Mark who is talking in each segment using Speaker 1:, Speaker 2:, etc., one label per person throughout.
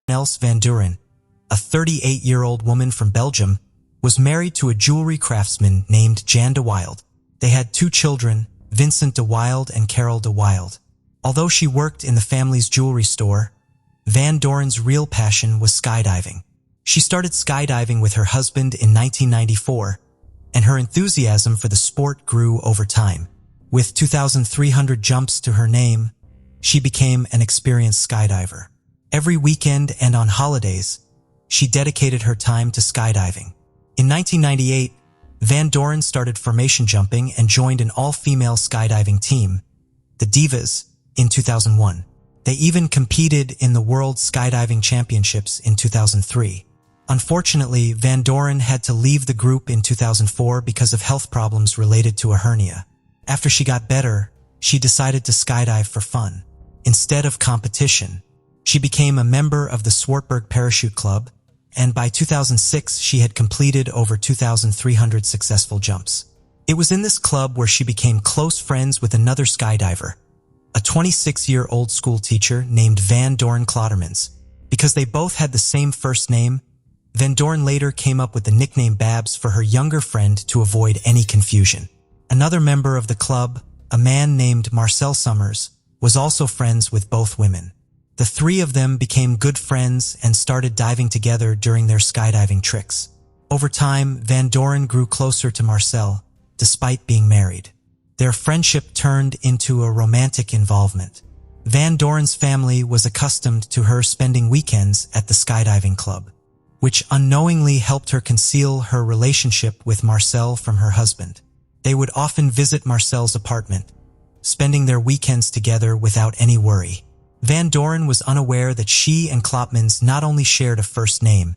Speaker 1: Alice van Duren, a 38-year-old woman from Belgium, was married to a jewelry craftsman named Jan de Wilde. They had 2 children, Vincent de Wilde and Carol de Wilde. Although she worked in the family's jewelry store, Van Doren's real passion was skydiving. She started skydiving with her husband in 1994, and her enthusiasm for the sport grew over time. With 2,300 jumps to her name, she became an experienced skydiver. Every weekend and on holidays, she dedicated her time to skydiving. In 1998, Van Doren started formation jumping and joined an all-female skydiving team, the Divas, in 2001. They even competed in the World Skydiving Championships in 2003. Unfortunately, Van Doren had to leave the group in 2004 because of health problems related to a hernia. After she got better, she decided to skydive for fun. Instead of competition, she became a member of the Swartberg Parachute Club, and by 2006 she had completed over 2,300 successful jumps. It was in this club where she became close friends with another skydiver, a 26-year-old school teacher named Van Doren Klottermans. Because they both had the same first name, Van Doren later came up with the nickname Babs for her younger friend to avoid any confusion. Another member of the club, a man named Marcel Summers, was also friends with both women. The 3 of them became good friends and started diving together during their skydiving tricks. Over time, Van Doren grew closer to Marcel, despite being married. Their friendship turned into a romantic involvement. Van Doren's family was accustomed to her spending weekends at the skydiving club, which unknowingly helped her conceal her relationship with Marcel from her husband. They would often visit Marcel's apartment, spending their weekends together without any worry. Van Doren was unaware that she and Klotmans not only shared a first name,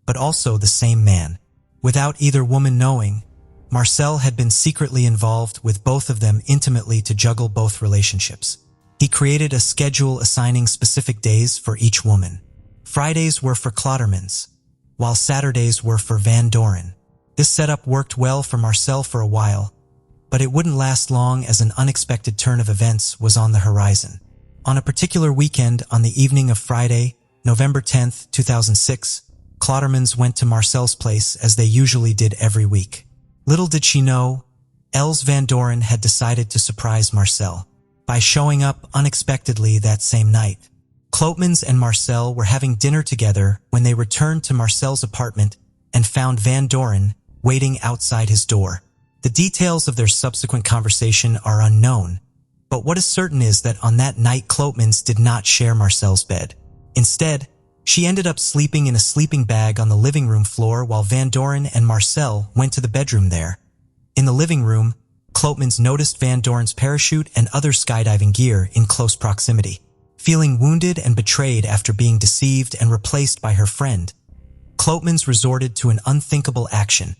Speaker 1: but also the same man. Without either woman knowing, Marcel had been secretly involved with both of them intimately to juggle both relationships. He created a schedule assigning specific days for each woman. Fridays were for Klottermans, while Saturdays were for Van Doren. This setup worked well for Marcel for a while, but it wouldn't last long as an unexpected turn of events was on the horizon. On a particular weekend on the evening of Friday, November 10, 2006, Klottermans went to Marcel's place as they usually did every week. Little did she know, Els Van Doren had decided to surprise Marcel by showing up unexpectedly that same night. Klotmans and Marcel were having dinner together when they returned to Marcel's apartment and found Van Doren waiting outside his door. The details of their subsequent conversation are unknown, but what is certain is that on that night Klotmans did not share Marcel's bed. Instead, she ended up sleeping in a sleeping bag on the living room floor while Van Doren and Marcel went to the bedroom there. In the living room, Klotmans noticed Van Doren's parachute and other skydiving gear in close proximity. Feeling wounded and betrayed after being deceived and replaced by her friend, Klotmans resorted to an unthinkable action,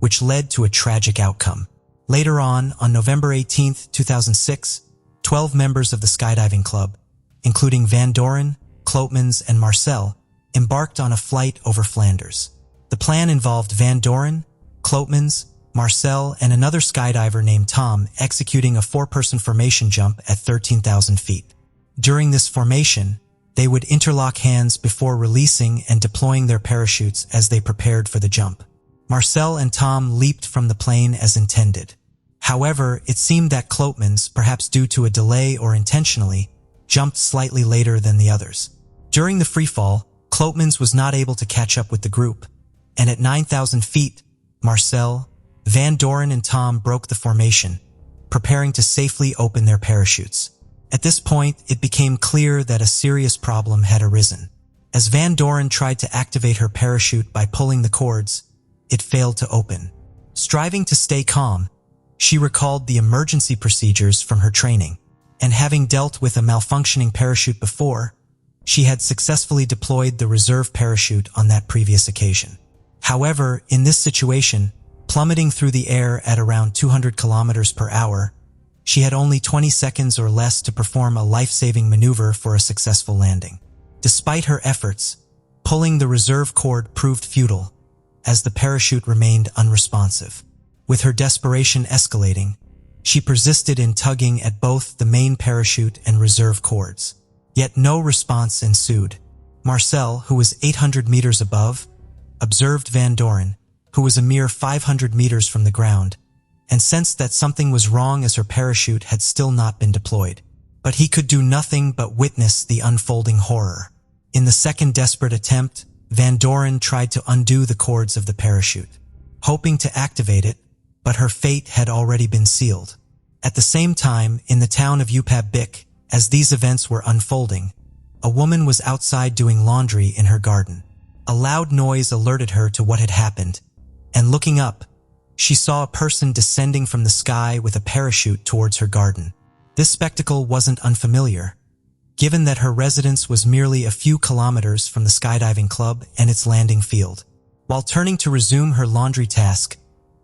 Speaker 1: which led to a tragic outcome. Later on November 18, 2006, 12 members of the skydiving club, including Van Doren, Klotmans, and Marcel, embarked on a flight over Flanders. The plan involved Van Doren, Klotmans, Marcel, and another skydiver named Tom executing a 4-person formation jump at 13,000 feet. During this formation, they would interlock hands before releasing and deploying their parachutes as they prepared for the jump. Marcel and Tom leaped from the plane as intended. However, it seemed that Klotmans, perhaps due to a delay or intentionally, jumped slightly later than the others. During the freefall, Klotmans was not able to catch up with the group, and at 9,000 feet, Marcel, Van Doren, and Tom broke the formation, preparing to safely open their parachutes. At this point, it became clear that a serious problem had arisen. As Van Doren tried to activate her parachute by pulling the cords, it failed to open. Striving to stay calm, she recalled the emergency procedures from her training, and having dealt with a malfunctioning parachute before, she had successfully deployed the reserve parachute on that previous occasion. However, in this situation, plummeting through the air at around 200 kilometers per hour, she had only 20 seconds or less to perform a life-saving maneuver for a successful landing. Despite her efforts, pulling the reserve cord proved futile, as the parachute remained unresponsive. With her desperation escalating, she persisted in tugging at both the main parachute and reserve cords. Yet no response ensued. Marcel, who was 800 meters above, observed Van Doren, who was a mere 500 meters from the ground, and sensed that something was wrong as her parachute had still not been deployed. But he could do nothing but witness the unfolding horror. In the second desperate attempt, Van Doren tried to undo the cords of the parachute, hoping to activate it, but her fate had already been sealed. At the same time, in the town of Upabik, as these events were unfolding, a woman was outside doing laundry in her garden. A loud noise alerted her to what had happened, and looking up, she saw a person descending from the sky with a parachute towards her garden. This spectacle wasn't unfamiliar, given that her residence was merely a few kilometers from the skydiving club and its landing field. While turning to resume her laundry task,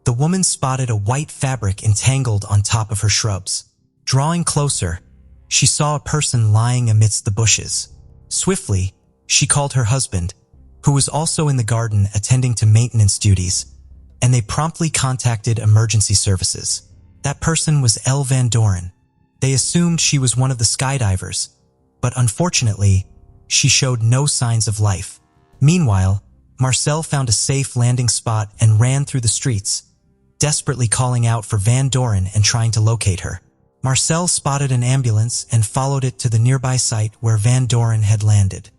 Speaker 1: the woman spotted a white fabric entangled on top of her shrubs. Drawing closer, she saw a person lying amidst the bushes. Swiftly, she called her husband, who was also in the garden attending to maintenance duties, and they promptly contacted emergency services. That person was Elle Van Doren. They assumed she was one of the skydivers, but unfortunately, she showed no signs of life. Meanwhile, Marcel found a safe landing spot and ran through the streets, desperately calling out for Van Doren and trying to locate her. Marcel spotted an ambulance and followed it to the nearby site where Van Doren had landed.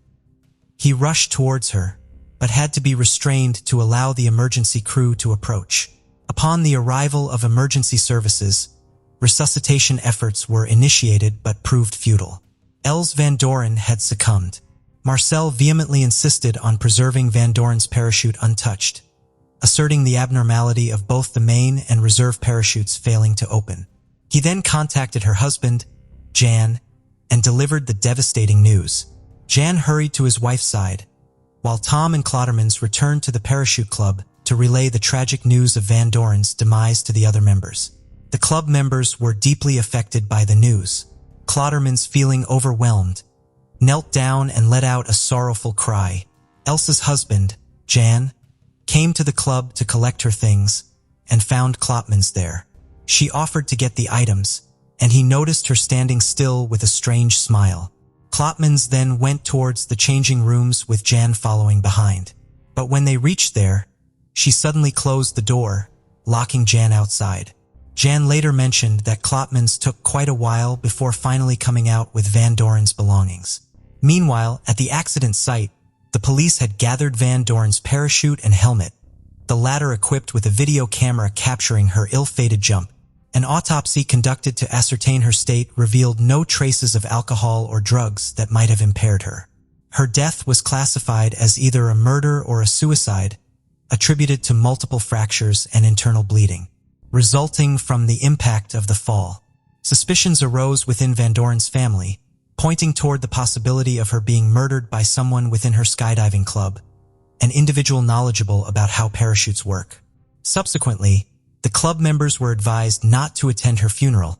Speaker 1: He rushed towards her, but had to be restrained to allow the emergency crew to approach. Upon the arrival of emergency services, resuscitation efforts were initiated but proved futile. Els Van Doren had succumbed. Marcel vehemently insisted on preserving Van Doren's parachute untouched, asserting the abnormality of both the main and reserve parachutes failing to open. He then contacted her husband, Jan, and delivered the devastating news. Jan hurried to his wife's side, while Tom and Klottermans returned to the parachute club to relay the tragic news of Van Doren's demise to the other members. The club members were deeply affected by the news. Klottermans, feeling overwhelmed, knelt down and let out a sorrowful cry. Elsa's husband, Jan, came to the club to collect her things and found Klottermans there. She offered to get the items, and he noticed her standing still with a strange smile. Klottermans then went towards the changing rooms with Jan following behind. But when they reached there, she suddenly closed the door, locking Jan outside. Jan later mentioned that Klottermans took quite a while before finally coming out with Van Doren's belongings. Meanwhile, at the accident site, the police had gathered Van Doren's parachute and helmet, the latter equipped with a video camera capturing her ill-fated jump. An autopsy conducted to ascertain her state revealed no traces of alcohol or drugs that might have impaired her. Her death was classified as either a murder or a suicide, attributed to multiple fractures and internal bleeding, resulting from the impact of the fall. Suspicions arose within Van Doren's family, pointing toward the possibility of her being murdered by someone within her skydiving club, an individual knowledgeable about how parachutes work. Subsequently, the club members were advised not to attend her funeral,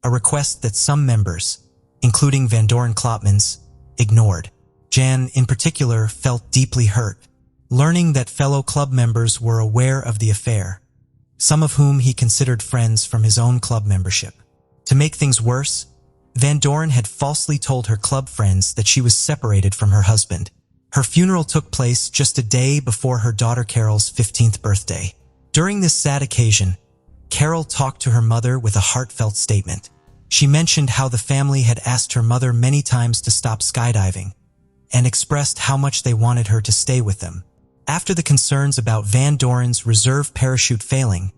Speaker 1: a request that some members, including Van Doren Klottermans, ignored. Jan, in particular, felt deeply hurt, learning that fellow club members were aware of the affair, some of whom he considered friends from his own club membership. To make things worse, Van Doren had falsely told her club friends that she was separated from her husband. Her funeral took place just a day before her daughter Carol's 15th birthday. During this sad occasion, Carol talked to her mother with a heartfelt statement. She mentioned how the family had asked her mother many times to stop skydiving, and expressed how much they wanted her to stay with them. After the concerns about Van Doren's reserve parachute failing,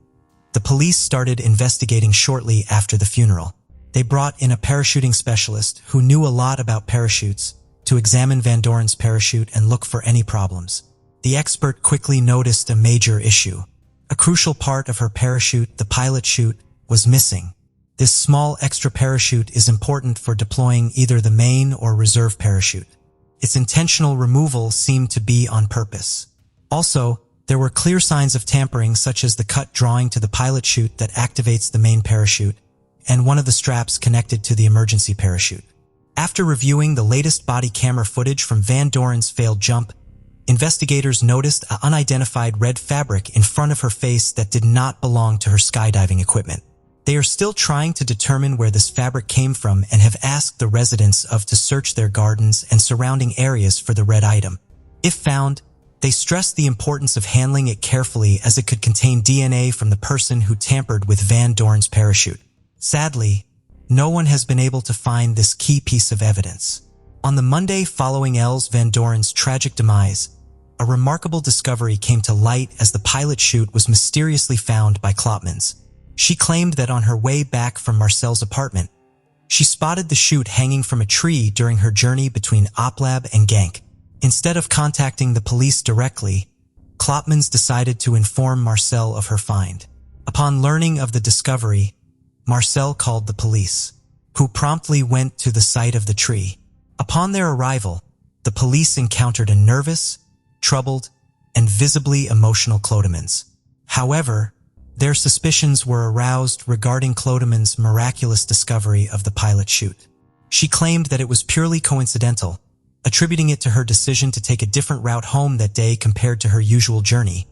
Speaker 1: the police started investigating shortly after the funeral. They brought in a parachuting specialist who knew a lot about parachutes to examine Van Doren's parachute and look for any problems. The expert quickly noticed a major issue. A crucial part of her parachute, the pilot chute, was missing. This small extra parachute is important for deploying either the main or reserve parachute. Its intentional removal seemed to be on purpose. Also, there were clear signs of tampering, such as the cut drawing to the pilot chute that activates the main parachute, and one of the straps connected to the emergency parachute. After reviewing the latest body camera footage from Van Doren's failed jump, investigators noticed an unidentified red fabric in front of her face that did not belong to her skydiving equipment. They are still trying to determine where this fabric came from and have asked the residents to search their gardens and surrounding areas for the red item. If found, they stress the importance of handling it carefully as it could contain DNA from the person who tampered with Van Doren's parachute. Sadly, no one has been able to find this key piece of evidence. On the Monday following Els Van Doren's tragic demise, a remarkable discovery came to light as the pilot chute was mysteriously found by Klopmans. She claimed that on her way back from Marcel's apartment, she spotted the chute hanging from a tree during her journey between Oplab and Genk. Instead of contacting the police directly, Klopmans decided to inform Marcel of her find. Upon learning of the discovery, Marcel called the police, who promptly went to the site of the tree. Upon their arrival, the police encountered a nervous, troubled, and visibly emotional Klopmans. However, their suspicions were aroused regarding Klopmans' miraculous discovery of the pilot chute. She claimed that it was purely coincidental, attributing it to her decision to take a different route home that day compared to her usual journey,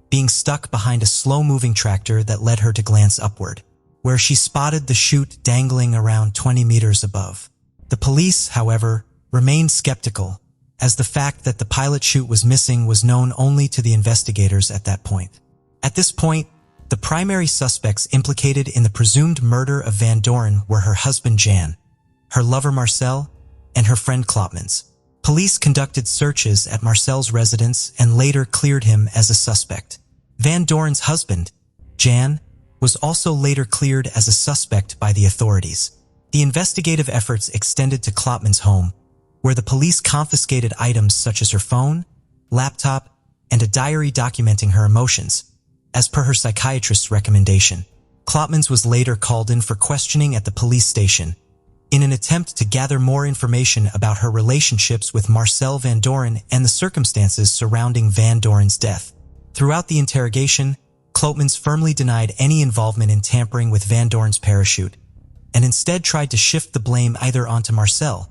Speaker 1: being stuck behind a slow-moving tractor that led her to glance upward, where she spotted the chute dangling around 20 meters above. The police, however, remained skeptical, as the fact that the pilot chute was missing was known only to the investigators at that point. At this point, the primary suspects implicated in the presumed murder of Van Doren were her husband Jan, her lover Marcel, and her friend Klopmans. Police conducted searches at Marcel's residence and later cleared him as a suspect. Van Doren's husband, Jan, was also later cleared as a suspect by the authorities. The investigative efforts extended to Klopmans' home, where the police confiscated items such as her phone, laptop, and a diary documenting her emotions, as per her psychiatrist's recommendation. Klopmans was later called in for questioning at the police station, in an attempt to gather more information about her relationships with Marcel Van Doren and the circumstances surrounding Van Doren's death. Throughout the interrogation, Klopmans firmly denied any involvement in tampering with Van Doren's parachute, and instead tried to shift the blame either onto Marcel,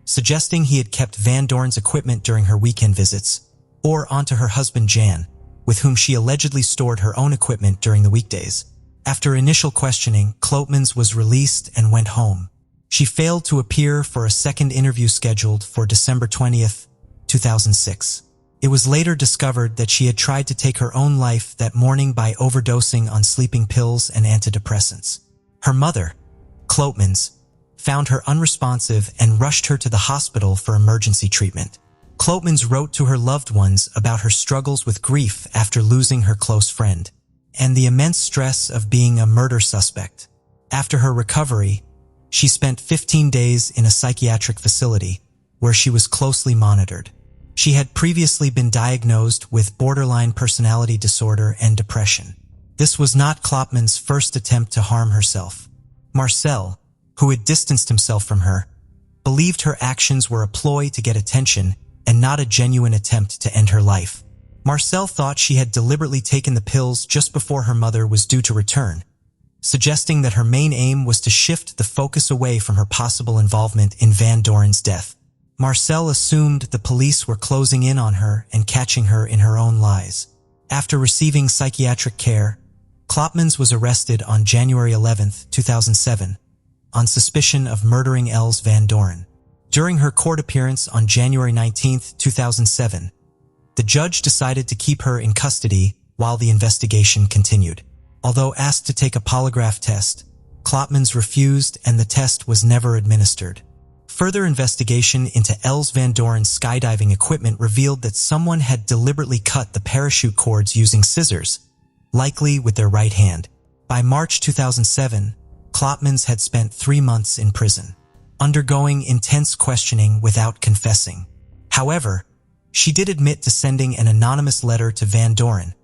Speaker 1: suggesting he had kept Van Doren's equipment during her weekend visits, or onto her husband Jan, with whom she allegedly stored her own equipment during the weekdays. After initial questioning, Klopmans was released and went home. She failed to appear for a second interview scheduled for December 20th, 2006. It was later discovered that she had tried to take her own life that morning by overdosing on sleeping pills and antidepressants. Her mother, Klopmans, found her unresponsive and rushed her to the hospital for emergency treatment. Klopmans wrote to her loved ones about her struggles with grief after losing her close friend, and the immense stress of being a murder suspect. After her recovery, she spent 15 days in a psychiatric facility, where she was closely monitored. She had previously been diagnosed with borderline personality disorder and depression. This was not Klopmans' first attempt to harm herself. Marcel, who had distanced himself from her, believed her actions were a ploy to get attention and not a genuine attempt to end her life. Marcel thought she had deliberately taken the pills just before her mother was due to return, suggesting that her main aim was to shift the focus away from her possible involvement in Van Doren's death. Marcel assumed the police were closing in on her and catching her in her own lies. After receiving psychiatric care, Klopmans was arrested on January 11, 2007, on suspicion of murdering Els Van Doren. During her court appearance on January 19, 2007, the judge decided to keep her in custody while the investigation continued. Although asked to take a polygraph test, Klopmans refused and the test was never administered. Further investigation into Els Van Doren's skydiving equipment revealed that someone had deliberately cut the parachute cords using scissors, likely with their right hand. By March 2007, Klopmans had spent 3 months in prison, undergoing intense questioning without confessing. However, she did admit to sending an anonymous letter to Van Doren,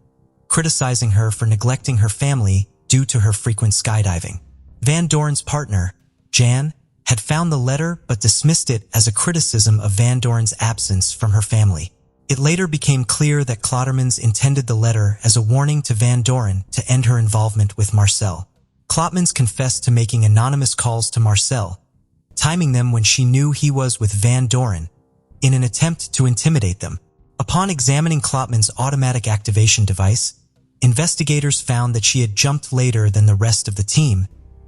Speaker 1: criticizing her for neglecting her family due to her frequent skydiving. Van Doren's partner, Jan, had found the letter but dismissed it as a criticism of Van Doren's absence from her family. It later became clear that Klopmans intended the letter as a warning to Van Doren to end her involvement with Marcel. Klopmans confessed to making anonymous calls to Marcel, timing them when she knew he was with Van Doren, in an attempt to intimidate them. Upon examining Klopmans' automatic activation device, investigators found that she had jumped later than the rest of the team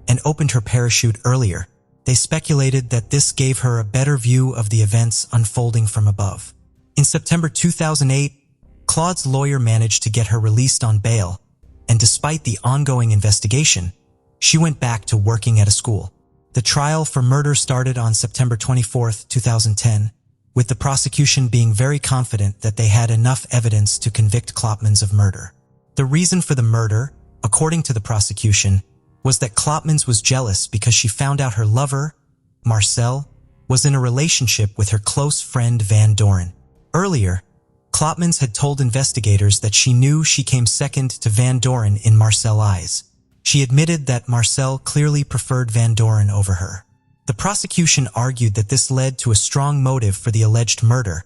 Speaker 1: and opened her parachute earlier. They speculated that this gave her a better view of the events unfolding from above. In September 2008, Claude's lawyer managed to get her released on bail, and despite the ongoing investigation, she went back to working at a school. The trial for murder started on September 24, 2010, with the prosecution being very confident that they had enough evidence to convict Klopmans of murder. The reason for the murder, according to the prosecution, was that Klopmans was jealous because she found out her lover, Marcel, was in a relationship with her close friend Van Doren. Earlier, Klopmans had told investigators that she knew she came second to Van Doren in Marcel's eyes. She admitted that Marcel clearly preferred Van Doren over her. The prosecution argued that this led to a strong motive for the alleged murder,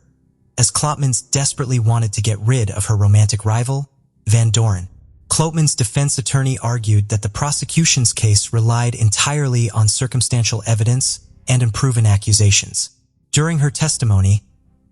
Speaker 1: as Klopmans desperately wanted to get rid of her romantic rival, Van Doren. Klopmans' defense attorney argued that the prosecution's case relied entirely on circumstantial evidence and unproven accusations. During her testimony,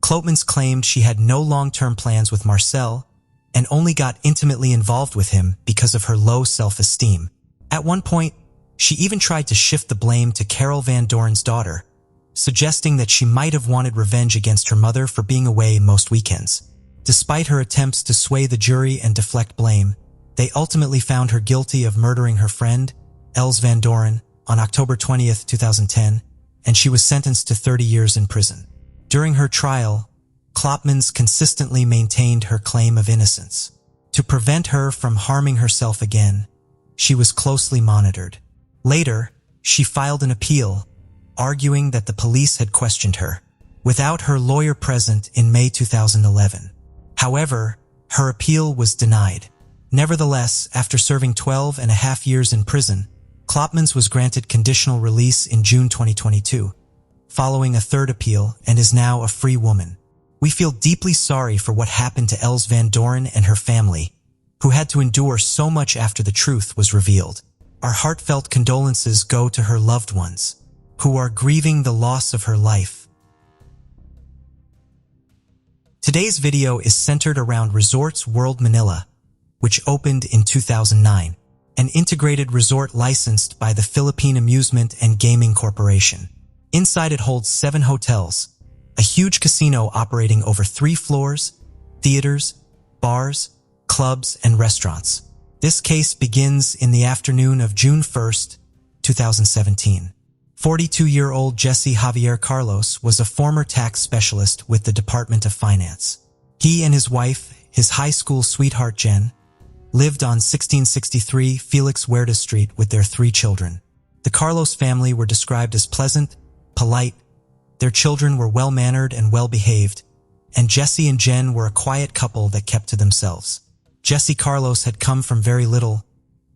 Speaker 1: Klopmans claimed she had no long-term plans with Marcel and only got intimately involved with him because of her low self-esteem. At one point, she even tried to shift the blame to Carol Van Doren's daughter, suggesting that she might have wanted revenge against her mother for being away most weekends. Despite her attempts to sway the jury and deflect blame, they ultimately found her guilty of murdering her friend, Els Van Doren, on October 20, 2010, and she was sentenced to 30 years in prison. During her trial, Klopmans consistently maintained her claim of innocence. To prevent her from harming herself again, she was closely monitored. Later, she filed an appeal, arguing that the police had questioned her, without her lawyer present in May 2011. However, her appeal was denied. Nevertheless, after serving 12.5 years in prison, Klopmans was granted conditional release in June 2022, following a third appeal, and is now a free woman. We feel deeply sorry for what happened to Els Van Doren and her family, who had to endure so much after the truth was revealed. Our heartfelt condolences go to her loved ones, who are grieving the loss of her life. Today's video is centered around Resorts World Manila, which opened in 2009, an integrated resort licensed by the Philippine Amusement and Gaming Corporation. Inside it holds 7 hotels, a huge casino operating over 3 floors, theaters, bars, clubs, and restaurants. This case begins in the afternoon of June 1, 2017. 42-year-old Jesse Javier Carlos was a former tax specialist with the Department of Finance. He and his wife, his high school sweetheart Jen, lived on 1663 Felix Huerta Street with their 3 children. The Carlos family were described as pleasant, polite, their children were well-mannered and well-behaved, and Jesse and Jen were a quiet couple that kept to themselves. Jesse Carlos had come from very little.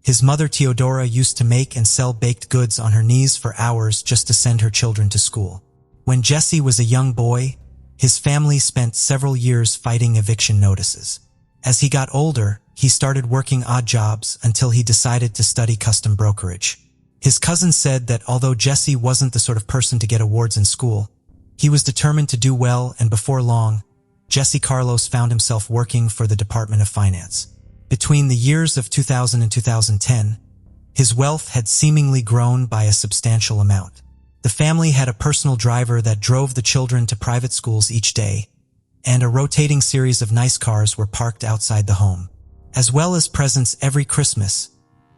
Speaker 1: His mother Teodora used to make and sell baked goods on her knees for hours just to send her children to school. When Jesse was a young boy, his family spent several years fighting eviction notices. As he got older, he started working odd jobs until he decided to study custom brokerage. His cousin said that although Jesse wasn't the sort of person to get awards in school, he was determined to do well, and before long, Jesse Carlos found himself working for the Department of Finance. Between the years of 2000 and 2010, his wealth had seemingly grown by a substantial amount. The family had a personal driver that drove the children to private schools each day, and a rotating series of nice cars were parked outside the home. As well as presents every Christmas,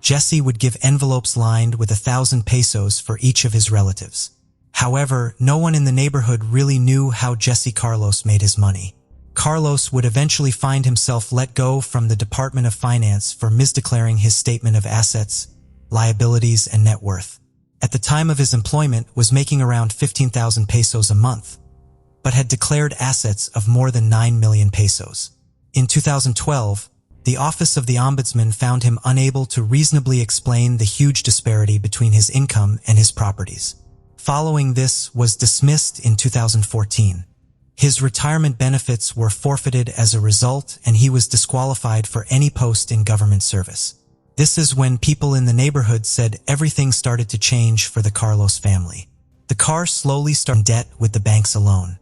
Speaker 1: Jesse would give envelopes lined with 1,000 pesos for each of his relatives. However, no one in the neighborhood really knew how Jesse Carlos made his money. Carlos would eventually find himself let go from the Department of Finance for misdeclaring his statement of assets, liabilities, and net worth. At the time of his employment, was making around 15,000 pesos a month, but had declared assets of more than 9 million pesos. In 2012, the Office of the Ombudsman found him unable to reasonably explain the huge disparity between his income and his properties. Following this was dismissed in 2014. His retirement benefits were forfeited as a result, and he was disqualified for any post in government service. This is when people in the neighborhood said everything started to change for the Carlos family. The car slowly started in debt with the banks alone.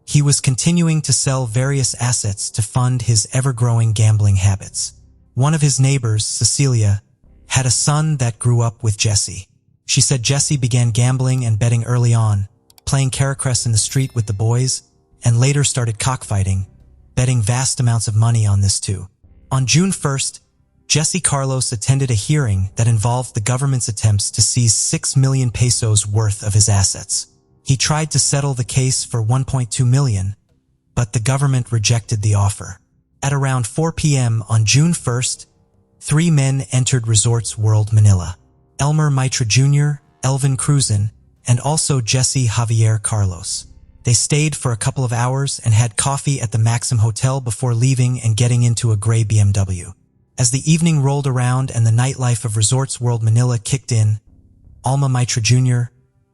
Speaker 1: He was continuing to sell various assets to fund his ever-growing gambling habits. One of his neighbors, Cecilia, had a son that grew up with Jesse. She said Jesse began gambling and betting early on, playing Caracress in the street with the boys, and later started cockfighting, betting vast amounts of money on this too. On June 1st, Jesse Carlos attended a hearing that involved the government's attempts to seize 6 million pesos worth of his assets. He tried to settle the case for 1.2 million, but the government rejected the offer. At around 4 p.m. on June 1st, 3 men entered Resorts World Manila: Elmer Mitra Jr., Elvin Cruzan, and also Jesse Javier Carlos. They stayed for a couple of hours and had coffee at the Maxim Hotel before leaving and getting into a gray BMW. As the evening rolled around and the nightlife of Resorts World Manila kicked in, Alma Mitra Jr.,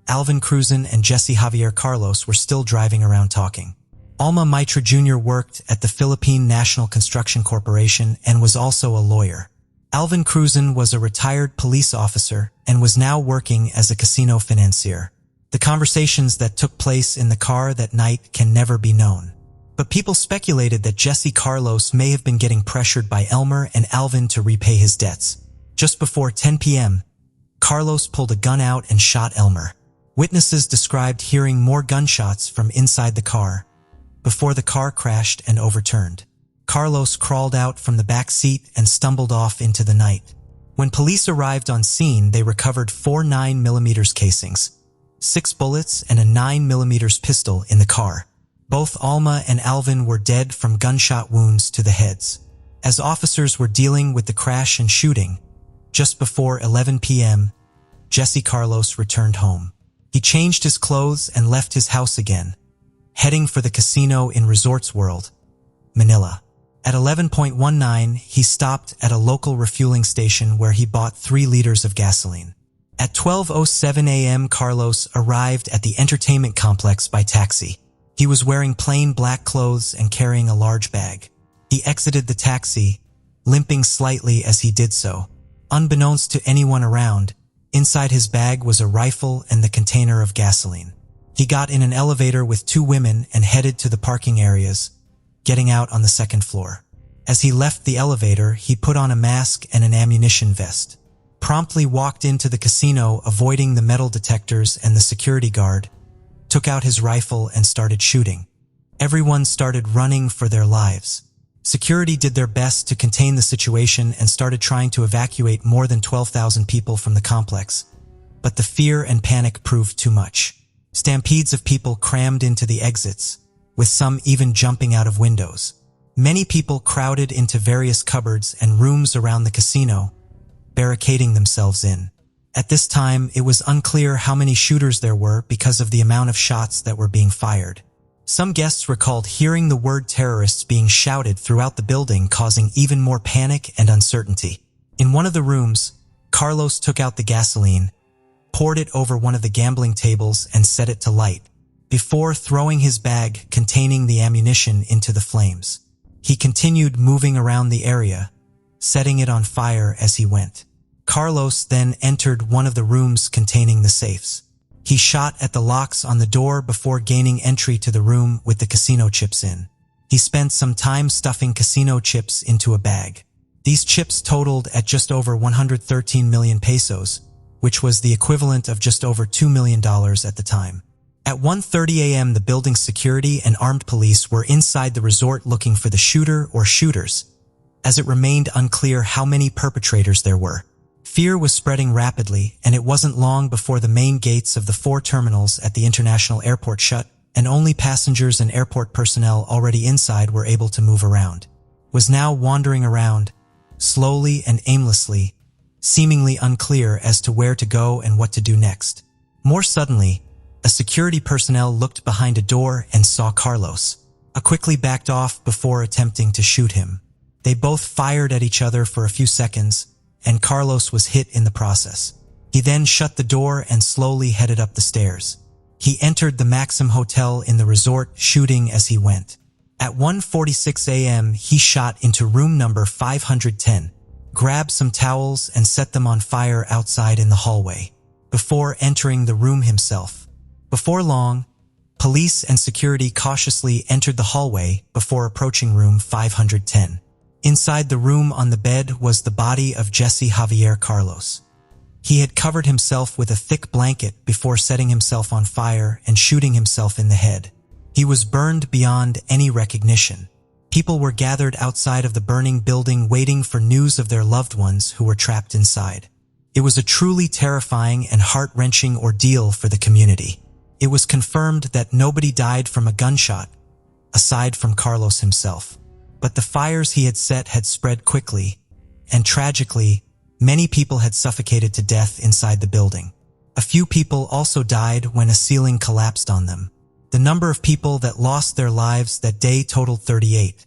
Speaker 1: Alvin Cruzan, and Jesse Javier Carlos were still driving around talking. Alma Mitra Jr. worked at the Philippine National Construction Corporation and was also a lawyer. Alvin Cruzan was a retired police officer and was now working as a casino financier. The conversations that took place in the car that night can never be known. But people speculated that Jesse Carlos may have been getting pressured by Elmer and Alvin to repay his debts. Just before 10 p.m., Carlos pulled a gun out and shot Elmer. Witnesses described hearing more gunshots from inside the car before the car crashed and overturned. Carlos crawled out from the back seat and stumbled off into the night. When police arrived on scene, they recovered 4 9mm casings, 6 bullets, and a 9mm pistol in the car. Both Alma and Alvin were dead from gunshot wounds to the heads. As officers were dealing with the crash and shooting, just before 11 p.m., Jesse Carlos returned home. He changed his clothes and left his house again, heading for the casino in Resorts World Manila. At 11:19, he stopped at a local refueling station where he bought 3 liters of gasoline. At 12:07 a.m., Carlos arrived at the entertainment complex by taxi. He was wearing plain black clothes and carrying a large bag. He exited the taxi, limping slightly as he did so. Unbeknownst to anyone around, inside his bag was a rifle and the container of gasoline. He got in an elevator with 2 women and headed to the parking areas, getting out on the 2nd floor. As he left the elevator, he put on a mask and an ammunition vest, promptly walked into the casino, avoiding the metal detectors and the security guard, took out his rifle and started shooting. Everyone started running for their lives. Security did their best to contain the situation and started trying to evacuate more than 12,000 people from the complex. But the fear and panic proved too much. Stampedes of people crammed into the exits, with some even jumping out of windows. Many people crowded into various cupboards and rooms around the casino, barricading themselves in. At this time, it was unclear how many shooters there were because of the amount of shots that were being fired. Some guests recalled hearing the word terrorists being shouted throughout the building, causing even more panic and uncertainty. In one of the rooms, Carlos took out the gasoline, poured it over one of the gambling tables and set it to light, before throwing his bag containing the ammunition into the flames. He continued moving around the area, setting it on fire as he went. Carlos then entered one of the rooms containing the safes. He shot at the locks on the door before gaining entry to the room with the casino chips in. He spent some time stuffing casino chips into a bag. These chips totaled at just over 113 million pesos, which was the equivalent of just over $2 million at the time. At 1:30 a.m., the building's security and armed police were inside the resort looking for the shooter or shooters, as it remained unclear how many perpetrators there were. Fear was spreading rapidly, and it wasn't long before the main gates of the 4 terminals at the international airport shut, and only passengers and airport personnel already inside were able to move around. Was now wandering around, slowly and aimlessly, seemingly unclear as to where to go and what to do next. More suddenly, a security personnel looked behind a door and saw Carlos. He quickly backed off before attempting to shoot him. They both fired at each other for a few seconds, and Carlos was hit in the process. He then shut the door and slowly headed up the stairs. He entered the Maxim Hotel in the resort, shooting as he went. At 1:46 a.m., he shot into room number 510, grabbed some towels and set them on fire outside in the hallway, before entering the room himself. Before long, police and security cautiously entered the hallway before approaching room 510. Inside the room on the bed was the body of Jesse Javier Carlos. He had covered himself with a thick blanket before setting himself on fire and shooting himself in the head. He was burned beyond any recognition. People were gathered outside of the burning building waiting for news of their loved ones who were trapped inside. It was a truly terrifying and heart-wrenching ordeal for the community. It was confirmed that nobody died from a gunshot, aside from Carlos himself. But the fires he had set had spread quickly, and tragically, many people had suffocated to death inside the building. A few people also died when a ceiling collapsed on them. The number of people that lost their lives that day totaled 38,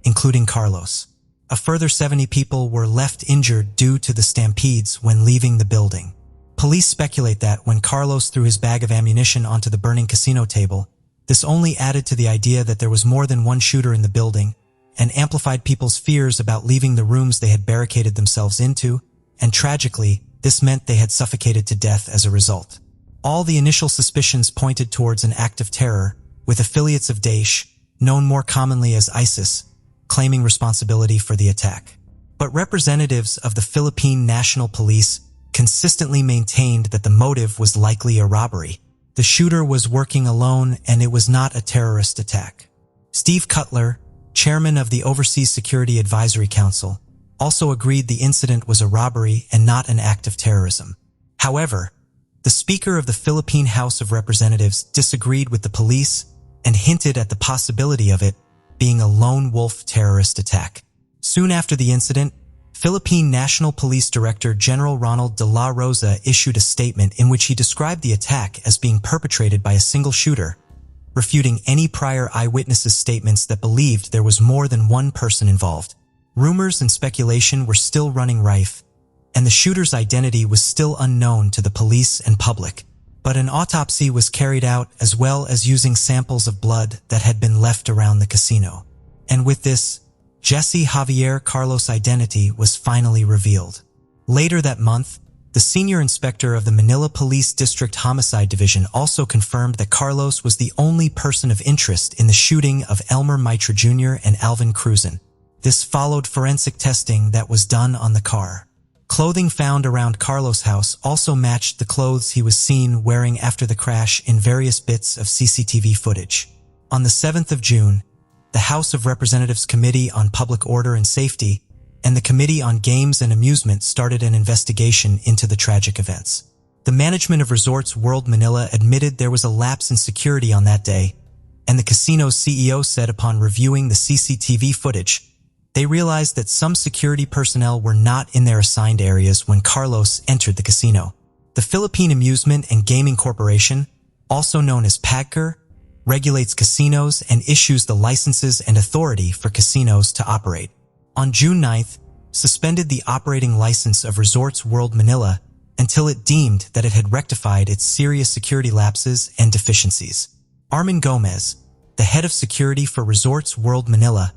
Speaker 1: including Carlos. A further 70 people were left injured due to the stampedes when leaving the building. Police speculate that when Carlos threw his bag of ammunition onto the burning casino table, this only added to the idea that there was more than one shooter in the building and amplified people's fears about leaving the rooms they had barricaded themselves into, and tragically, this meant they had suffocated to death as a result. All the initial suspicions pointed towards an act of terror, with affiliates of Daesh, known more commonly as ISIS, claiming responsibility for the attack. But representatives of the Philippine National Police consistently maintained that the motive was likely a robbery. The shooter was working alone and it was not a terrorist attack. Steve Cutler, chairman of the Overseas Security Advisory Council, also agreed the incident was a robbery and not an act of terrorism. However, the Speaker of the Philippine House of Representatives disagreed with the police and hinted at the possibility of it being a lone wolf terrorist attack. Soon after the incident, Philippine National Police Director General Ronald de la Rosa issued a statement in which he described the attack as being perpetrated by a single shooter, refuting any prior eyewitnesses' statements that believed there was more than one person involved. Rumors and speculation were still running rife, and the shooter's identity was still unknown to the police and public. But an autopsy was carried out as well as using samples of blood that had been left around the casino. And with this, Jesse Javier Carlos' identity was finally revealed. Later that month, the senior inspector of the Manila Police District Homicide Division also confirmed that Carlos was the only person of interest in the shooting of Elmer Mitra Jr. and Alvin Cruzan. This followed forensic testing that was done on the car. Clothing found around Carlos' house also matched the clothes he was seen wearing after the crash in various bits of CCTV footage. On the 7th of June, the House of Representatives Committee on Public Order and Safety and the Committee on Games and Amusement started an investigation into the tragic events. The management of Resorts World Manila admitted there was a lapse in security on that day, and the casino's CEO said upon reviewing the CCTV footage, they realized that some security personnel were not in their assigned areas when Carlos entered the casino. The Philippine Amusement and Gaming Corporation, also known as PAGCOR, regulates casinos and issues the licenses and authority for casinos to operate. On June 9th, suspended the operating license of Resorts World Manila until it deemed that it had rectified its serious security lapses and deficiencies. Armin Gomez, the head of security for Resorts World Manila,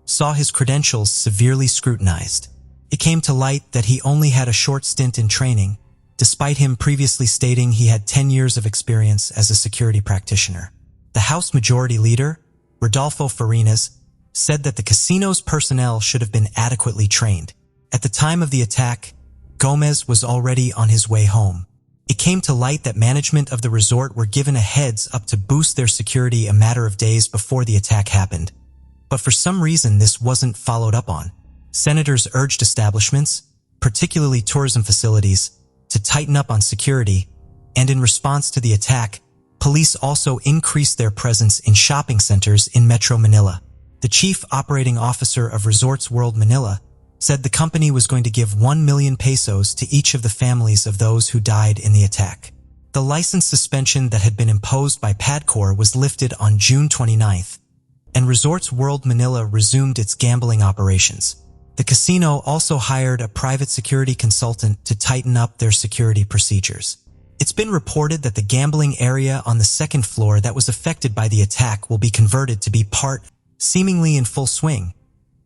Speaker 1: saw his credentials severely scrutinized. It came to light that he only had a short stint in training, despite him previously stating he had 10 years of experience as a security practitioner. The House Majority Leader, Rodolfo Farinas, said that the casino's personnel should have been adequately trained. At the time of the attack, Gomez was already on his way home. It came to light that management of the resort were given a heads up to boost their security a matter of days before the attack happened. But for some reason this wasn't followed up on. Senators urged establishments, particularly tourism facilities, to tighten up on security, and in response to the attack, police also increased their presence in shopping centers in Metro Manila. The chief operating officer of Resorts World Manila said the company was going to give 1 million pesos to each of the families of those who died in the attack. The license suspension that had been imposed by PAGCOR was lifted on June 29th, and Resorts World Manila resumed its gambling operations. The casino also hired a private security consultant to tighten up their security procedures. It's been reported that the gambling area on the second floor that was affected by the attack will be converted to be part, seemingly in full swing.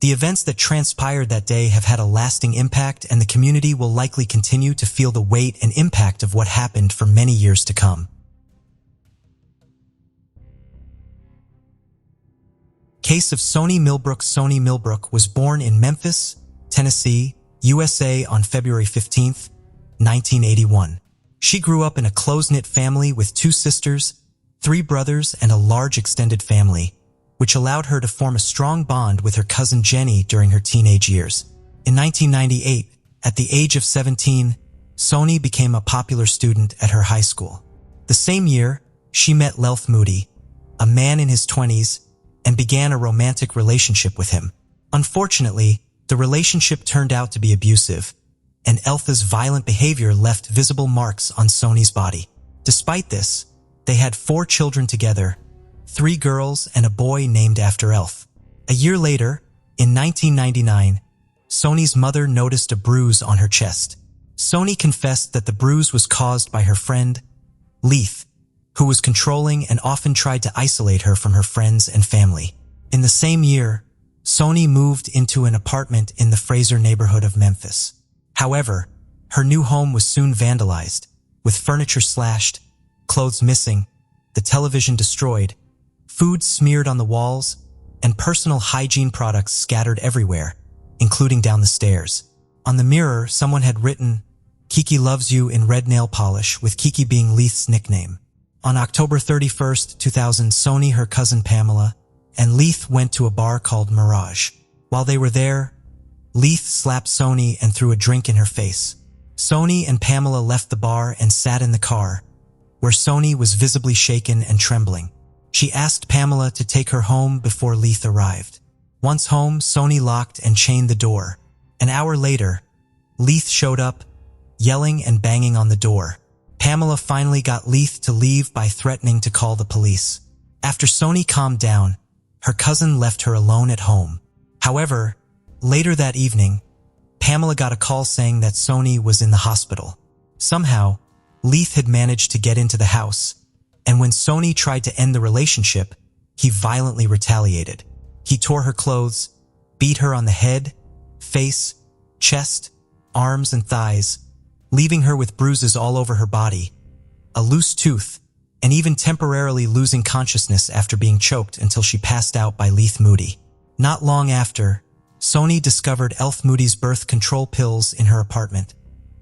Speaker 1: The events that transpired that day have had a lasting impact, and the community will likely continue to feel the weight and impact of what happened for many years to come. Case of Sony Milbrook. Sony Milbrook was born in Memphis, Tennessee, USA on February 15, 1981. She grew up in a close-knit family with 2 sisters, 3 brothers, and a large extended family, which allowed her to form a strong bond with her cousin Jenny during her teenage years. In 1998, at the age of 17, Sony became a popular student at her high school. The same year, she met Lelth Moody, a man in his 20s, and began a romantic relationship with him. Unfortunately, the relationship turned out to be abusive, and Eltha's violent behavior left visible marks on Sony's body. Despite this, they had 4 children together, 3 girls and a boy named after Elth. A year later, in 1999, Sony's mother noticed a bruise on her chest. Sony confessed that the bruise was caused by her friend, Leith, who was controlling and often tried to isolate her from her friends and family. In the same year, Sony moved into an apartment in the Fraser neighborhood of Memphis. However, her new home was soon vandalized, with furniture slashed, clothes missing, the television destroyed, food smeared on the walls, and personal hygiene products scattered everywhere, including down the stairs. On the mirror, someone had written, "Kiki loves you" in red nail polish, with Kiki being Leith's nickname. On October 31st, 2000, Sony, her cousin Pamela, and Leith went to a bar called Mirage. While they were there, Leith slapped Sony and threw a drink in her face. Sony and Pamela left the bar and sat in the car, where Sony was visibly shaken and trembling. She asked Pamela to take her home before Leith arrived. Once home, Sony locked and chained the door. An hour later, Leith showed up, yelling and banging on the door. Pamela finally got Leith to leave by threatening to call the police. After Sony calmed down, her cousin left her alone at home. However, later that evening, Pamela got a call saying that Sony was in the hospital. Somehow, Leith had managed to get into the house, and when Sony tried to end the relationship, he violently retaliated. He tore her clothes, beat her on the head, face, chest, arms, and thighs, leaving her with bruises all over her body, a loose tooth, and even temporarily losing consciousness after being choked until she passed out by Leith Moody. Not long after, Sony discovered Elth Moody's birth control pills in her apartment,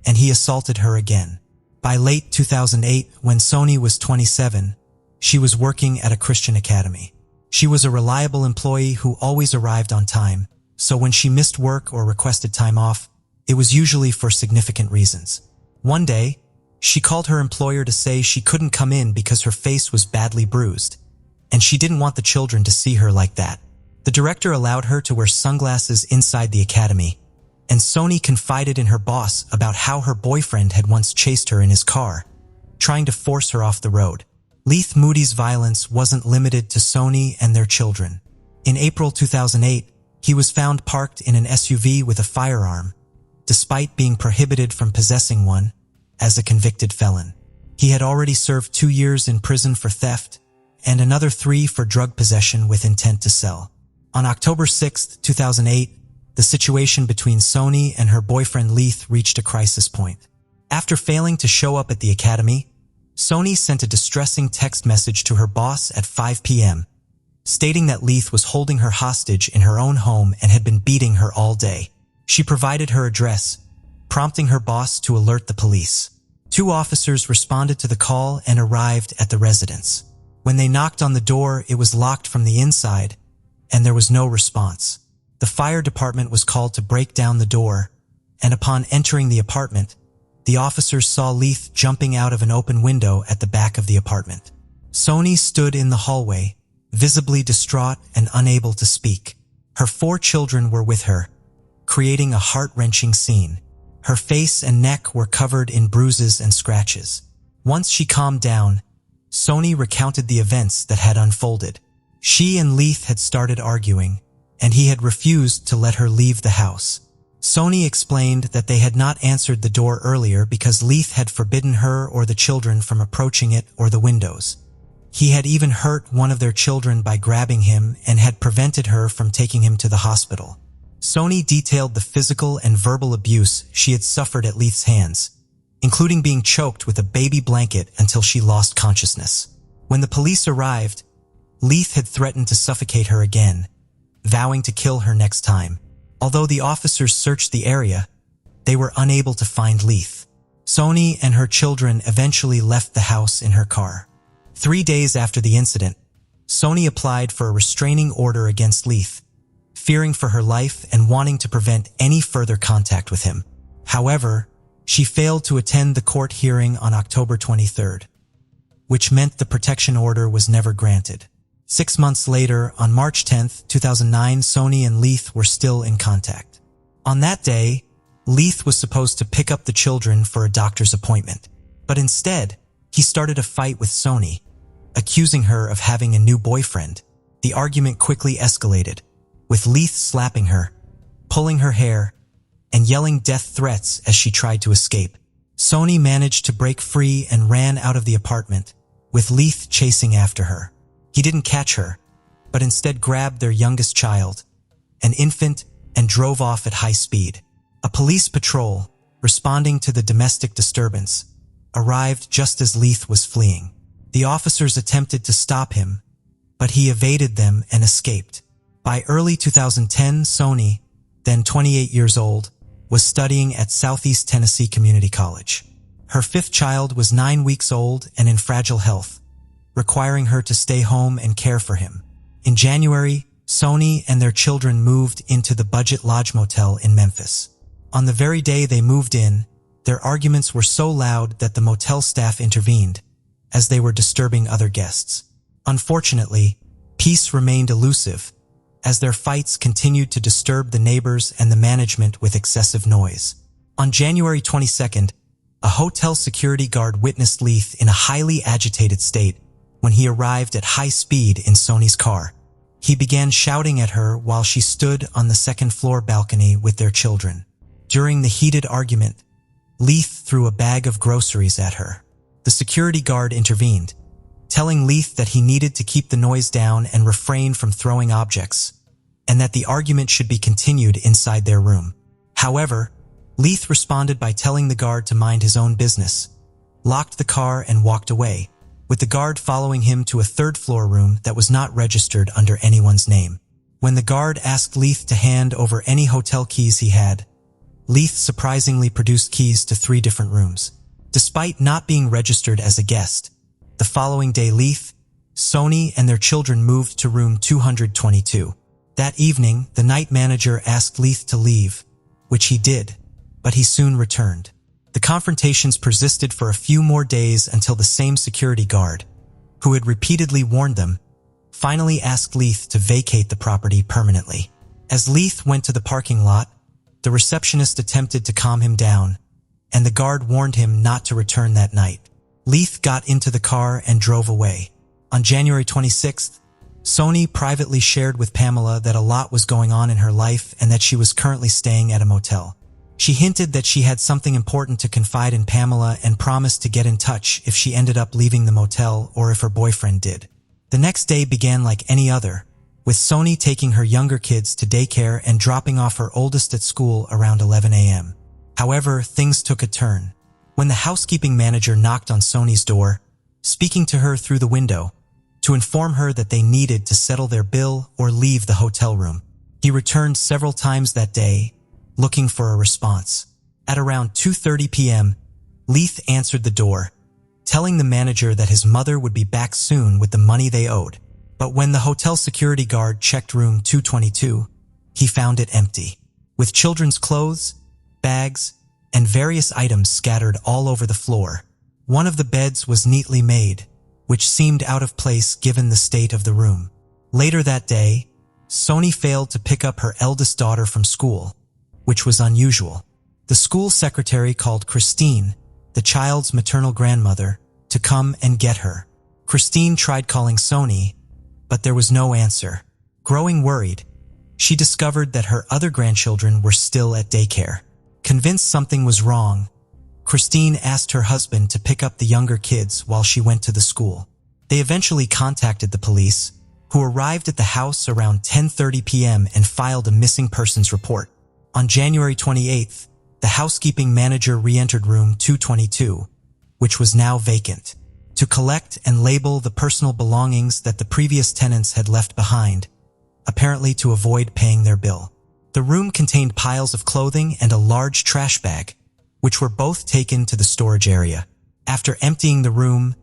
Speaker 1: and he assaulted her again. By late 2008, when Sony was 27, she was working at a Christian academy. She was a reliable employee who always arrived on time, so when she missed work or requested time off, it was usually for significant reasons. One day, she called her employer to say she couldn't come in because her face was badly bruised, and she didn't want the children to see her like that. The director allowed her to wear sunglasses inside the academy, and Sony confided in her boss about how her boyfriend had once chased her in his car, trying to force her off the road. Leith Moody's violence wasn't limited to Sony and their children. In April 2008, he was found parked in an SUV with a firearm, despite being prohibited from possessing one as a convicted felon. He had already served 2 years in prison for theft and another 3 for drug possession with intent to sell. On October 6, 2008, the situation between Sony and her boyfriend Leith reached a crisis point. After failing to show up at the academy, Sony sent a distressing text message to her boss at 5 p.m., stating that Leith was holding her hostage in her own home and had been beating her all day. She provided her address, prompting her boss to alert the police. 2 officers responded to the call and arrived at the residence. When they knocked on the door, it was locked from the inside, and there was no response. The fire department was called to break down the door, and upon entering the apartment, the officers saw Leith jumping out of an open window at the back of the apartment. Sony stood in the hallway, visibly distraught and unable to speak. Her 4 children were with her, creating a heart-wrenching scene. Her face and neck were covered in bruises and scratches. Once she calmed down, Sony recounted the events that had unfolded. She and Leith had started arguing, and he had refused to let her leave the house. Sony explained that they had not answered the door earlier because Leith had forbidden her or the children from approaching it or the windows. He had even hurt one of their children by grabbing him and had prevented her from taking him to the hospital. Sony detailed the physical and verbal abuse she had suffered at Leith's hands, including being choked with a baby blanket until she lost consciousness. When the police arrived, Leith had threatened to suffocate her again, vowing to kill her next time. Although the officers searched the area, they were unable to find Leith. Sony and her children eventually left the house in her car. 3 days after the incident, Sony applied for a restraining order against Leith, fearing for her life and wanting to prevent any further contact with him. However, she failed to attend the court hearing on October 23rd, which meant the protection order was never granted. 6 months later, on March 10, 2009, Sony and Leith were still in contact. On that day, Leith was supposed to pick up the children for a doctor's appointment, but instead, he started a fight with Sony, accusing her of having a new boyfriend. The argument quickly escalated, with Leith slapping her, pulling her hair, and yelling death threats as she tried to escape. Sony managed to break free and ran out of the apartment, with Leith chasing after her. He didn't catch her, but instead grabbed their youngest child, an infant, and drove off at high speed. A police patrol, responding to the domestic disturbance, arrived just as Leith was fleeing. The officers attempted to stop him, but he evaded them and escaped. By early 2010, Sony, then 28 years old, was studying at Southeast Tennessee Community College. Her 5th child was 9 weeks old and in fragile health, requiring her to stay home and care for him. In January, Sony and their children moved into the Budget Lodge Motel in Memphis. On the very day they moved in, their arguments were so loud that the motel staff intervened, as they were disturbing other guests. Unfortunately, peace remained elusive, as their fights continued to disturb the neighbors and the management with excessive noise. On January 22nd, a hotel security guard witnessed Leith in a highly agitated state when he arrived at high speed in Sony's car. He began shouting at her while she stood on the second-floor balcony with their children. During the heated argument, Leith threw a bag of groceries at her. The security guard intervened, telling Leith that he needed to keep the noise down and refrain from throwing objects, and that the argument should be continued inside their room. However, Leith responded by telling the guard to mind his own business, locked the car and walked away, with the guard following him to a third-floor room that was not registered under anyone's name. When the guard asked Leith to hand over any hotel keys he had, Leith surprisingly produced keys to 3 different rooms. Despite not being registered as a guest, the following day Leith, Sony, and their children moved to room 222. That evening, the night manager asked Leith to leave, which he did, but he soon returned. The confrontations persisted for a few more days until the same security guard, who had repeatedly warned them, finally asked Leith to vacate the property permanently. As Leith went to the parking lot, the receptionist attempted to calm him down, and the guard warned him not to return that night. Leith got into the car and drove away. On January 26th, Sony privately shared with Pamela that a lot was going on in her life and that she was currently staying at a motel. She hinted that she had something important to confide in Pamela and promised to get in touch if she ended up leaving the motel or if her boyfriend did. The next day began like any other, with Sony taking her younger kids to daycare and dropping off her oldest at school around 11 a.m. However, things took a turn when the housekeeping manager knocked on Sony's door, speaking to her through the window, to inform her that they needed to settle their bill or leave the hotel room. He returned several times that day, looking for a response. At around 2:30 p.m., Leith answered the door, telling the manager that his mother would be back soon with the money they owed. But when the hotel security guard checked room 222, he found it empty, with children's clothes, bags, and various items scattered all over the floor. One of the beds was neatly made, which seemed out of place given the state of the room. Later that day, Sony failed to pick up her eldest daughter from school, which was unusual. The school secretary called Christine, the child's maternal grandmother, to come and get her. Christine tried calling Sony, but there was no answer. Growing worried, she discovered that her other grandchildren were still at daycare. Convinced something was wrong, Christine asked her husband to pick up the younger kids while she went to the school. They eventually contacted the police, who arrived at the house around 10:30 p.m. and filed a missing persons report. On January 28th, the housekeeping manager re-entered room 222, which was now vacant, to collect and label the personal belongings that the previous tenants had left behind, apparently to avoid paying their bill. The room contained piles of clothing and a large trash bag, which were both taken to the storage area. After emptying the room,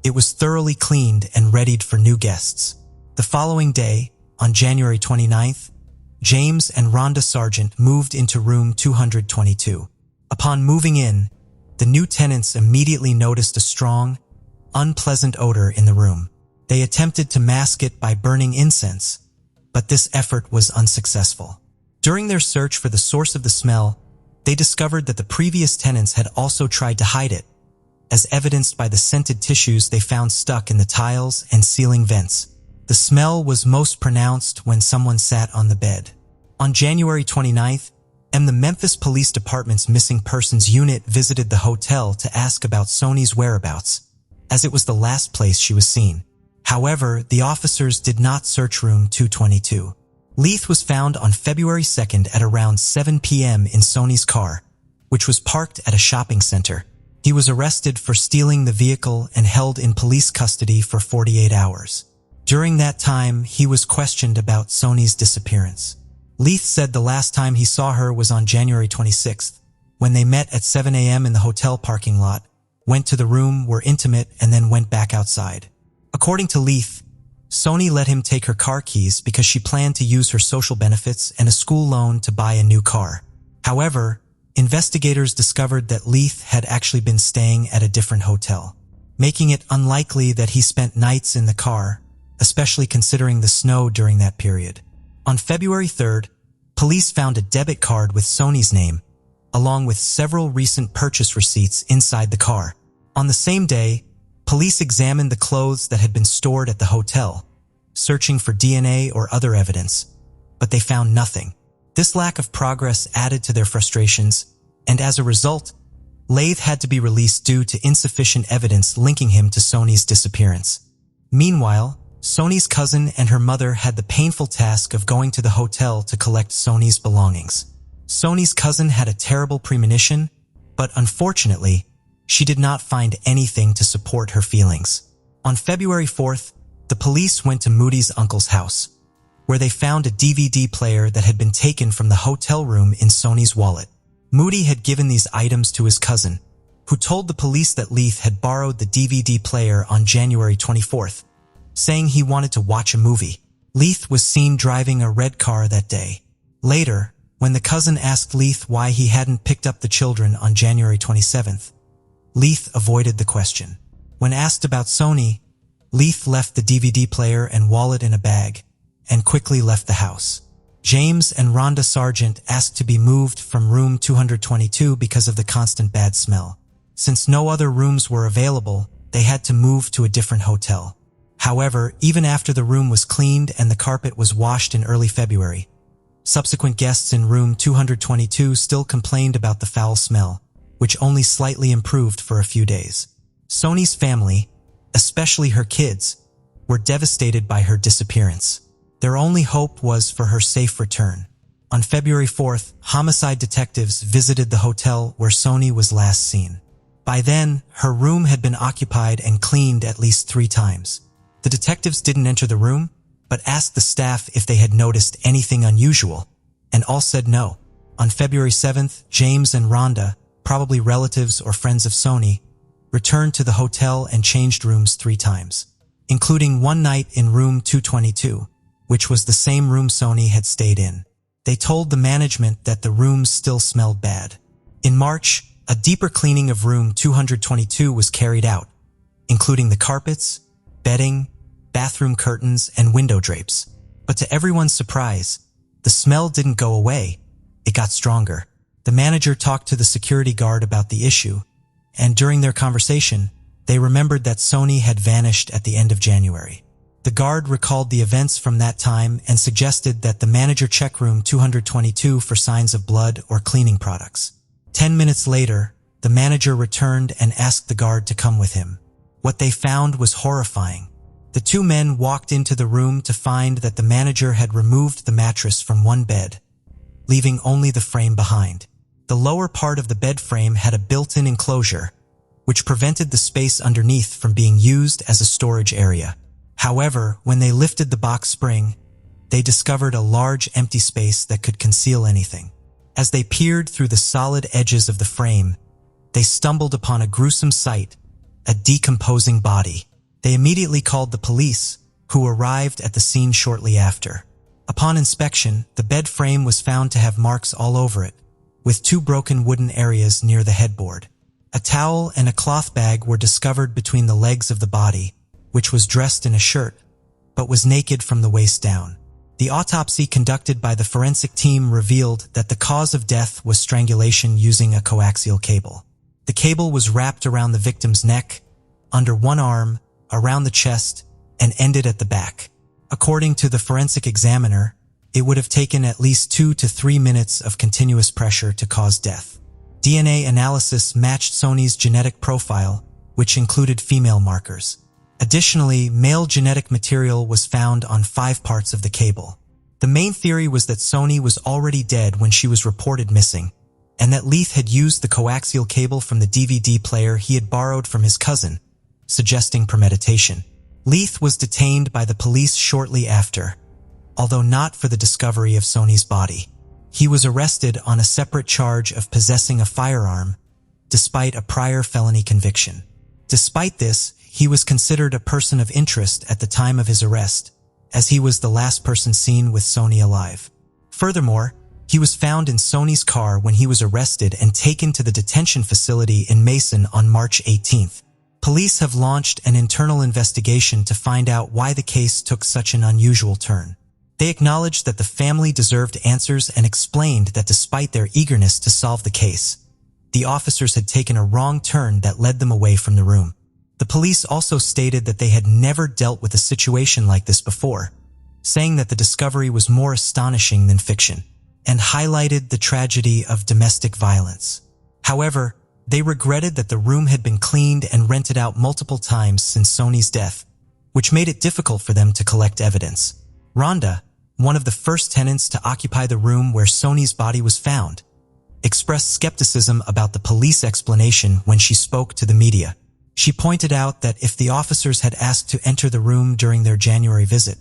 Speaker 1: it was thoroughly cleaned and readied for new guests. The following day, on January 29th, James and Rhonda Sargent moved into room 222. Upon moving in, the new tenants immediately noticed a strong, unpleasant odor in the room. They attempted to mask it by burning incense, but this effort was unsuccessful. During their search for the source of the smell, they discovered that the previous tenants had also tried to hide it, as evidenced by the scented tissues they found stuck in the tiles and ceiling vents. The smell was most pronounced when someone sat on the bed. On January 29th, the Memphis Police Department's Missing Persons Unit visited the hotel to ask about Sony's whereabouts, as it was the last place she was seen. However, the officers did not search room 222. Leith was found on February 2nd at around 7 p.m. in Sony's car, which was parked at a shopping center. He was arrested for stealing the vehicle and held in police custody for 48 hours. During that time, he was questioned about Sony's disappearance. Leith said the last time he saw her was on January 26th, when they met at 7 a.m. in the hotel parking lot, went to the room, were intimate, and then went back outside. According to Leith, Sony let him take her car keys because she planned to use her social benefits and a school loan to buy a new car. However, investigators discovered that Leith had actually been staying at a different hotel, making it unlikely that he spent nights in the car, especially considering the snow during that period. On February 3rd, police found a debit card with Sony's name, along with several recent purchase receipts inside the car. On the same day, police examined the clothes that had been stored at the hotel, searching for DNA or other evidence, but they found nothing. This lack of progress added to their frustrations, and as a result, Leith had to be released due to insufficient evidence linking him to Sony's disappearance. Meanwhile, Sony's cousin and her mother had the painful task of going to the hotel to collect Sony's belongings. Sony's cousin had a terrible premonition, but unfortunately, she did not find anything to support her feelings. On February 4th, the police went to Moody's uncle's house, where they found a DVD player that had been taken from the hotel room in Sony's wallet. Moody had given these items to his cousin, who told the police that Leith had borrowed the DVD player on January 24th, saying he wanted to watch a movie. Leith was seen driving a red car that day. Later, when the cousin asked Leith why he hadn't picked up the children on January 27th, Leith avoided the question. When asked about Sony, Leith left the DVD player and wallet in a bag and quickly left the house. James and Rhonda Sargent asked to be moved from room 222 because of the constant bad smell. Since no other rooms were available, they had to move to a different hotel. However, even after the room was cleaned and the carpet was washed in early February, subsequent guests in room 222 still complained about the foul smell, which only slightly improved for a few days. Sony's family, especially her kids, were devastated by her disappearance. Their only hope was for her safe return. On February 4th, homicide detectives visited the hotel where Sony was last seen. By then, her room had been occupied and cleaned at least 3 times. The detectives didn't enter the room, but asked the staff if they had noticed anything unusual, and all said no. On February 7th, James and Rhonda, probably relatives or friends of Sony, returned to the hotel and changed rooms 3 times, including one night in room 222, which was the same room Sony had stayed in. They told the management that the rooms still smelled bad. In March, a deeper cleaning of room 222 was carried out, including the carpets, bedding, bathroom curtains, and window drapes. But to everyone's surprise, the smell didn't go away, it got stronger. The manager talked to the security guard about the issue, and during their conversation, they remembered that Sony had vanished at the end of January. The guard recalled the events from that time and suggested that the manager check room 222 for signs of blood or cleaning products. 10 minutes later, the manager returned and asked the guard to come with him. What they found was horrifying. The 2 men walked into the room to find that the manager had removed the mattress from one bed, leaving only the frame behind. The lower part of the bed frame had a built-in enclosure, which prevented the space underneath from being used as a storage area. However, when they lifted the box spring, they discovered a large empty space that could conceal anything. As they peered through the solid edges of the frame, they stumbled upon a gruesome sight, a decomposing body. They immediately called the police, who arrived at the scene shortly after. Upon inspection, the bed frame was found to have marks all over it, with 2 broken wooden areas near the headboard. A towel and a cloth bag were discovered between the legs of the body, which was dressed in a shirt, but was naked from the waist down. The autopsy conducted by the forensic team revealed that the cause of death was strangulation using a coaxial cable. The cable was wrapped around the victim's neck, under one arm, around the chest, and ended at the back. According to the forensic examiner, it would have taken at least 2 to 3 minutes of continuous pressure to cause death. DNA analysis matched Sony's genetic profile, which included female markers. Additionally, male genetic material was found on 5 parts of the cable. The main theory was that Sony was already dead when she was reported missing, and that Leith had used the coaxial cable from the DVD player he had borrowed from his cousin, suggesting premeditation. Leith was detained by the police shortly after, although not for the discovery of Sony's body. He was arrested on a separate charge of possessing a firearm, despite a prior felony conviction. Despite this, he was considered a person of interest at the time of his arrest, as he was the last person seen with Sony alive. Furthermore, he was found in Sony's car when he was arrested and taken to the detention facility in Mason on March 18th. Police have launched an internal investigation to find out why the case took such an unusual turn. They acknowledged that the family deserved answers and explained that despite their eagerness to solve the case, the officers had taken a wrong turn that led them away from the room. The police also stated that they had never dealt with a situation like this before, saying that the discovery was more astonishing than fiction, and highlighted the tragedy of domestic violence. However, they regretted that the room had been cleaned and rented out multiple times since Sony's death, which made it difficult for them to collect evidence. Rhonda, one of the first tenants to occupy the room where Sony's body was found, expressed skepticism about the police explanation when she spoke to the media. She pointed out that if the officers had asked to enter the room during their January visit,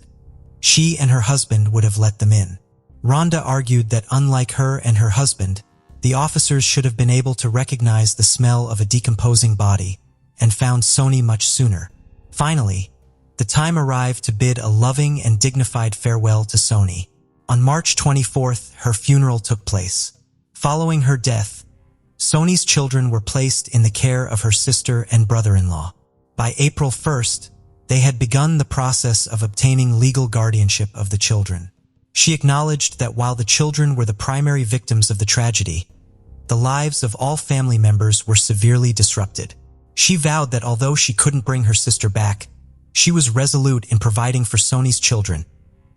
Speaker 1: she and her husband would have let them in. Rhonda argued that unlike her and her husband, the officers should have been able to recognize the smell of a decomposing body and found Sony much sooner. Finally, the time arrived to bid a loving and dignified farewell to Sony. On March 24th, her funeral took place. Following her death, Sony's children were placed in the care of her sister and brother-in-law. By April 1st, they had begun the process of obtaining legal guardianship of the children. She acknowledged that while the children were the primary victims of the tragedy, the lives of all family members were severely disrupted. She vowed that although she couldn't bring her sister back, she was resolute in providing for Sony's children,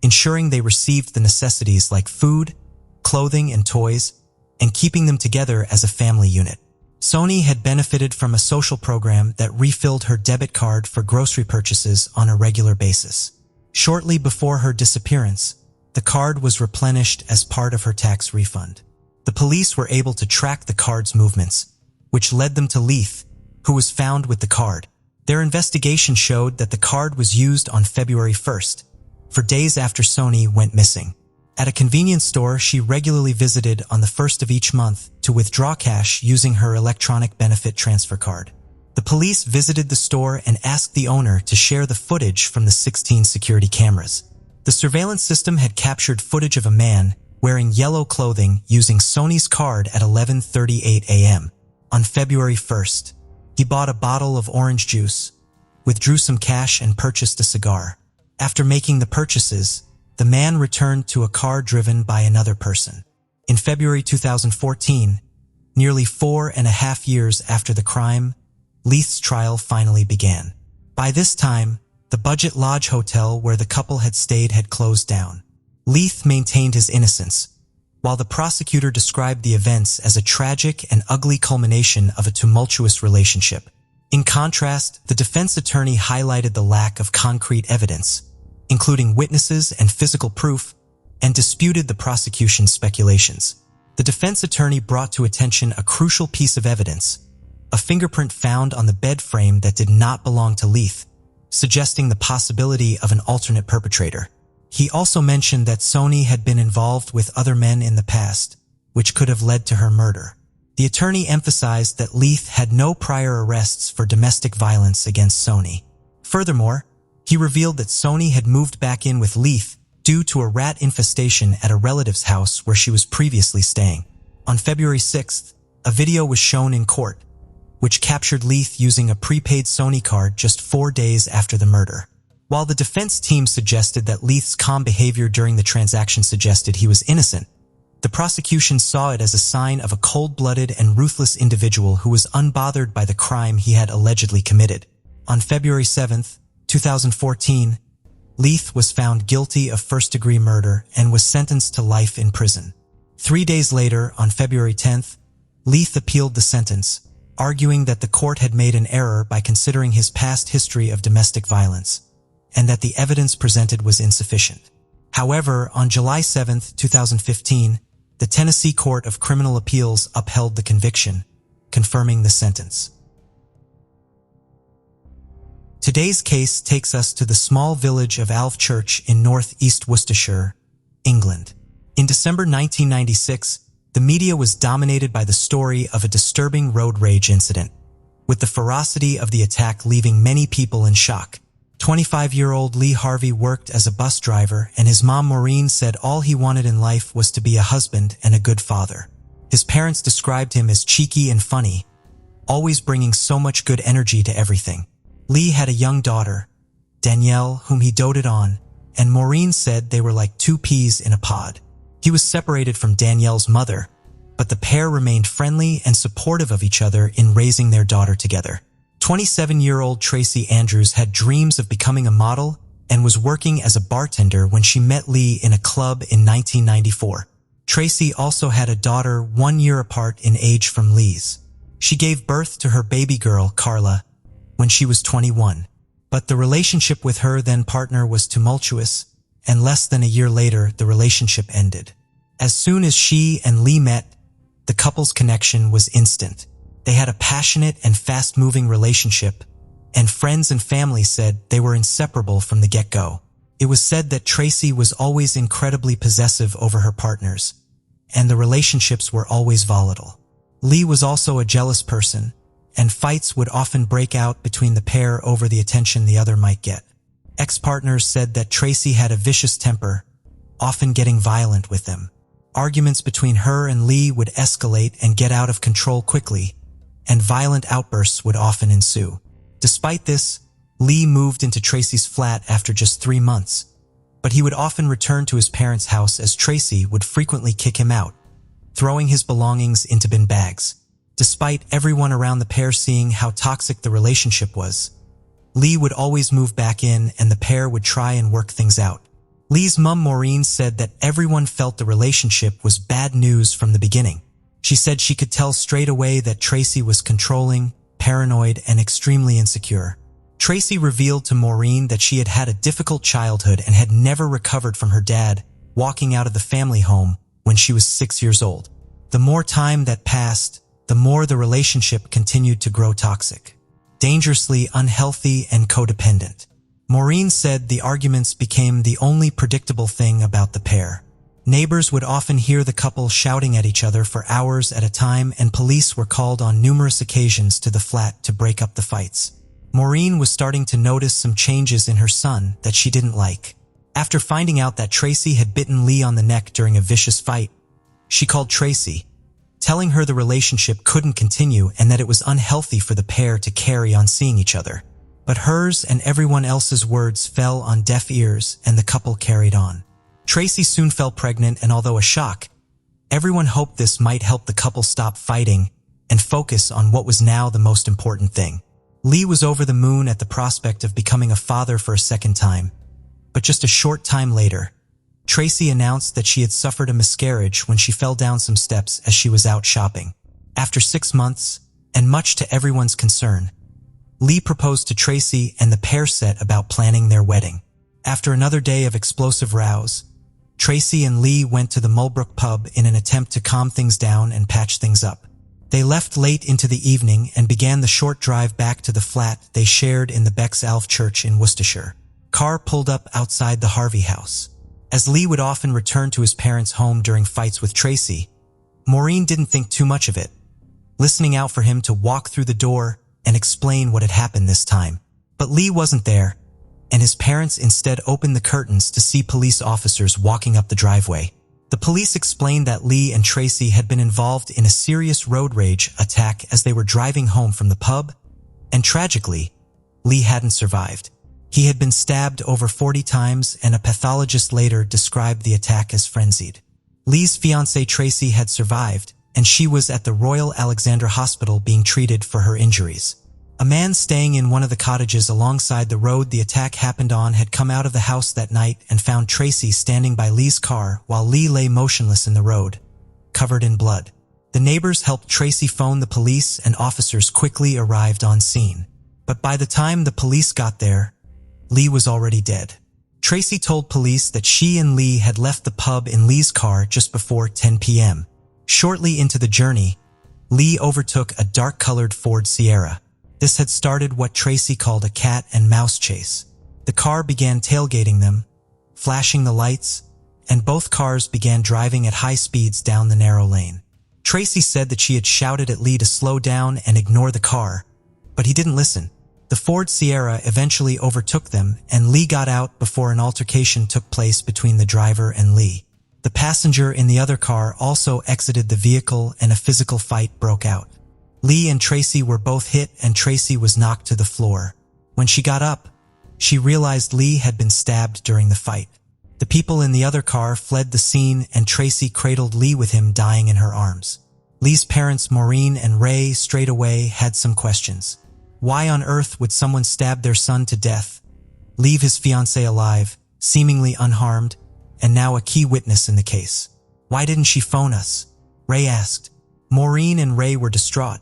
Speaker 1: ensuring they received the necessities like food, clothing, and toys, and keeping them together as a family unit. Sony had benefited from a social program that refilled her debit card for grocery purchases on a regular basis. Shortly before her disappearance, the card was replenished as part of her tax refund. The police were able to track the card's movements, which led them to Leith, who was found with the card. Their investigation showed that the card was used on February 1st, for days after Sony went missing. At a convenience store she regularly visited on the 1st of each month to withdraw cash using her electronic benefit transfer card. The police visited the store and asked the owner to share the footage from the 16 security cameras. The surveillance system had captured footage of a man wearing yellow clothing using Sony's card at 11:38 a.m. on February 1st. He bought a bottle of orange juice, withdrew some cash, and purchased a cigar. After making the purchases, the man returned to a car driven by another person. In February 2014, nearly 4.5 years after the crime, Leith's trial finally began. By this time, the budget lodge hotel where the couple had stayed had closed down. Leith maintained his innocence, while the prosecutor described the events as a tragic and ugly culmination of a tumultuous relationship. In contrast, the defense attorney highlighted the lack of concrete evidence, including witnesses and physical proof, and disputed the prosecution's speculations. The defense attorney brought to attention a crucial piece of evidence, a fingerprint found on the bed frame that did not belong to Leith, suggesting the possibility of an alternate perpetrator. He also mentioned that Sony had been involved with other men in the past, which could have led to her murder. The attorney emphasized that Leith had no prior arrests for domestic violence against Sony. Furthermore, he revealed that Sony had moved back in with Leith due to a rat infestation at a relative's house where she was previously staying. On February 6th, a video was shown in court, which captured Leith using a prepaid Sony card just 4 days after the murder. While the defense team suggested that Leith's calm behavior during the transaction suggested he was innocent, the prosecution saw it as a sign of a cold-blooded and ruthless individual who was unbothered by the crime he had allegedly committed. On February 7, 2014, Leith was found guilty of first-degree murder and was sentenced to life in prison. 3 days later, on February 10th, Leith appealed the sentence, arguing that the court had made an error by considering his past history of domestic violence, and that the evidence presented was insufficient. However, on July 7, 2015, the Tennessee Court of Criminal Appeals upheld the conviction, confirming the sentence. Today's case takes us to the small village of Alve Church in northeast Worcestershire, England. In December 1996, the media was dominated by the story of a disturbing road rage incident, with the ferocity of the attack leaving many people in shock. 25-year-old Lee Harvey worked as a bus driver, and his mom Maureen said all he wanted in life was to be a husband and a good father. His parents described him as cheeky and funny, always bringing so much good energy to everything. Lee had a young daughter, Danielle, whom he doted on, and Maureen said they were like two peas in a pod. He was separated from Danielle's mother, but the pair remained friendly and supportive of each other in raising their daughter together. 27-year-old Tracy Andrews had dreams of becoming a model and was working as a bartender when she met Lee in a club in 1994. Tracy also had a daughter 1 year apart in age from Lee's. She gave birth to her baby girl, Carla, when she was 21. But the relationship with her then partner was tumultuous, and less than a year later, the relationship ended. As soon as she and Lee met, the couple's connection was instant. They had a passionate and fast-moving relationship, and friends and family said they were inseparable from the get-go. It was said that Tracy was always incredibly possessive over her partners, and the relationships were always volatile. Lee was also a jealous person, and fights would often break out between the pair over the attention the other might get. Ex-partners said that Tracy had a vicious temper, often getting violent with them. Arguments between her and Lee would escalate and get out of control quickly, and violent outbursts would often ensue. Despite this, Lee moved into Tracy's flat after just 3 months, but he would often return to his parents' house as Tracy would frequently kick him out, throwing his belongings into bin bags. Despite everyone around the pair seeing how toxic the relationship was, Lee would always move back in and the pair would try and work things out. Lee's mom Maureen said that everyone felt the relationship was bad news from the beginning. She said she could tell straight away that Tracy was controlling, paranoid, and extremely insecure. Tracy revealed to Maureen that she had had a difficult childhood and had never recovered from her dad walking out of the family home when she was 6 years old. The more time that passed, the more the relationship continued to grow toxic, dangerously unhealthy and codependent. Maureen said the arguments became the only predictable thing about the pair. Neighbors would often hear the couple shouting at each other for hours at a time, and police were called on numerous occasions to the flat to break up the fights. Maureen was starting to notice some changes in her son that she didn't like. After finding out that Tracy had bitten Lee on the neck during a vicious fight, she called Tracy, telling her the relationship couldn't continue and that it was unhealthy for the pair to carry on seeing each other. But hers and everyone else's words fell on deaf ears, and the couple carried on. Tracy soon fell pregnant, and although a shock, everyone hoped this might help the couple stop fighting and focus on what was now the most important thing. Lee was over the moon at the prospect of becoming a father for a second time, but just a short time later, Tracy announced that she had suffered a miscarriage when she fell down some steps as she was out shopping. After 6 months, and much to everyone's concern, Lee proposed to Tracy and the pair set about planning their wedding. After another day of explosive rows, Tracy and Lee went to the Milbrook pub in an attempt to calm things down and patch things up. They left late into the evening and began the short drive back to the flat they shared in the Alve Church in Worcestershire. Car pulled up outside the Harvey house. As Lee would often return to his parents' home during fights with Tracy, Maureen didn't think too much of it, listening out for him to walk through the door and explain what had happened this time. But Lee wasn't there, and his parents instead opened the curtains to see police officers walking up the driveway. The police explained that Lee and Tracy had been involved in a serious road rage attack as they were driving home from the pub, and tragically, Lee hadn't survived. He had been stabbed over 40 times, and a pathologist later described the attack as frenzied. Lee's fiancée Tracy had survived, and she was at the Royal Alexandra Hospital being treated for her injuries. A man staying in one of the cottages alongside the road the attack happened on had come out of the house that night and found Tracy standing by Lee's car while Lee lay motionless in the road, covered in blood. The neighbors helped Tracy phone the police, and officers quickly arrived on scene. But by the time the police got there, Lee was already dead. Tracy told police that she and Lee had left the pub in Lee's car just before 10 p.m. Shortly into the journey, Lee overtook a dark-colored Ford Sierra. This had started what Tracy called a cat and mouse chase. The car began tailgating them, flashing the lights, and both cars began driving at high speeds down the narrow lane. Tracy said that she had shouted at Lee to slow down and ignore the car, but he didn't listen. The Ford Sierra eventually overtook them, and Lee got out before an altercation took place between the driver and Lee. The passenger in the other car also exited the vehicle, and a physical fight broke out. Lee and Tracy were both hit, and Tracy was knocked to the floor. When she got up, she realized Lee had been stabbed during the fight. The people in the other car fled the scene, and Tracy cradled Lee with him dying in her arms. Lee's parents, Maureen and Ray, straight away had some questions. Why on earth would someone stab their son to death, leave his fiancée alive, seemingly unharmed, and now a key witness in the case? Why didn't she phone us? Ray asked. Maureen and Ray were distraught,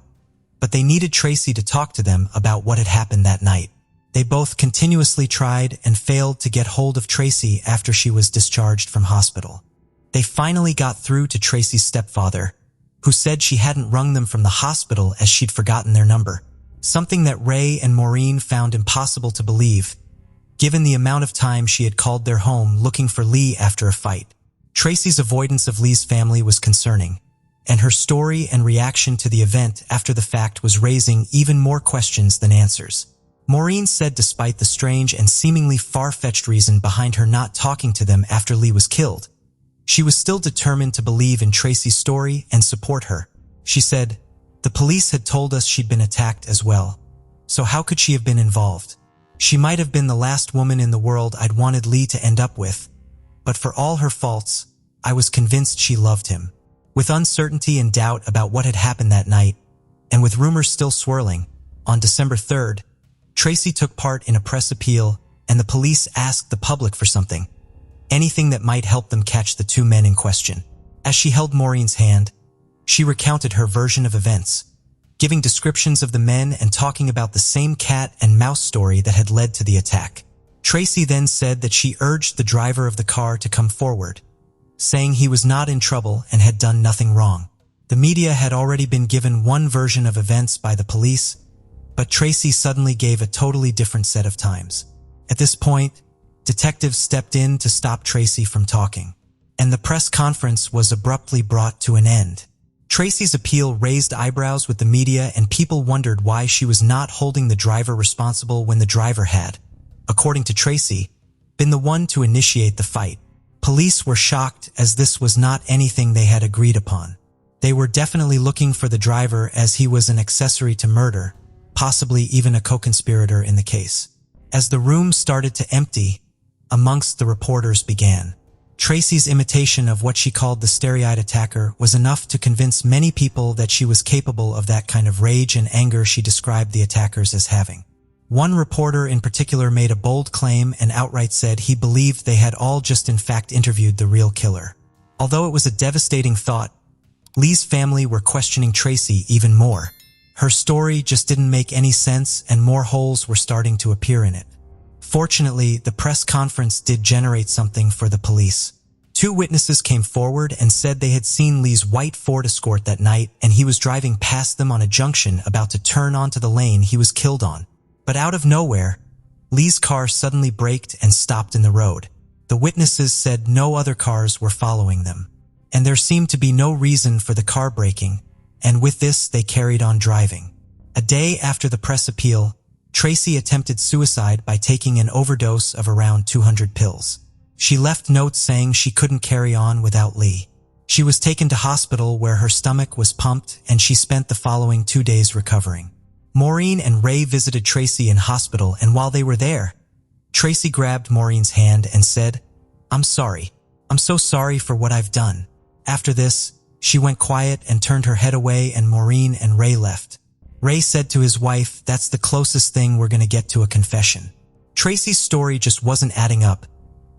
Speaker 1: but they needed Tracy to talk to them about what had happened that night. They both continuously tried and failed to get hold of Tracy after she was discharged from hospital. They finally got through to Tracy's stepfather, who said she hadn't rung them from the hospital as she'd forgotten their number. Something that Ray and Maureen found impossible to believe, given the amount of time she had called their home looking for Lee after a fight. Tracy's avoidance of Lee's family was concerning, and her story and reaction to the event after the fact was raising even more questions than answers. Maureen said despite the strange and seemingly far-fetched reason behind her not talking to them after Lee was killed, she was still determined to believe in Tracy's story and support her. She said, "The police had told us she'd been attacked as well, so how could she have been involved? She might have been the last woman in the world I'd wanted Lee to end up with, but for all her faults, I was convinced she loved him." With uncertainty and doubt about what had happened that night, and with rumors still swirling, on December 3rd, Tracy took part in a press appeal, and the police asked the public for something, anything that might help them catch the two men in question. As she held Maureen's hand, she recounted her version of events, giving descriptions of the men and talking about the same cat and mouse story that had led to the attack. Tracy then said that she urged the driver of the car to come forward, saying he was not in trouble and had done nothing wrong. The media had already been given one version of events by the police, but Tracy suddenly gave a totally different set of times. At this point, detectives stepped in to stop Tracy from talking, and the press conference was abruptly brought to an end. Tracy's appeal raised eyebrows with the media, and people wondered why she was not holding the driver responsible when the driver had, according to Tracy, been the one to initiate the fight. Police were shocked as this was not anything they had agreed upon. They were definitely looking for the driver as he was an accessory to murder, possibly even a co-conspirator in the case. As the room started to empty, amongst the reporters began. Tracy's imitation of what she called the starry-eyed attacker was enough to convince many people that she was capable of that kind of rage and anger she described the attackers as having. One reporter in particular made a bold claim and outright said he believed they had all just in fact interviewed the real killer. Although it was a devastating thought, Lee's family were questioning Tracy even more. Her story just didn't make any sense, and more holes were starting to appear in it. Fortunately, the press conference did generate something for the police. Two witnesses came forward and said they had seen Lee's white Ford Escort that night, and he was driving past them on a junction about to turn onto the lane he was killed on. But out of nowhere, Lee's car suddenly braked and stopped in the road. The witnesses said no other cars were following them, and there seemed to be no reason for the car braking, and with this they carried on driving. A day after the press appeal, Tracy attempted suicide by taking an overdose of around 200 pills. She left notes saying she couldn't carry on without Lee. She was taken to hospital where her stomach was pumped and she spent the following 2 days recovering. Maureen and Ray visited Tracy in hospital, and while they were there, Tracy grabbed Maureen's hand and said, "I'm sorry. I'm so sorry for what I've done." After this, she went quiet and turned her head away, and Maureen and Ray left. Ray said to his wife, "That's the closest thing we're going to get to a confession." Tracy's story just wasn't adding up,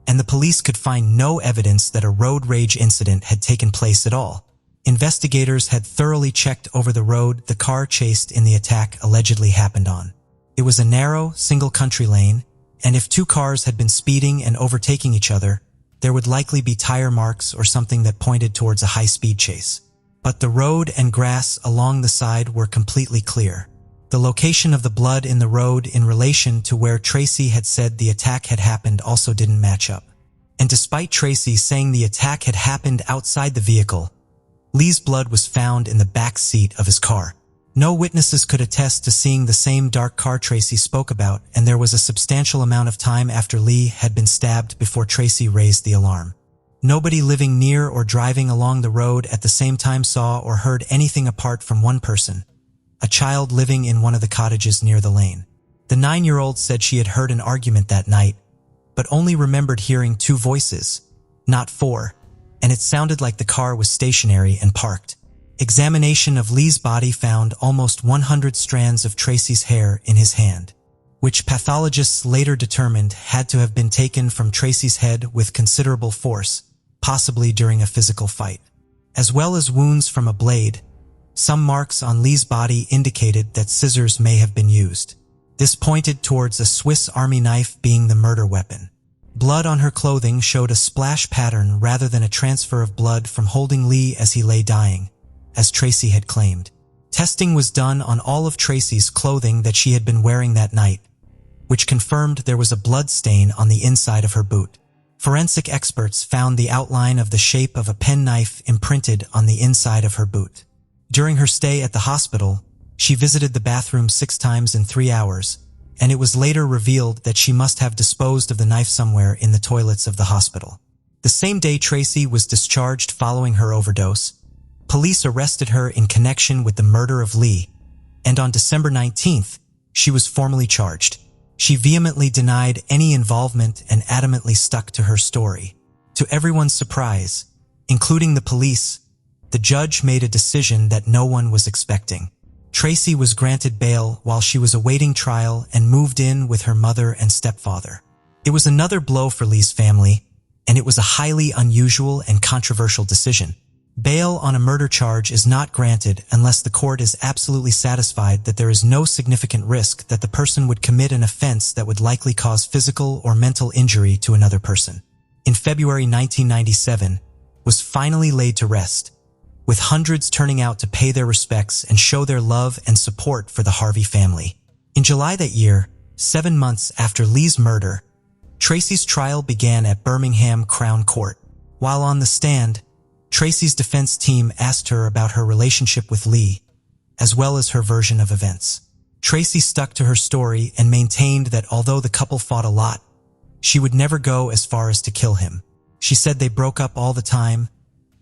Speaker 1: and the police could find no evidence that a road rage incident had taken place at all. Investigators had thoroughly checked over the road the car chased in the attack allegedly happened on. It was a narrow, single country lane, and if two cars had been speeding and overtaking each other, there would likely be tire marks or something that pointed towards a high-speed chase. But the road and grass along the side were completely clear. The location of the blood in the road in relation to where Tracy had said the attack had happened also didn't match up. And despite Tracy saying the attack had happened outside the vehicle, Lee's blood was found in the back seat of his car. No witnesses could attest to seeing the same dark car Tracy spoke about, and there was a substantial amount of time after Lee had been stabbed before Tracy raised the alarm. Nobody living near or driving along the road at the same time saw or heard anything apart from one person, a child living in one of the cottages near the lane. The 9-year-old said she had heard an argument that night, but only remembered hearing 2 voices, not 4, and it sounded like the car was stationary and parked. Examination of Lee's body found almost 100 strands of Tracy's hair in his hand, which pathologists later determined had to have been taken from Tracy's head with considerable force, possibly during a physical fight. As well as wounds from a blade, some marks on Lee's body indicated that scissors may have been used. This pointed towards a Swiss Army knife being the murder weapon. Blood on her clothing showed a splash pattern rather than a transfer of blood from holding Lee as he lay dying, as Tracy had claimed. Testing was done on all of Tracy's clothing that she had been wearing that night, which confirmed there was a blood stain on the inside of her boot. Forensic experts found the outline of the shape of a penknife imprinted on the inside of her boot. During her stay at the hospital, she visited the bathroom 6 times in 3 hours, and it was later revealed that she must have disposed of the knife somewhere in the toilets of the hospital. The same day Tracy was discharged following her overdose, police arrested her in connection with the murder of Lee, and on December 19th, she was formally charged. She vehemently denied any involvement and adamantly stuck to her story. To everyone's surprise, including the police, the judge made a decision that no one was expecting. Tracy was granted bail while she was awaiting trial and moved in with her mother and stepfather. It was another blow for Lee's family, and it was a highly unusual and controversial decision. Bail on a murder charge is not granted unless the court is absolutely satisfied that there is no significant risk that the person would commit an offense that would likely cause physical or mental injury to another person. In February 1997, was finally laid to rest, with hundreds turning out to pay their respects and show their love and support for the Harvey family. In July that year, 7 months after Lee's murder, Tracy's trial began at Birmingham Crown Court. While on the stand, Tracy's defense team asked her about her relationship with Lee, as well as her version of events. Tracy stuck to her story and maintained that although the couple fought a lot, she would never go as far as to kill him. She said they broke up all the time,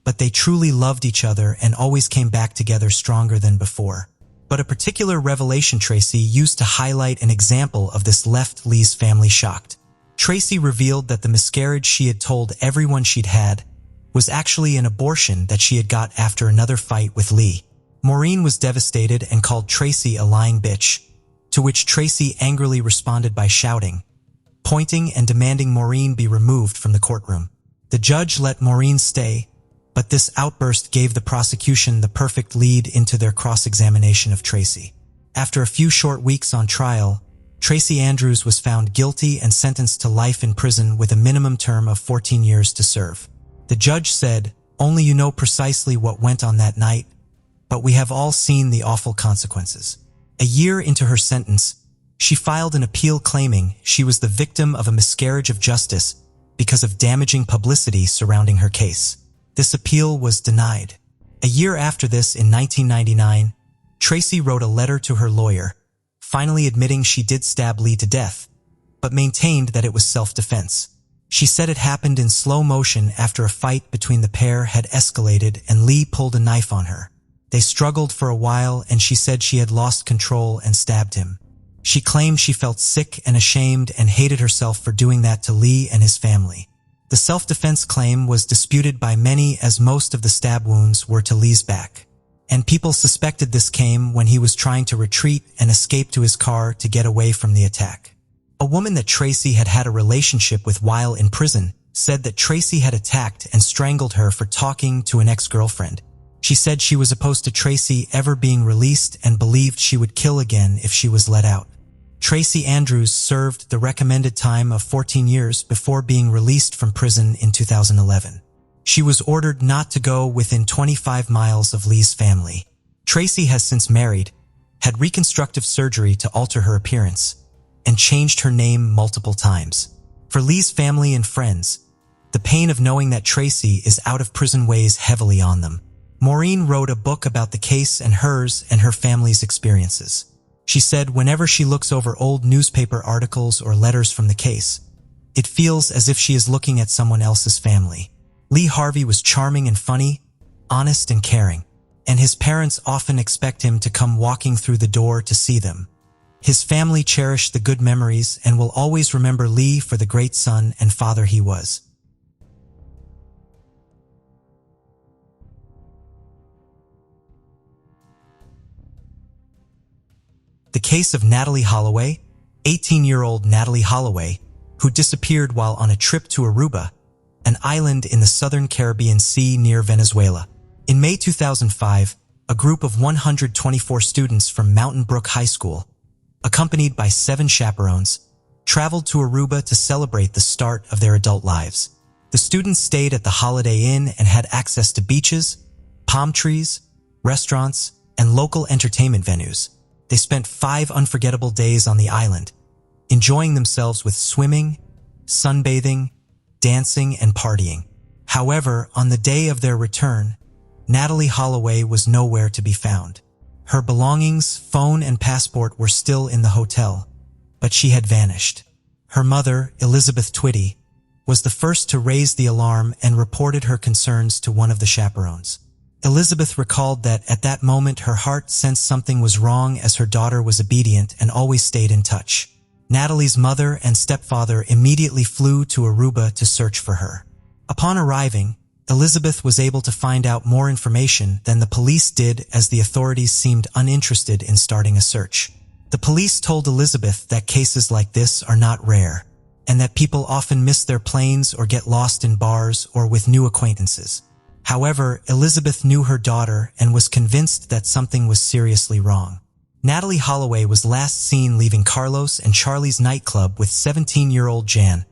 Speaker 1: but they truly loved each other and always came back together stronger than before. But a particular revelation Tracy used to highlight an example of this left Lee's family shocked. Tracy revealed that the miscarriage she had told everyone she'd had was actually an abortion that she had got after another fight with Lee. Maureen was devastated and called Tracy a lying bitch, to which Tracy angrily responded by shouting, pointing and demanding Maureen be removed from the courtroom. The judge let Maureen stay, but this outburst gave the prosecution the perfect lead into their cross-examination of Tracy. After a few short weeks on trial, Tracy Andrews was found guilty and sentenced to life in prison with a minimum term of 14 years to serve. The judge said, "Only you know precisely what went on that night, but we have all seen the awful consequences." A year into her sentence, she filed an appeal claiming she was the victim of a miscarriage of justice because of damaging publicity surrounding her case. This appeal was denied. A year after this, in 1999, Tracy wrote a letter to her lawyer, finally admitting she did stab Lee to death, but maintained that it was self-defense. She said it happened in slow motion after a fight between the pair had escalated and Lee pulled a knife on her. They struggled for a while and she said she had lost control and stabbed him. She claimed she felt sick and ashamed and hated herself for doing that to Lee and his family. The self-defense claim was disputed by many as most of the stab wounds were to Lee's back, and people suspected this came when he was trying to retreat and escape to his car to get away from the attack. A woman that Tracy had had a relationship with while in prison said that Tracy had attacked and strangled her for talking to an ex-girlfriend. She said she was opposed to Tracy ever being released and believed she would kill again if she was let out. Tracy Andrews served the recommended time of 14 years before being released from prison in 2011. She was ordered not to go within 25 miles of Lee's family. Tracy has since married, had reconstructive surgery to alter her appearance, and changed her name multiple times. For Lee's family and friends, the pain of knowing that Tracy is out of prison weighs heavily on them. Maureen wrote a book about the case and hers and her family's experiences. She said whenever she looks over old newspaper articles or letters from the case, it feels as if she is looking at someone else's family. Lee Harvey was charming and funny, honest and caring, and his parents often expect him to come walking through the door to see them. His family cherished the good memories and will always remember Lee for the great son and father he was. The case of Natalie Holloway, 18-year-old Natalie Holloway, who disappeared while on a trip to Aruba, an island in the southern Caribbean Sea near Venezuela. In May 2005, a group of 124 students from Mountain Brook High School, accompanied by 7 chaperones, traveled to Aruba to celebrate the start of their adult lives. The students stayed at the Holiday Inn and had access to beaches, palm trees, restaurants, and local entertainment venues. They spent 5 unforgettable days on the island, enjoying themselves with swimming, sunbathing, dancing, and partying. However, on the day of their return, Natalie Holloway was nowhere to be found. Her belongings, phone, and passport were still in the hotel, but she had vanished. Her mother, Elizabeth Twitty, was the first to raise the alarm and reported her concerns to one of the chaperones. Elizabeth recalled that at that moment her heart sensed something was wrong as her daughter was obedient and always stayed in touch. Natalie's mother and stepfather immediately flew to Aruba to search for her. Upon arriving, Elizabeth was able to find out more information than the police did as the authorities seemed uninterested in starting a search. The police told Elizabeth that cases like this are not rare, and that people often miss their planes or get lost in bars or with new acquaintances. However, Elizabeth knew her daughter and was convinced that something was seriously wrong. Natalie Holloway was last seen leaving Carlos and Charlie's nightclub with 17-year-old Jan,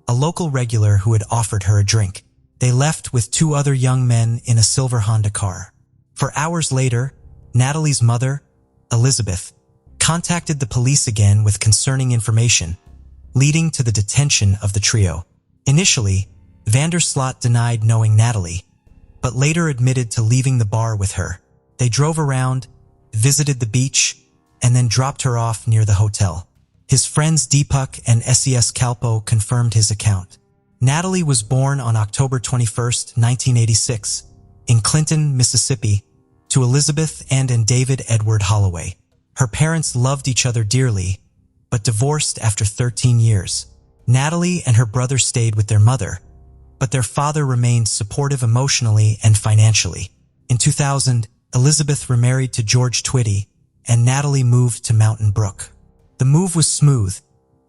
Speaker 1: a local regular who had offered her a drink. They left with 2 other young men in a silver Honda car. For hours later, Natalie's mother, Elizabeth, contacted the police again with concerning information, leading to the detention of the trio. Initially, Vanderslot denied knowing Natalie, but later admitted to leaving the bar with her. They drove around, visited the beach, and then dropped her off near the hotel. His friends Deepak and SES Kalpo confirmed his account. Natalie was born on October 21, 1986, in Clinton, Mississippi, to Elizabeth and David Edward Holloway. Her parents loved each other dearly, but divorced after 13 years. Natalie and her brother stayed with their mother, but their father remained supportive emotionally and financially. In 2000, Elizabeth remarried to George Twitty, and Natalie moved to Mountain Brook. The move was smooth,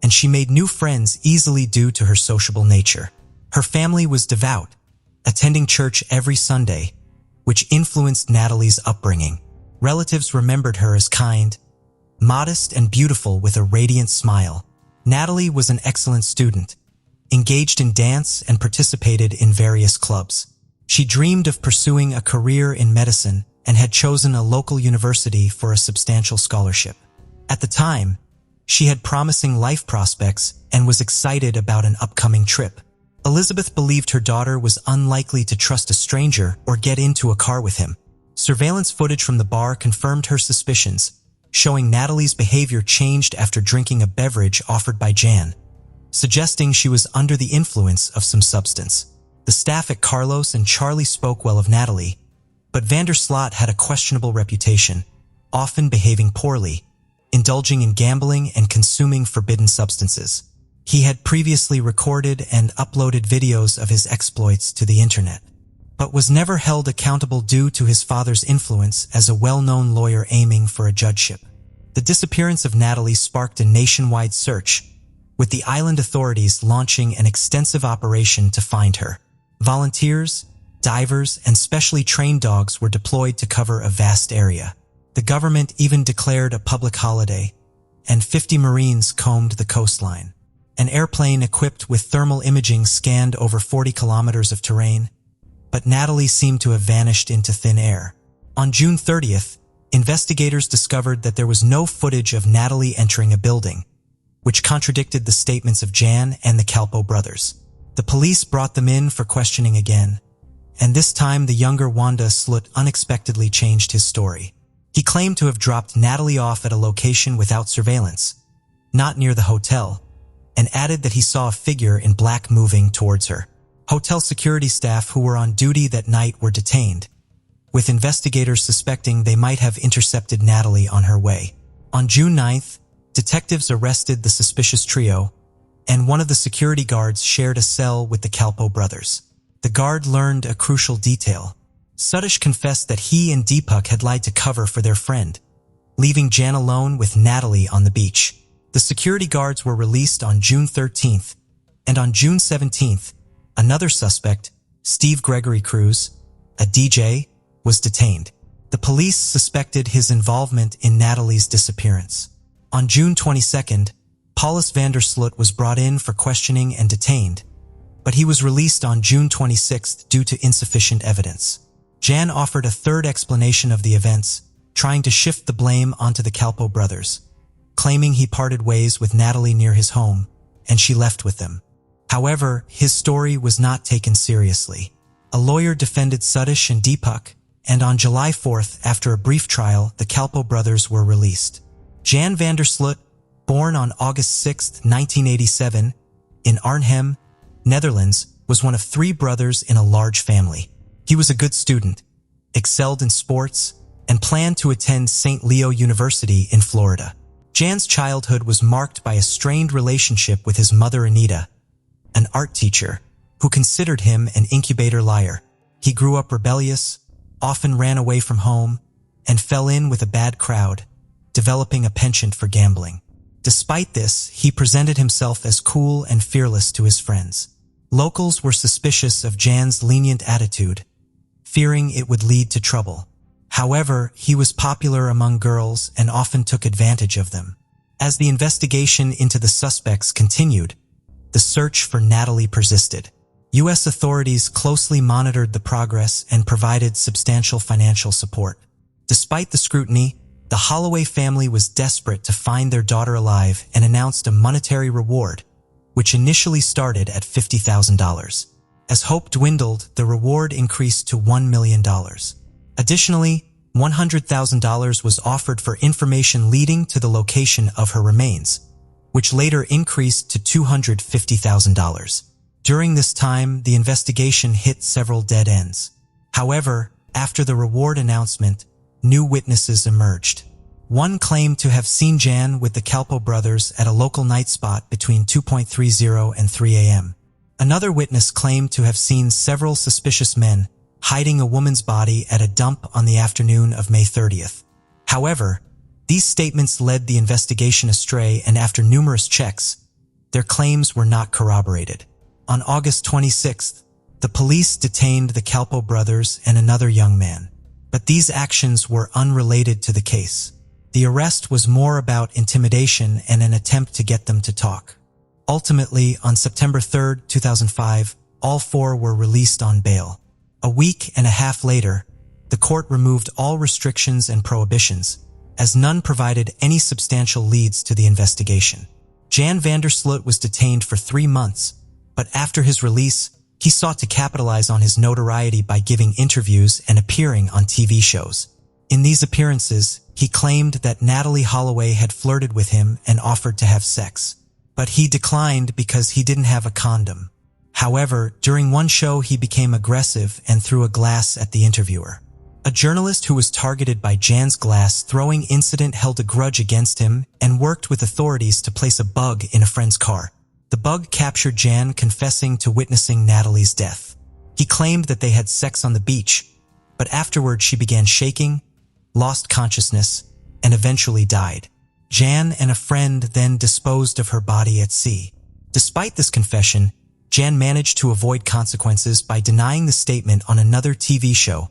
Speaker 1: and she made new friends easily due to her sociable nature. Her family was devout, attending church every Sunday, which influenced Natalie's upbringing. Relatives remembered her as kind, modest, and beautiful with a radiant smile. Natalie was an excellent student, engaged in dance and participated in various clubs. She dreamed of pursuing a career in medicine and had chosen a local university for a substantial scholarship. At the time, she had promising life prospects and was excited about an upcoming trip. Elizabeth believed her daughter was unlikely to trust a stranger or get into a car with him. Surveillance footage from the bar confirmed her suspicions, showing Natalie's behavior changed after drinking a beverage offered by Jan, suggesting she was under the influence of some substance. The staff at Carlos and Charlie spoke well of Natalie, but Vandersloot had a questionable reputation, often behaving poorly, indulging in gambling and consuming forbidden substances. He had previously recorded and uploaded videos of his exploits to the internet, but was never held accountable due to his father's influence as a well-known lawyer aiming for a judgeship. The disappearance of Natalie sparked a nationwide search, with the island authorities launching an extensive operation to find her. Volunteers, divers, and specially trained dogs were deployed to cover a vast area. The government even declared a public holiday, and 50 Marines combed the coastline. An airplane equipped with thermal imaging scanned over 40 kilometers of terrain, but Natalie seemed to have vanished into thin air. On June 30th, investigators discovered that there was no footage of Natalie entering a building, which contradicted the statements of Jan and the Calpo brothers. The police brought them in for questioning again, and this time the younger Vandersloot unexpectedly changed his story. He claimed to have dropped Natalie off at a location without surveillance, not near the hotel, and added that he saw a figure in black moving towards her. Hotel security staff who were on duty that night were detained, with investigators suspecting they might have intercepted Natalie on her way. On June 9th, detectives arrested the suspicious trio, and one of the security guards shared a cell with the Calpo brothers. The guard learned a crucial detail. Suddish confessed that he and Deepak had lied to cover for their friend, leaving Jan alone with Natalie on the beach. The security guards were released on June 13th, and on June 17th, another suspect, Steve Gregory Cruz, a DJ, was detained. The police suspected his involvement in Natalie's disappearance. On June 22nd, Paulus Vandersloot was brought in for questioning and detained, but he was released on June 26th due to insufficient evidence. Jan offered a third explanation of the events, trying to shift the blame onto the Calpo brothers, claiming he parted ways with Natalie near his home, and she left with them. However, his story was not taken seriously. A lawyer defended Suddish and Deepak, and on July 4th, after a brief trial, the Calpo brothers were released. Jan Vandersloot, born on August 6, 1987, in Arnhem, Netherlands, was one of 3 brothers in a large family. He was a good student, excelled in sports, and planned to attend St. Leo University in Florida. Jan's childhood was marked by a strained relationship with his mother Anita, an art teacher, who considered him an incubator liar. He grew up rebellious, often ran away from home, and fell in with a bad crowd, developing a penchant for gambling. Despite this, he presented himself as cool and fearless to his friends. Locals were suspicious of Jan's lenient attitude, fearing it would lead to trouble. However, he was popular among girls and often took advantage of them. As the investigation into the suspects continued, the search for Natalie persisted. U.S. authorities closely monitored the progress and provided substantial financial support. Despite the scrutiny, the Holloway family was desperate to find their daughter alive and announced a monetary reward, which initially started at $50,000. As hope dwindled, the reward increased to $1 million. Additionally, $100,000 was offered for information leading to the location of her remains, which later increased to $250,000. During this time, the investigation hit several dead ends. However, after the reward announcement, new witnesses emerged. One claimed to have seen Jan with the Calpo brothers at a local night spot between 2:30 and 3 a.m. Another witness claimed to have seen several suspicious men hiding a woman's body at a dump on the afternoon of May 30th. However, these statements led the investigation astray, and after numerous checks, their claims were not corroborated. On August 26th, the police detained the Calpo brothers and another young man. But these actions were unrelated to the case. The arrest was more about intimidation and an attempt to get them to talk. Ultimately, on September 3, 2005, all 4 were released on bail. A week and a half later, the court removed all restrictions and prohibitions, as none provided any substantial leads to the investigation. Jan Vandersloot was detained for 3 months, but after his release, He sought to capitalize on his notoriety by giving interviews and appearing on TV shows. In these appearances, he claimed that Natalie Holloway had flirted with him and offered to have sex, but he declined because he didn't have a condom. However, during one show he became aggressive and threw a glass at the interviewer. A journalist who was targeted by Jan's glass-throwing incident held a grudge against him and worked with authorities to place a bug in a friend's car. The bug captured Jan confessing to witnessing Natalie's death. He claimed that they had sex on the beach, but afterward she began shaking, lost consciousness, and eventually died. Jan and a friend then disposed of her body at sea. Despite this confession, Jan managed to avoid consequences by denying the statement on another TV show,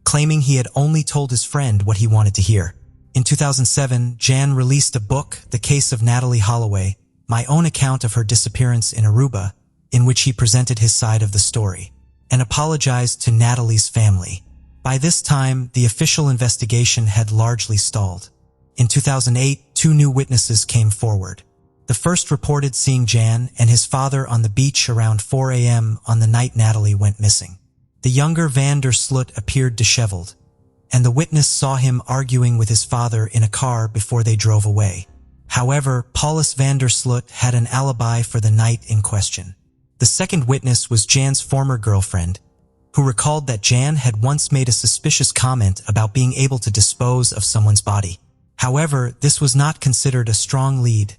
Speaker 1: claiming he had only told his friend what he wanted to hear. In 2007, Jan released a book, The Case of Natalie Holloway, My Own Account of Her Disappearance in Aruba, in which he presented his side of the story, and apologized to Natalie's family. By this time, the official investigation had largely stalled. In 2008, 2 new witnesses came forward. The first reported seeing Jan and his father on the beach around 4 a.m. on the night Natalie went missing. The younger Van der Sloot appeared disheveled, and the witness saw him arguing with his father in a car before they drove away. However, Paulus van der Sloot had an alibi for the night in question. The second witness was Jan's former girlfriend, who recalled that Jan had once made a suspicious comment about being able to dispose of someone's body. However, this was not considered a strong lead,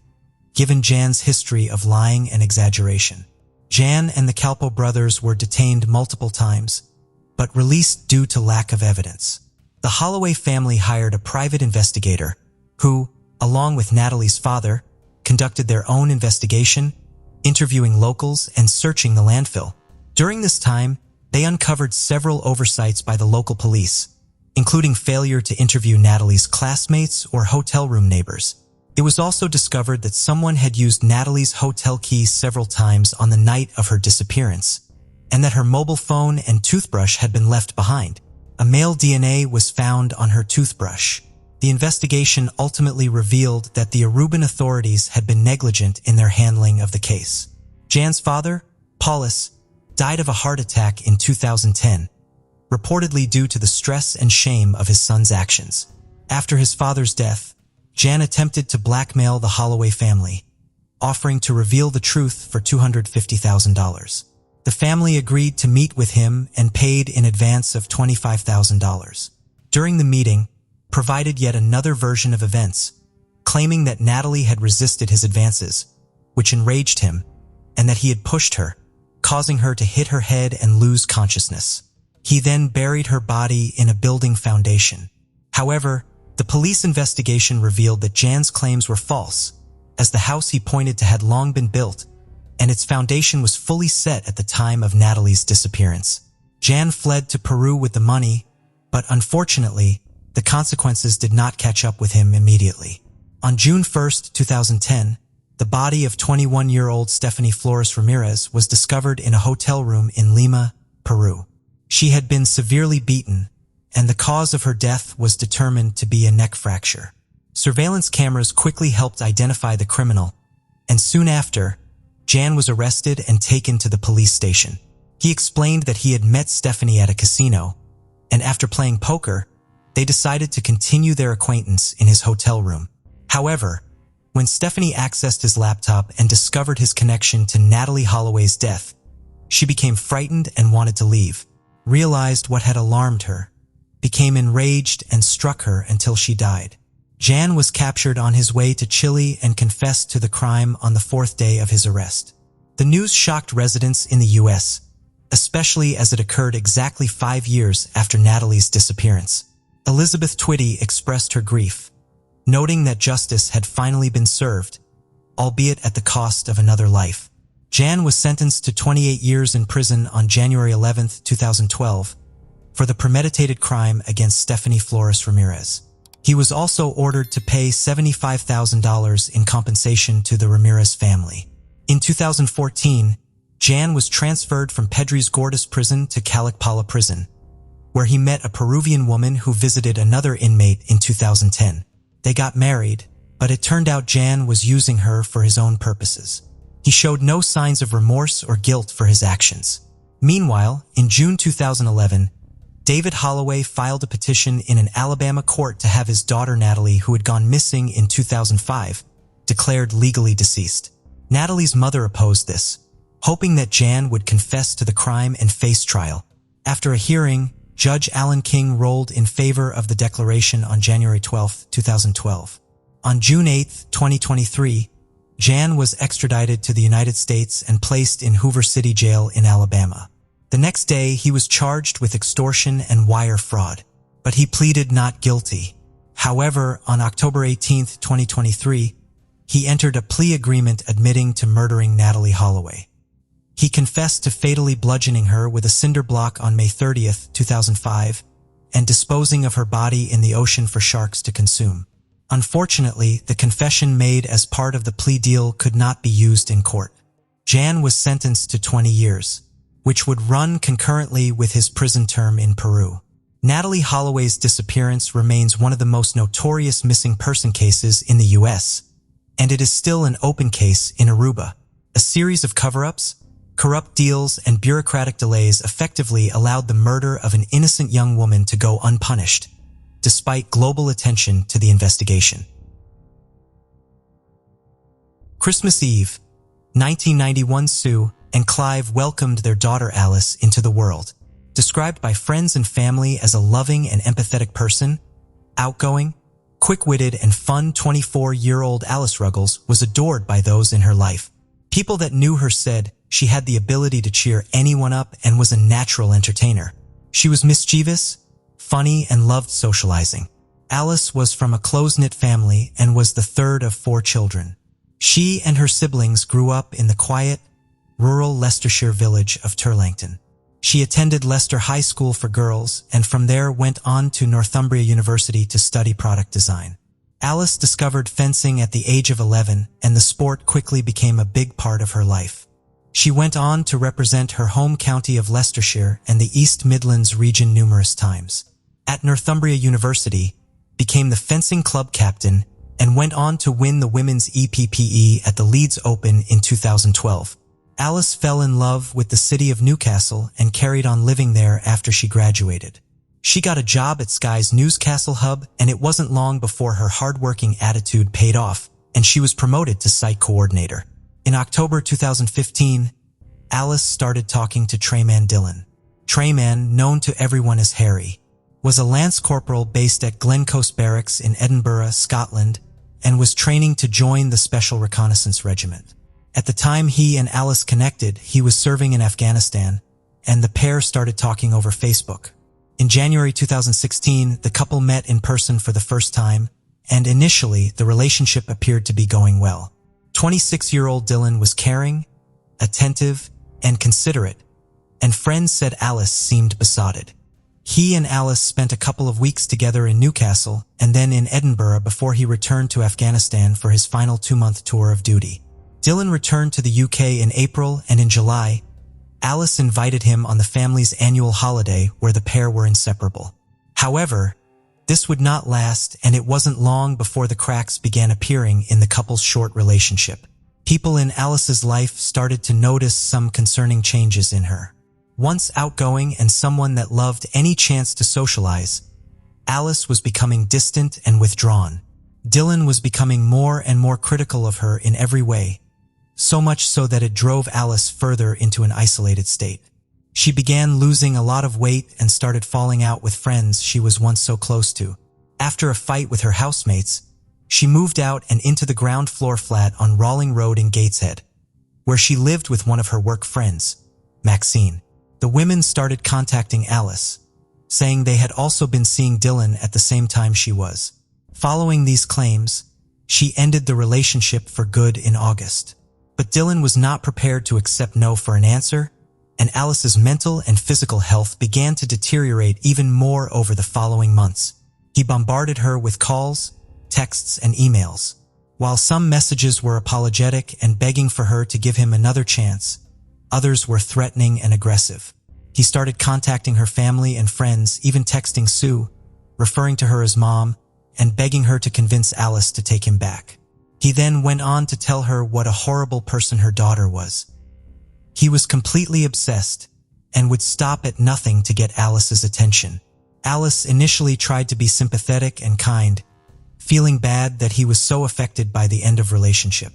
Speaker 1: given Jan's history of lying and exaggeration. Jan and the Kalpoe brothers were detained multiple times, but released due to lack of evidence. The Holloway family hired a private investigator who, along with Natalie's father, conducted their own investigation, interviewing locals and searching the landfill. During this time, they uncovered several oversights by the local police, including failure to interview Natalie's classmates or hotel room neighbors. It was also discovered that someone had used Natalie's hotel key several times on the night of her disappearance, and that her mobile phone and toothbrush had been left behind. A male DNA was found on her toothbrush. The investigation ultimately revealed that the Aruban authorities had been negligent in their handling of the case. Jan's father, Paulus, died of a heart attack in 2010, reportedly due to the stress and shame of his son's actions. After his father's death, Jan attempted to blackmail the Holloway family, offering to reveal the truth for $250,000. The family agreed to meet with him and paid in advance of $25,000. During the meeting, provided yet another version of events, claiming that Natalie had resisted his advances, which enraged him, and that he had pushed her, causing her to hit her head and lose consciousness. He then buried her body in a building foundation. However, the police investigation revealed that Jan's claims were false, as the house he pointed to had long been built, and its foundation was fully set at the time of Natalie's disappearance. Jan fled to Peru with the money, but unfortunately, the consequences did not catch up with him immediately. On June 1, 2010, the body of 21-year-old Stephanie Flores Ramirez was discovered in a hotel room in Lima, Peru. She had been severely beaten, and the cause of her death was determined to be a neck fracture. Surveillance cameras quickly helped identify the criminal, and soon after, Jan was arrested and taken to the police station. He explained that he had met Stephanie at a casino, and after playing poker, they decided to continue their acquaintance in his hotel room. However, when Stephanie accessed his laptop and discovered his connection to Natalie Holloway's death, she became frightened and wanted to leave, realized what had alarmed her, became enraged and struck her until she died. Jan was captured on his way to Chile and confessed to the crime on the 4th day of his arrest. The news shocked residents in the U.S., especially as it occurred exactly 5 years after Natalie's disappearance. Elizabeth Twitty expressed her grief, noting that justice had finally been served, albeit at the cost of another life. Jan was sentenced to 28 years in prison on January 11, 2012, for the premeditated crime against Stephanie Flores Ramirez. He was also ordered to pay $75,000 in compensation to the Ramirez family. In 2014, Jan was transferred from Pedres Gordas prison to Calakpala prison, where he met a Peruvian woman who visited another inmate in 2010. They got married, but it turned out Jan was using her for his own purposes. He showed no signs of remorse or guilt for his actions. Meanwhile, in June 2011, David Holloway filed a petition in an Alabama court to have his daughter Natalie, who had gone missing in 2005, declared legally deceased. Natalie's mother opposed this, hoping that Jan would confess to the crime and face trial. After a hearing, Judge Alan King ruled in favor of the declaration on January 12, 2012. On June 8, 2023, Jan was extradited to the United States and placed in Hoover City Jail in Alabama. The next day, he was charged with extortion and wire fraud, but he pleaded not guilty. However, on October 18, 2023, he entered a plea agreement admitting to murdering Natalie Holloway. He confessed to fatally bludgeoning her with a cinder block on May 30, 2005, and disposing of her body in the ocean for sharks to consume. Unfortunately, the confession made as part of the plea deal could not be used in court. Jan was sentenced to 20 years, which would run concurrently with his prison term in Peru. Natalie Holloway's disappearance remains one of the most notorious missing person cases in the U.S., and it is still an open case in Aruba. A series of cover-ups, corrupt deals, and bureaucratic delays effectively allowed the murder of an innocent young woman to go unpunished, despite global attention to the investigation. Christmas Eve, 1991. Sue and Clive welcomed their daughter Alice into the world. Described by friends and family as a loving and empathetic person, outgoing, quick-witted, and fun 24-year-old Alice Ruggles was adored by those in her life. People that knew her said she had the ability to cheer anyone up and was a natural entertainer. She was mischievous, funny, and loved socializing. Alice was from a close-knit family and was the third of 4 children. She and her siblings grew up in the quiet, rural Leicestershire village of Turlangton. She attended Leicester High School for Girls and from there went on to Northumbria University to study product design. Alice discovered fencing at the age of 11, and the sport quickly became a big part of her life. She went on to represent her home county of Leicestershire and the East Midlands region numerous times. At Northumbria University, became the fencing club captain and went on to win the women's EPPE at the Leeds Open in 2012. Alice fell in love with the city of Newcastle and carried on living there after she graduated. She got a job at Sky's Newscastle hub, and it wasn't long before her hardworking attitude paid off, and she was promoted to site coordinator. In October 2015, Alice started talking to Trayman Dillon. Trayman, known to everyone as Harry, was a lance corporal based at Glencoe Barracks in Edinburgh, Scotland, and was training to join the Special Reconnaissance Regiment. At the time he and Alice connected, he was serving in Afghanistan, and the pair started talking over Facebook. In January 2016, the couple met in person for the first time, and initially the relationship appeared to be going well. 26-year-old Dillon was caring, attentive, and considerate, and friends said Alice seemed besotted. He and Alice spent a couple of weeks together in Newcastle and then in Edinburgh before he returned to Afghanistan for his final 2-month tour of duty. Dillon returned to the UK in April, and in July, Alice invited him on the family's annual holiday where the pair were inseparable. However, this would not last, and it wasn't long before the cracks began appearing in the couple's short relationship. People in Alice's life started to notice some concerning changes in her. Once outgoing and someone that loved any chance to socialize, Alice was becoming distant and withdrawn. Dillon was becoming more and more critical of her in every way, so much so that it drove Alice further into an isolated state. She began losing a lot of weight and started falling out with friends she was once so close to. After a fight with her housemates, she moved out and into the ground floor flat on Rawling Road in Gateshead, where she lived with one of her work friends, Maxine. The women started contacting Alice, saying they had also been seeing Dillon at the same time she was. Following these claims, she ended the relationship for good in August. But Dillon was not prepared to accept no for an answer, and Alice's mental and physical health began to deteriorate even more over the following months. He bombarded her with calls, texts, and emails. While some messages were apologetic and begging for her to give him another chance, others were threatening and aggressive. He started contacting her family and friends, even texting Sue, referring to her as Mom, and begging her to convince Alice to take him back. He then went on to tell her what a horrible person her daughter was. He was completely obsessed, and would stop at nothing to get Alice's attention. Alice initially tried to be sympathetic and kind, feeling bad that he was so affected by the end of relationship.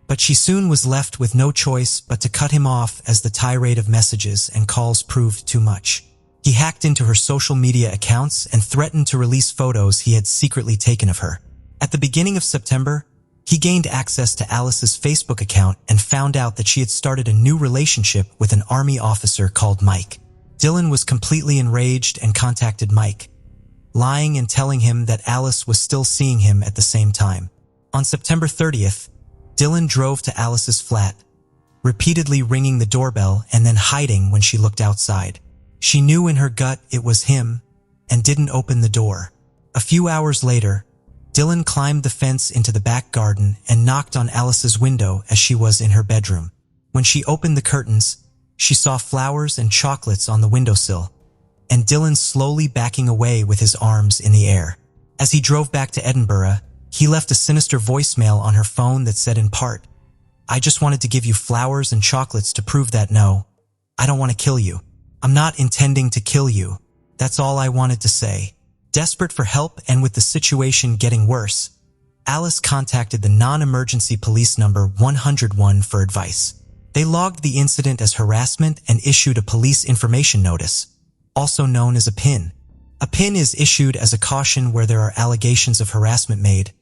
Speaker 1: But she soon was left with no choice but to cut him off as the tirade of messages and calls proved too much. He hacked into her social media accounts and threatened to release photos he had secretly taken of her. At the beginning of September, he gained access to Alice's Facebook account and found out that she had started a new relationship with an army officer called Mike. Dylan was completely enraged and contacted Mike, lying and telling him that Alice was still seeing him at the same time. On September 30th, Dylan drove to Alice's flat, repeatedly ringing the doorbell and then hiding when she looked outside. She knew in her gut it was him and didn't open the door. A few hours later, Dylan climbed the fence into the back garden and knocked on Alice's window as she was in her bedroom. When she opened the curtains, she saw flowers and chocolates on the windowsill, and Dylan slowly backing away with his arms in the air. As he drove back to Edinburgh, he left a sinister voicemail on her phone that said in part, "I just wanted to give you flowers and chocolates to prove that no, I don't want to kill you. I'm not intending to kill you. That's all I wanted to say." Desperate for help and with the situation getting worse, Alice contacted the non-emergency police number 101 for advice. They logged the incident as harassment and issued a police information notice, also known as a PIN. A PIN is issued as a caution where there are allegations of harassment made,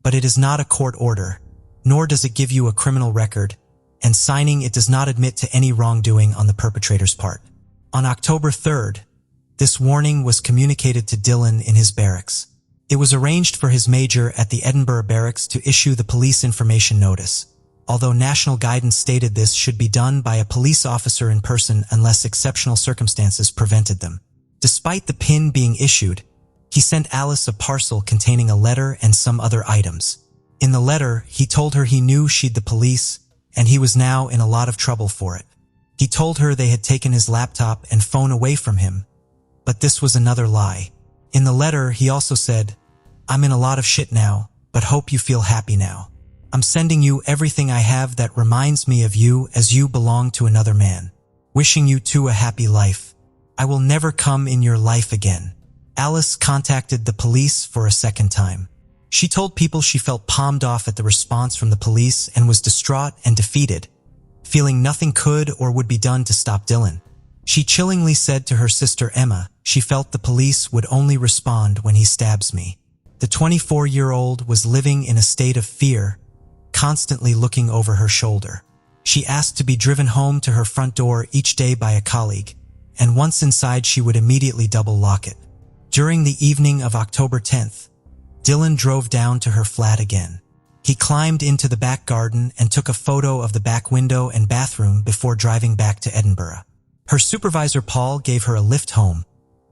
Speaker 1: but it is not a court order, nor does it give you a criminal record, and signing it does not admit to any wrongdoing on the perpetrator's part. On October 3rd, this warning was communicated to Dylan in his barracks. It was arranged for his major at the Edinburgh barracks to issue the police information notice, although national guidance stated this should be done by a police officer in person unless exceptional circumstances prevented them. Despite the PIN being issued, he sent Alice a parcel containing a letter and some other items. In the letter, he told her he knew she'd the police, and he was now in a lot of trouble for it. He told her they had taken his laptop and phone away from him, but this was another lie. In the letter, he also said, "I'm in a lot of shit now, but hope you feel happy now. I'm sending you everything I have that reminds me of you as you belong to another man. Wishing you too a happy life. I will never come in your life again." Alice contacted the police for a second time. She told people she felt palmed off at the response from the police and was distraught and defeated, feeling nothing could or would be done to stop Dylan. She chillingly said to her sister Emma she felt the police would only respond when he stabs me. The 24-year-old was living in a state of fear, constantly looking over her shoulder. She asked to be driven home to her front door each day by a colleague, and once inside she would immediately double lock it. During the evening of October 10th, Dylan drove down to her flat again. He climbed into the back garden and took a photo of the back window and bathroom before driving back to Edinburgh. Her supervisor Paul gave her a lift home,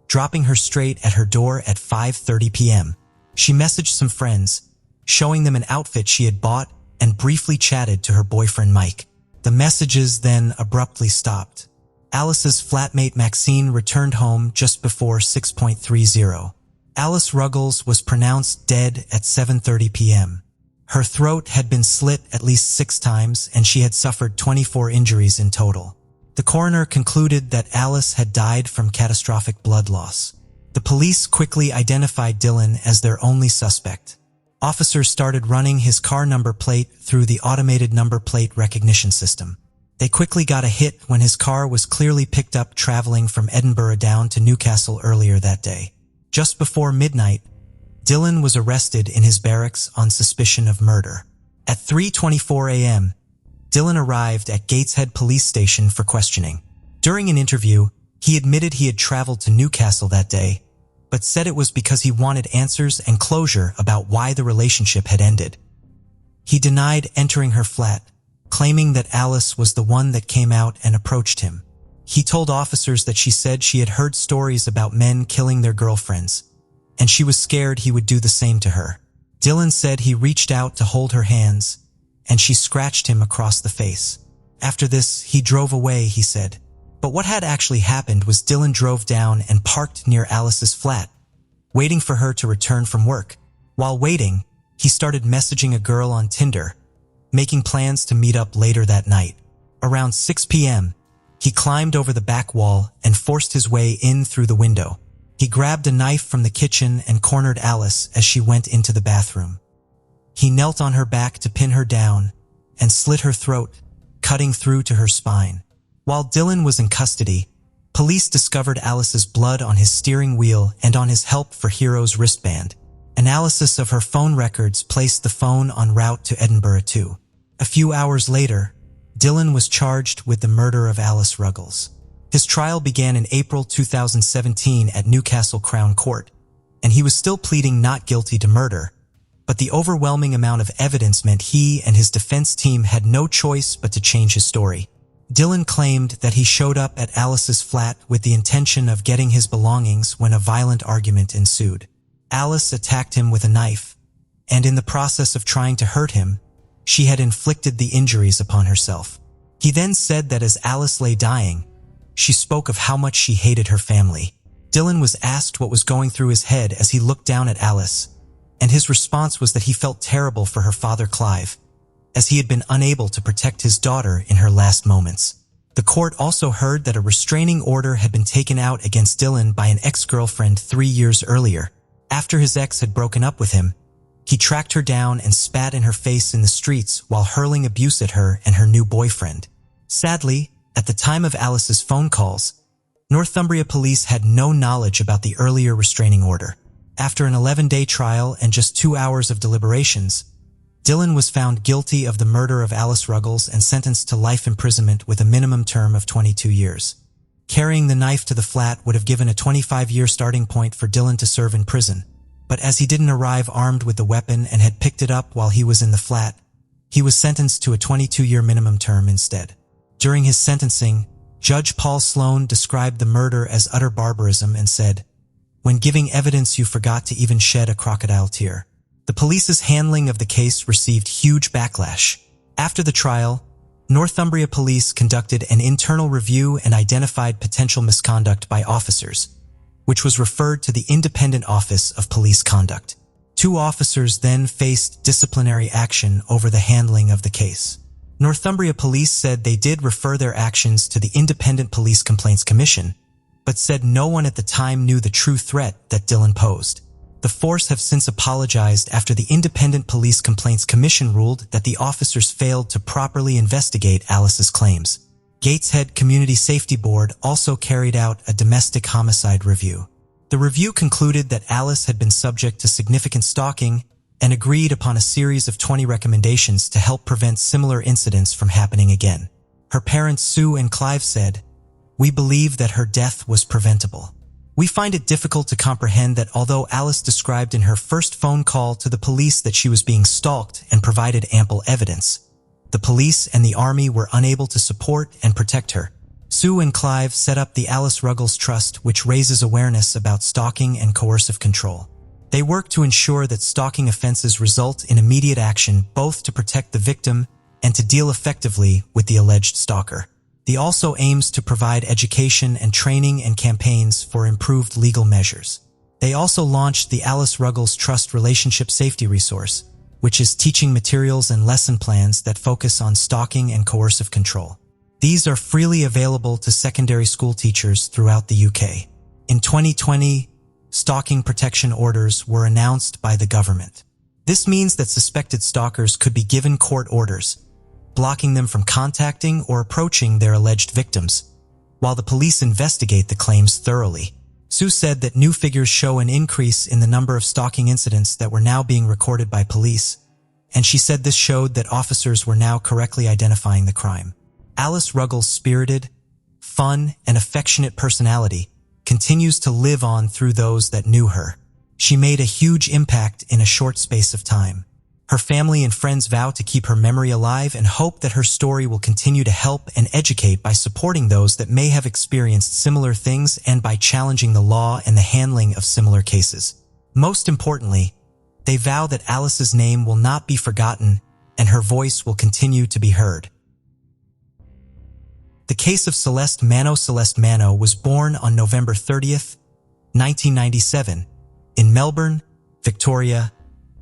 Speaker 1: dropping her straight at her door at 5:30 p.m. She messaged some friends, showing them an outfit she had bought, and briefly chatted to her boyfriend Mike. The messages then abruptly stopped. Alice's flatmate Maxine returned home just before 6:30. Alice Ruggles was pronounced dead at 7:30 p.m. Her throat had been slit at least 6 times and she had suffered 24 injuries in total. The coroner concluded that Alice had died from catastrophic blood loss. The police quickly identified Dylan as their only suspect. Officers started running his car number plate through the automated number plate recognition system. They quickly got a hit when his car was clearly picked up traveling from Edinburgh down to Newcastle earlier that day. Just before midnight, Dylan was arrested in his barracks on suspicion of murder. At 3:24 a.m., Dylan arrived at Gateshead Police Station for questioning. During an interview, he admitted he had traveled to Newcastle that day, but said it was because he wanted answers and closure about why the relationship had ended. He denied entering her flat, claiming that Alice was the one that came out and approached him. He told officers that she said she had heard stories about men killing their girlfriends, and she was scared he would do the same to her. Dylan said he reached out to hold her hands, and she scratched him across the face. After this, he drove away, he said. But what had actually happened was Dylan drove down and parked near Alice's flat, waiting for her to return from work. While waiting, he started messaging a girl on Tinder, making plans to meet up later that night. Around 6 p.m., He climbed over the back wall and forced his way in through the window. He grabbed a knife from the kitchen and cornered Alice as she went into the bathroom. He knelt on her back to pin her down and slit her throat, cutting through to her spine. While Dylan was in custody, police discovered Alice's blood on his steering wheel and on his Help for Heroes wristband. Analysis of her phone records placed the phone en route to Edinburgh too. A few hours later, Dylan was charged with the murder of Alice Ruggles. His trial began in April 2017 at Newcastle Crown Court, and he was still pleading not guilty to murder, but the overwhelming amount of evidence meant he and his defense team had no choice but to change his story. Dylan claimed that he showed up at Alice's flat with the intention of getting his belongings when a violent argument ensued. Alice attacked him with a knife, and in the process of trying to hurt him, she had inflicted the injuries upon herself. He then said that as Alice lay dying, she spoke of how much she hated her family. Dylan was asked what was going through his head as he looked down at Alice, and his response was that he felt terrible for her father Clive, as he had been unable to protect his daughter in her last moments. The court also heard that a restraining order had been taken out against Dylan by an ex-girlfriend 3 years earlier. After his ex had broken up with him, he tracked her down and spat in her face in the streets while hurling abuse at her and her new boyfriend. Sadly, at the time of Alice's phone calls, Northumbria police had no knowledge about the earlier restraining order. After an 11-day trial and just 2 hours of deliberations, Dylan was found guilty of the murder of Alice Ruggles and sentenced to life imprisonment with a minimum term of 22 years. Carrying the knife to the flat would have given a 25-year starting point for Dylan to serve in prison, but as he didn't arrive armed with the weapon and had picked it up while he was in the flat, he was sentenced to a 22-year minimum term instead. During his sentencing, Judge Paul Sloan described the murder as utter barbarism and said, "When giving evidence you forgot to even shed a crocodile tear." The police's handling of the case received huge backlash. After the trial, Northumbria police conducted an internal review and identified potential misconduct by officers, which was referred to the Independent Office of Police Conduct. 2 officers then faced disciplinary action over the handling of the case. Northumbria police said they did refer their actions to the Independent Police Complaints Commission, but said no one at the time knew the true threat that Dylan posed. The force have since apologized after the Independent Police Complaints Commission ruled that the officers failed to properly investigate Alice's claims. Gateshead Community Safety Board also carried out a domestic homicide review. The review concluded that Alice had been subject to significant stalking and agreed upon a series of 20 recommendations to help prevent similar incidents from happening again. Her parents Sue and Clive said, "We believe that her death was preventable. We find it difficult to comprehend that although Alice described in her first phone call to the police that she was being stalked and provided ample evidence, the police and the army were unable to support and protect her." Sue and Clive set up the Alice Ruggles Trust, which raises awareness about stalking and coercive control. They work to ensure that stalking offenses result in immediate action, both to protect the victim and to deal effectively with the alleged stalker. He also aims to provide education and training and campaigns for improved legal measures. They also launched the Alice Ruggles Trust Relationship Safety Resource, which is teaching materials and lesson plans that focus on stalking and coercive control. These are freely available to secondary school teachers throughout the UK. In 2020, stalking protection orders were announced by the government. This means that suspected stalkers could be given court orders, blocking them from contacting or approaching their alleged victims, while the police investigate the claims thoroughly. Sue said that new figures show an increase in the number of stalking incidents that were now being recorded by police, and she said this showed that officers were now correctly identifying the crime. Alice Ruggles' spirited, fun, and affectionate personality continues to live on through those that knew her. She made a huge impact in a short space of time. Her family and friends vow to keep her memory alive and hope that her story will continue to help and educate by supporting those that may have experienced similar things and by challenging the law and the handling of similar cases. Most importantly, they vow that Alice's name will not be forgotten and her voice will continue to be heard. The case of Celeste Mano was born on November 30th, 1997, in Melbourne, Victoria,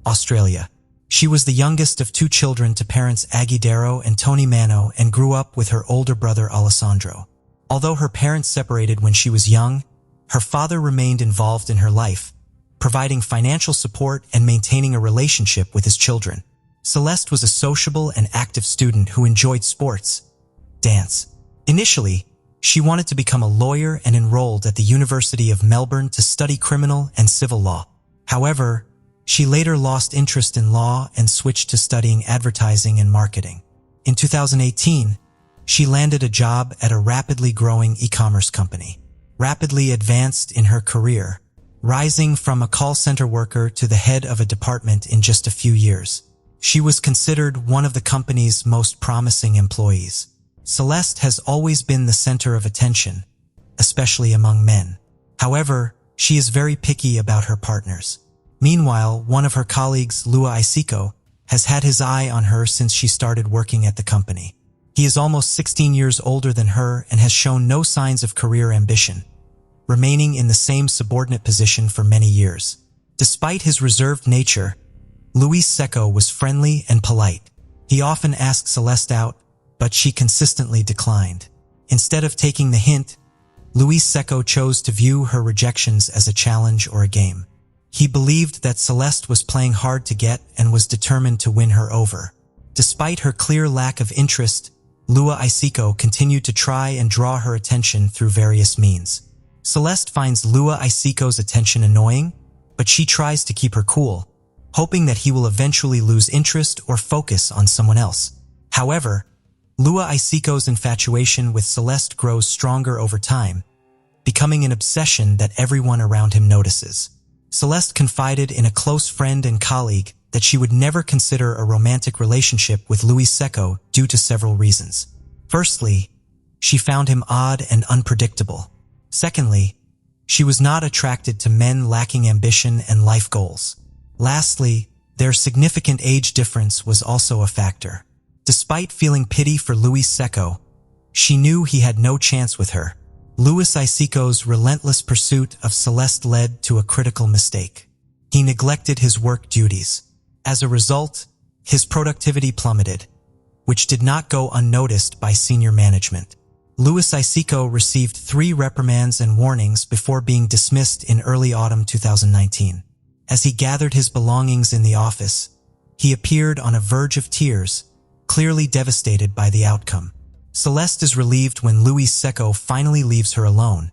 Speaker 1: Australia. She was the youngest of 2 children to parents Aggie Darrow and Tony Mano and grew up with her older brother Alessandro. Although her parents separated when she was young, her father remained involved in her life, providing financial support and maintaining a relationship with his children. Celeste was a sociable and active student who enjoyed sports, dance. Initially, she wanted to become a lawyer and enrolled at the University of Melbourne to study criminal and civil law. However, she later lost interest in law and switched to studying advertising and marketing. In 2018, she landed a job at a rapidly growing e-commerce company, rapidly advanced in her career, rising from a call center worker to the head of a department in just a few years. She was considered one of the company's most promising employees. Celeste has always been the center of attention, especially among men. However, she is very picky about her partners. Meanwhile, one of her colleagues, Lua Isiko, has had his eye on her since she started working at the company. He is almost 16 years older than her and has shown no signs of career ambition, remaining in the same subordinate position for many years. Despite his reserved nature, Luis Secco was friendly and polite. He often asked Celeste out, but she consistently declined. Instead of taking the hint, Luis Secco chose to view her rejections as a challenge or a game. He believed that Celeste was playing hard to get and was determined to win her over. Despite her clear lack of interest, Lua Isiko continued to try and draw her attention through various means. Celeste finds Lua Isiko's attention annoying, but she tries to keep her cool, hoping that he will eventually lose interest or focus on someone else. However, Lua Isiko's infatuation with Celeste grows stronger over time, becoming an obsession that everyone around him notices. Celeste confided in a close friend and colleague that she would never consider a romantic relationship with Luis Secco due to several reasons. Firstly, she found him odd and unpredictable. Secondly, she was not attracted to men lacking ambition and life goals. Lastly, their significant age difference was also a factor. Despite feeling pity for Luis Secco, she knew he had no chance with her. Luis Isiko's relentless pursuit of Celeste led to a critical mistake. He neglected his work duties. As a result, his productivity plummeted, which did not go unnoticed by senior management. Luis Isiko received 3 reprimands and warnings before being dismissed in early autumn 2019. As he gathered his belongings in the office, he appeared on a verge of tears, clearly devastated by the outcome. Celeste is relieved when Luis Secco finally leaves her alone,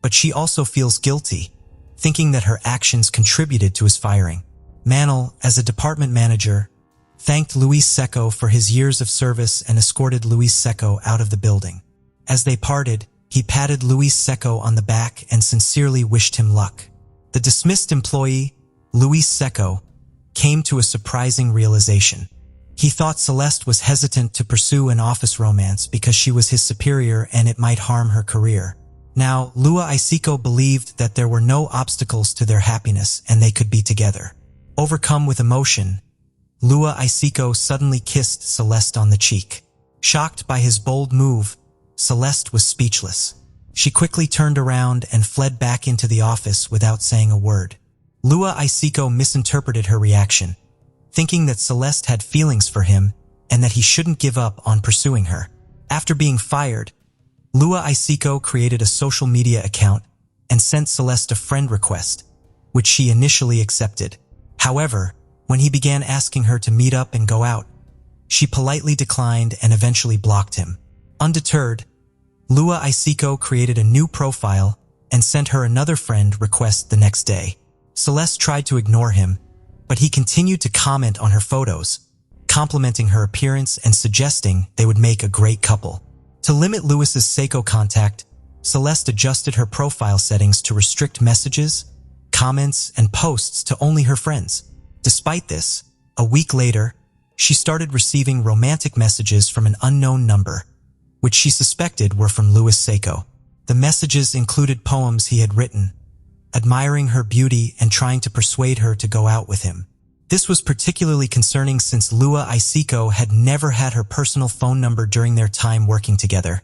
Speaker 1: but she also feels guilty, thinking that her actions contributed to his firing. Manel, as a department manager, thanked Luis Secco for his years of service and escorted Luis Secco out of the building. As they parted, he patted Luis Secco on the back and sincerely wished him luck. The dismissed employee, Luis Secco, came to a surprising realization. He thought Celeste was hesitant to pursue an office romance because she was his superior and it might harm her career. Now, Lua Isiko believed that there were no obstacles to their happiness and they could be together. Overcome with emotion, Lua Isiko suddenly kissed Celeste on the cheek. Shocked by his bold move, Celeste was speechless. She quickly turned around and fled back into the office without saying a word. Lua Isiko misinterpreted her reaction, thinking that Celeste had feelings for him and that he shouldn't give up on pursuing her. After being fired, Lua Isiko created a social media account and sent Celeste a friend request, which she initially accepted. However, when he began asking her to meet up and go out, she politely declined and eventually blocked him. Undeterred, Lua Isiko created a new profile and sent her another friend request the next day. Celeste tried to ignore him, but he continued to comment on her photos, complimenting her appearance and suggesting they would make a great couple. To limit Luis's Seiko contact, Celeste adjusted her profile settings to restrict messages, comments, and posts to only her friends. Despite this, a week later, she started receiving romantic messages from an unknown number, which she suspected were from Luis Secco. The messages included poems he had written, admiring her beauty and trying to persuade her to go out with him. This was particularly concerning since Lua Isiko had never had her personal phone number during their time working together,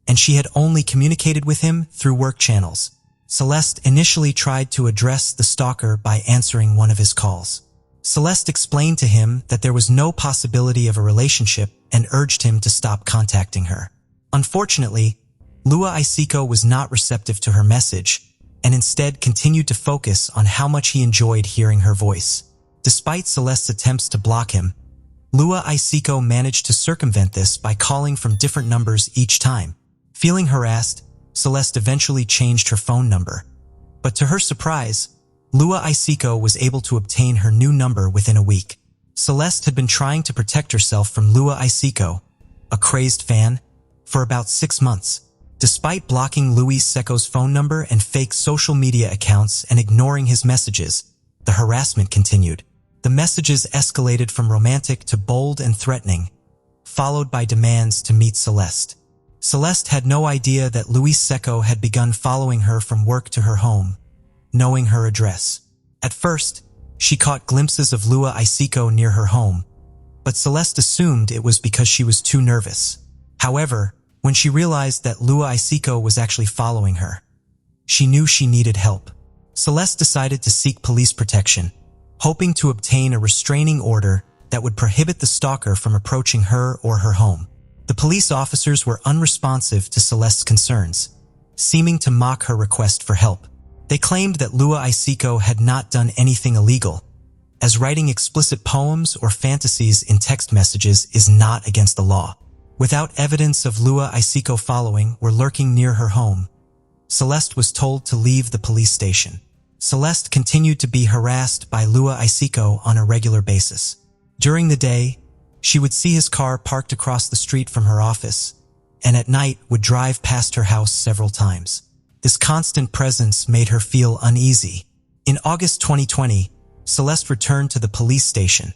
Speaker 1: and she had only communicated with him through work channels. Celeste initially tried to address the stalker by answering one of his calls. Celeste explained to him that there was no possibility of a relationship and urged him to stop contacting her. Unfortunately, Lua Isiko was not receptive to her message, and instead continued to focus on how much he enjoyed hearing her voice. Despite Celeste's attempts to block him, Lua Isiko managed to circumvent this by calling from different numbers each time. Feeling harassed, Celeste eventually changed her phone number. But to her surprise, Lua Isiko was able to obtain her new number within a week. Celeste had been trying to protect herself from Lua Isiko, a crazed fan, for about 6 months. Despite blocking Luis Seco's phone number and fake social media accounts and ignoring his messages, the harassment continued. The messages escalated from romantic to bold and threatening, followed by demands to meet Celeste. Celeste had no idea that Luis Seco had begun following her from work to her home, knowing her address. At first, she caught glimpses of Lua Isiko near her home, but Celeste assumed it was because she was too nervous. However, when she realized that Lua Isiko was actually following her, she knew she needed help. Celeste decided to seek police protection, hoping to obtain a restraining order that would prohibit the stalker from approaching her or her home. The police officers were unresponsive to Celeste's concerns, seeming to mock her request for help. They claimed that Lua Isiko had not done anything illegal, as writing explicit poems or fantasies in text messages is not against the law. Without evidence of Lua Isiko following or lurking near her home, Celeste was told to leave the police station. Celeste continued to be harassed by Lua Isiko on a regular basis. During the day, she would see his car parked across the street from her office, and at night would drive past her house several times. This constant presence made her feel uneasy. In August 2020, Celeste returned to the police station,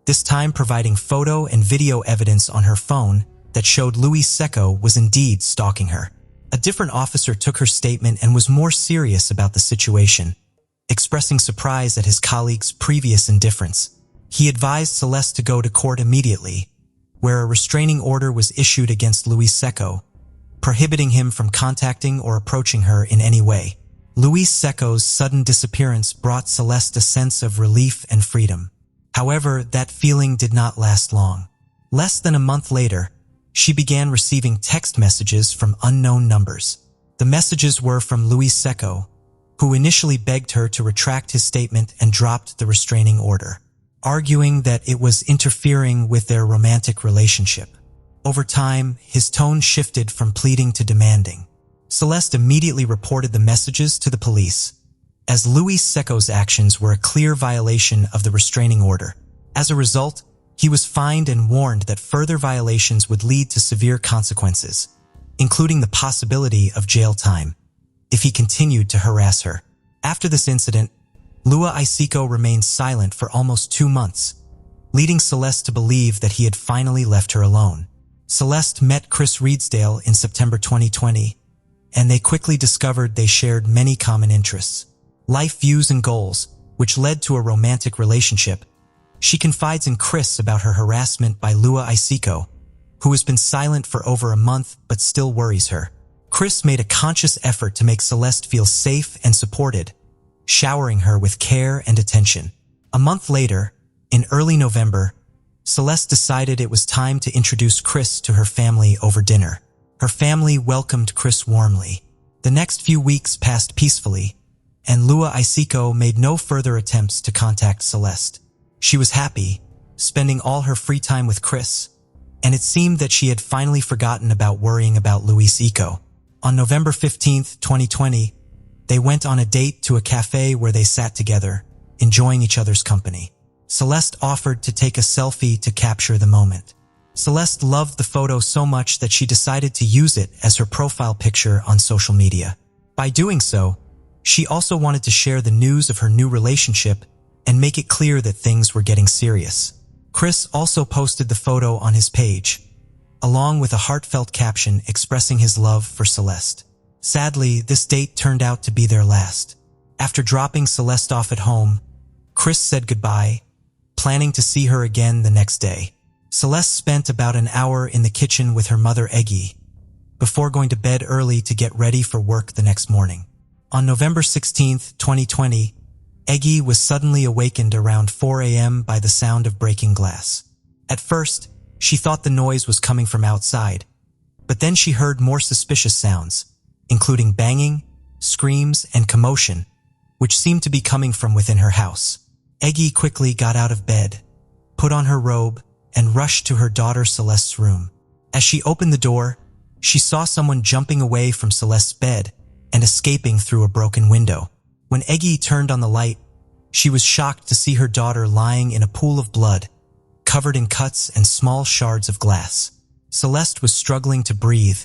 Speaker 1: this time providing photo and video evidence on her phone that showed Luis Seco was indeed stalking her. A different officer took her statement and was more serious about the situation, expressing surprise at his colleague's previous indifference. He advised Celeste to go to court immediately, where a restraining order was issued against Luis Seco, prohibiting him from contacting or approaching her in any way. Luis Seco's sudden disappearance brought Celeste a sense of relief and freedom. However, that feeling did not last long. Less than a month later, she began receiving text messages from unknown numbers. The messages were from Luis Seco, who initially begged her to retract his statement and dropped the restraining order, arguing that it was interfering with their romantic relationship. Over time, his tone shifted from pleading to demanding. Celeste immediately reported the messages to the police, as Luis Seco's actions were a clear violation of the restraining order. As a result, he was fined and warned that further violations would lead to severe consequences, including the possibility of jail time, if he continued to harass her. After this incident, Lua Isiko remained silent for almost 2 months, leading Celeste to believe that he had finally left her alone. Celeste met Chris Reedsdale in September 2020, and they quickly discovered they shared many common interests, life views and goals, which led to a romantic relationship. She confides in Chris about her harassment by Lua Isiko, who has been silent for over a month but still worries her. Chris made a conscious effort to make Celeste feel safe and supported, showering her with care and attention. A month later, in early November, Celeste decided it was time to introduce Chris to her family over dinner. Her family welcomed Chris warmly. The next few weeks passed peacefully, and Lua Isiko made no further attempts to contact Celeste. She was happy, spending all her free time with Chris, and it seemed that she had finally forgotten about worrying about Luis Seco. On November 15, 2020, they went on a date to a cafe where they sat together, enjoying each other's company. Celeste offered to take a selfie to capture the moment. Celeste loved the photo so much that she decided to use it as her profile picture on social media. By doing so, she also wanted to share the news of her new relationship and make it clear that things were getting serious. Chris also posted the photo on his page, along with a heartfelt caption expressing his love for Celeste. Sadly, this date turned out to be their last. After dropping Celeste off at home, Chris said goodbye, planning to see her again the next day. Celeste spent about an hour in the kitchen with her mother Eggy, before going to bed early to get ready for work the next morning. On November 16, 2020, Eggy was suddenly awakened around 4 a.m. by the sound of breaking glass. At first, she thought the noise was coming from outside, But then she heard more suspicious sounds, including banging, screams, and commotion, which seemed to be coming from within her house. Eggy quickly got out of bed, put on her robe, and rushed to her daughter Celeste's room. As she opened the door, she saw someone jumping away from Celeste's bed and escaping through a broken window. When Eggy turned on the light, she was shocked to see her daughter lying in a pool of blood, covered in cuts and small shards of glass. Celeste was struggling to breathe,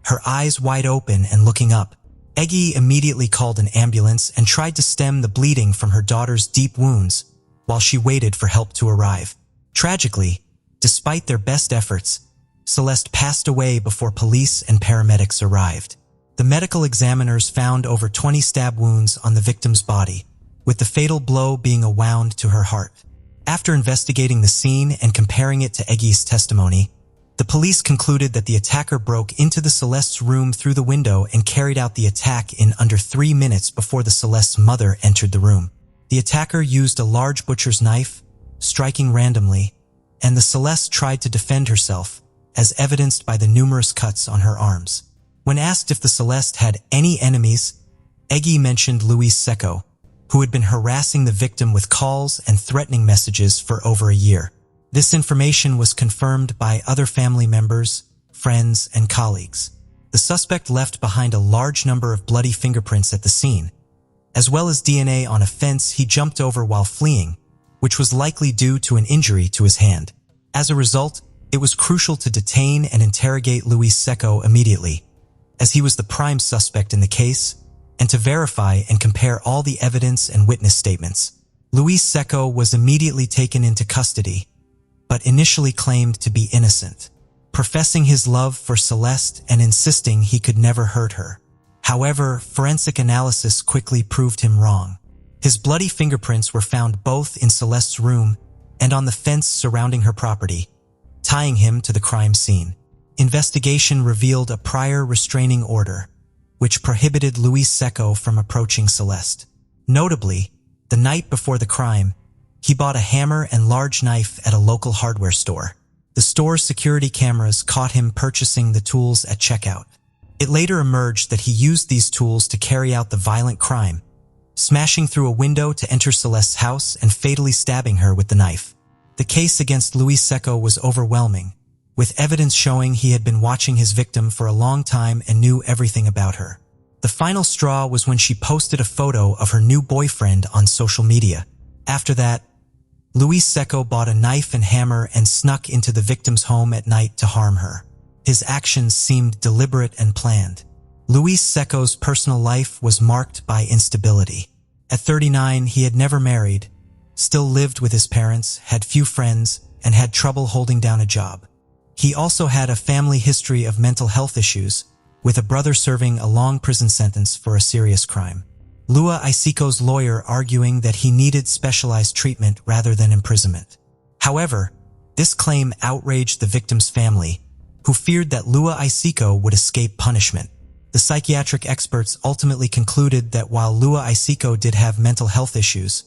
Speaker 1: her eyes wide open and looking up. Eggy immediately called an ambulance and tried to stem the bleeding from her daughter's deep wounds while she waited for help to arrive. Tragically, despite their best efforts, Celeste passed away before police and paramedics arrived. The medical examiners found over 20 stab wounds on the victim's body, with the fatal blow being a wound to her heart. After investigating the scene and comparing it to Eggy's testimony, the police concluded that the attacker broke into the Celeste's room through the window and carried out the attack in under 3 minutes before the Celeste's mother entered the room. The attacker used a large butcher's knife, striking randomly, and the Celeste tried to defend herself, as evidenced by the numerous cuts on her arms. When asked if the Celeste had any enemies, Eggy mentioned Luis Secco, who had been harassing the victim with calls and threatening messages for over a year. This information was confirmed by other family members, friends, and colleagues. The suspect left behind a large number of bloody fingerprints at the scene, as well as DNA on a fence he jumped over while fleeing, which was likely due to an injury to his hand. As a result, it was crucial to detain and interrogate Luis Secco immediately, as he was the prime suspect in the case, and to verify and compare all the evidence and witness statements. Luis Secco was immediately taken into custody, but initially claimed to be innocent, professing his love for Celeste and insisting he could never hurt her. However, forensic analysis quickly proved him wrong. His bloody fingerprints were found both in Celeste's room and on the fence surrounding her property, tying him to the crime scene. Investigation revealed a prior restraining order, which prohibited Luis Secco from approaching Celeste. Notably, the night before the crime, he bought a hammer and large knife at a local hardware store. The store's security cameras caught him purchasing the tools at checkout. It later emerged that he used these tools to carry out the violent crime, smashing through a window to enter Celeste's house and fatally stabbing her with the knife. The case against Luis Secco was overwhelming, with evidence showing he had been watching his victim for a long time and knew everything about her. The final straw was when she posted a photo of her new boyfriend on social media. After that, Luis Secco bought a knife and hammer and snuck into the victim's home at night to harm her. His actions seemed deliberate and planned. Luis Secco's personal life was marked by instability. At 39, he had never married, still lived with his parents, had few friends, and had trouble holding down a job. He also had a family history of mental health issues, with a brother serving a long prison sentence for a serious crime. Lua Isiko's lawyer arguing that he needed specialized treatment rather than imprisonment. However, this claim outraged the victim's family, who feared that Lua Isiko would escape punishment. The psychiatric experts ultimately concluded that while Lua Isiko did have mental health issues,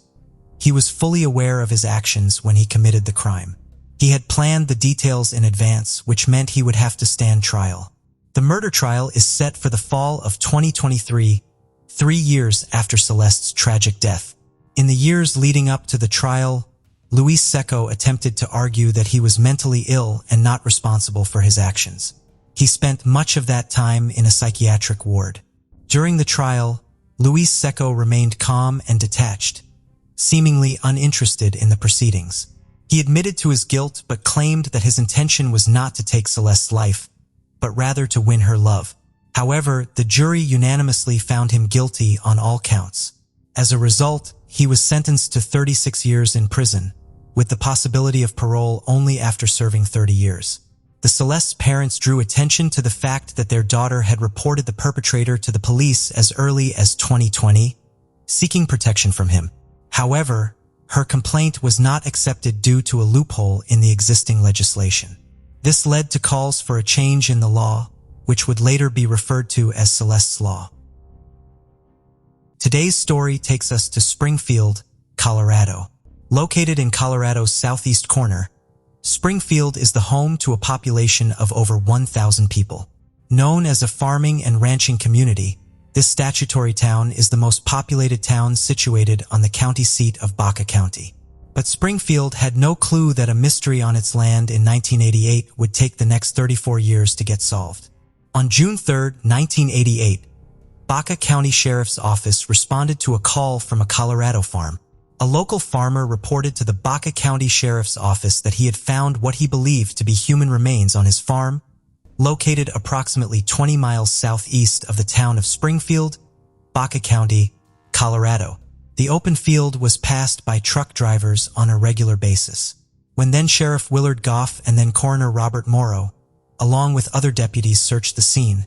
Speaker 1: he was fully aware of his actions when he committed the crime. He had planned the details in advance, which meant he would have to stand trial. The murder trial is set for the fall of 2023, 3 years after Celeste's tragic death. In the years leading up to the trial, Luis Secco attempted to argue that he was mentally ill and not responsible for his actions. He spent much of that time in a psychiatric ward. During the trial, Luis Secco remained calm and detached, seemingly uninterested in the proceedings. He admitted to his guilt but claimed that his intention was not to take Celeste's life, but rather to win her love. However, the jury unanimously found him guilty on all counts. As a result, he was sentenced to 36 years in prison, with the possibility of parole only after serving 30 years. The Celeste's parents drew attention to the fact that their daughter had reported the perpetrator to the police as early as 2020, seeking protection from him. However, her complaint was not accepted due to a loophole in the existing legislation. This led to calls for a change in the law, which would later be referred to as Celeste's Law. Today's story takes us to Springfield, Colorado. Located in Colorado's southeast corner, Springfield is the home to a population of over 1,000 people. Known as a farming and ranching community, this statutory town is the most populated town situated on the county seat of Baka County. But Springfield had no clue that a mystery on its land in 1988 would take the next 34 years to get solved. On June 3, 1988, Baka County Sheriff's Office responded to a call from a Colorado farm. A local farmer reported to the Baka County Sheriff's Office that he had found what he believed to be human remains on his farm, located approximately 20 miles southeast of the town of Springfield, Baka County, Colorado. The open field was passed by truck drivers on a regular basis. When then Sheriff Willard Goff and then Coroner Robert Morrow, along with other deputies, searched the scene,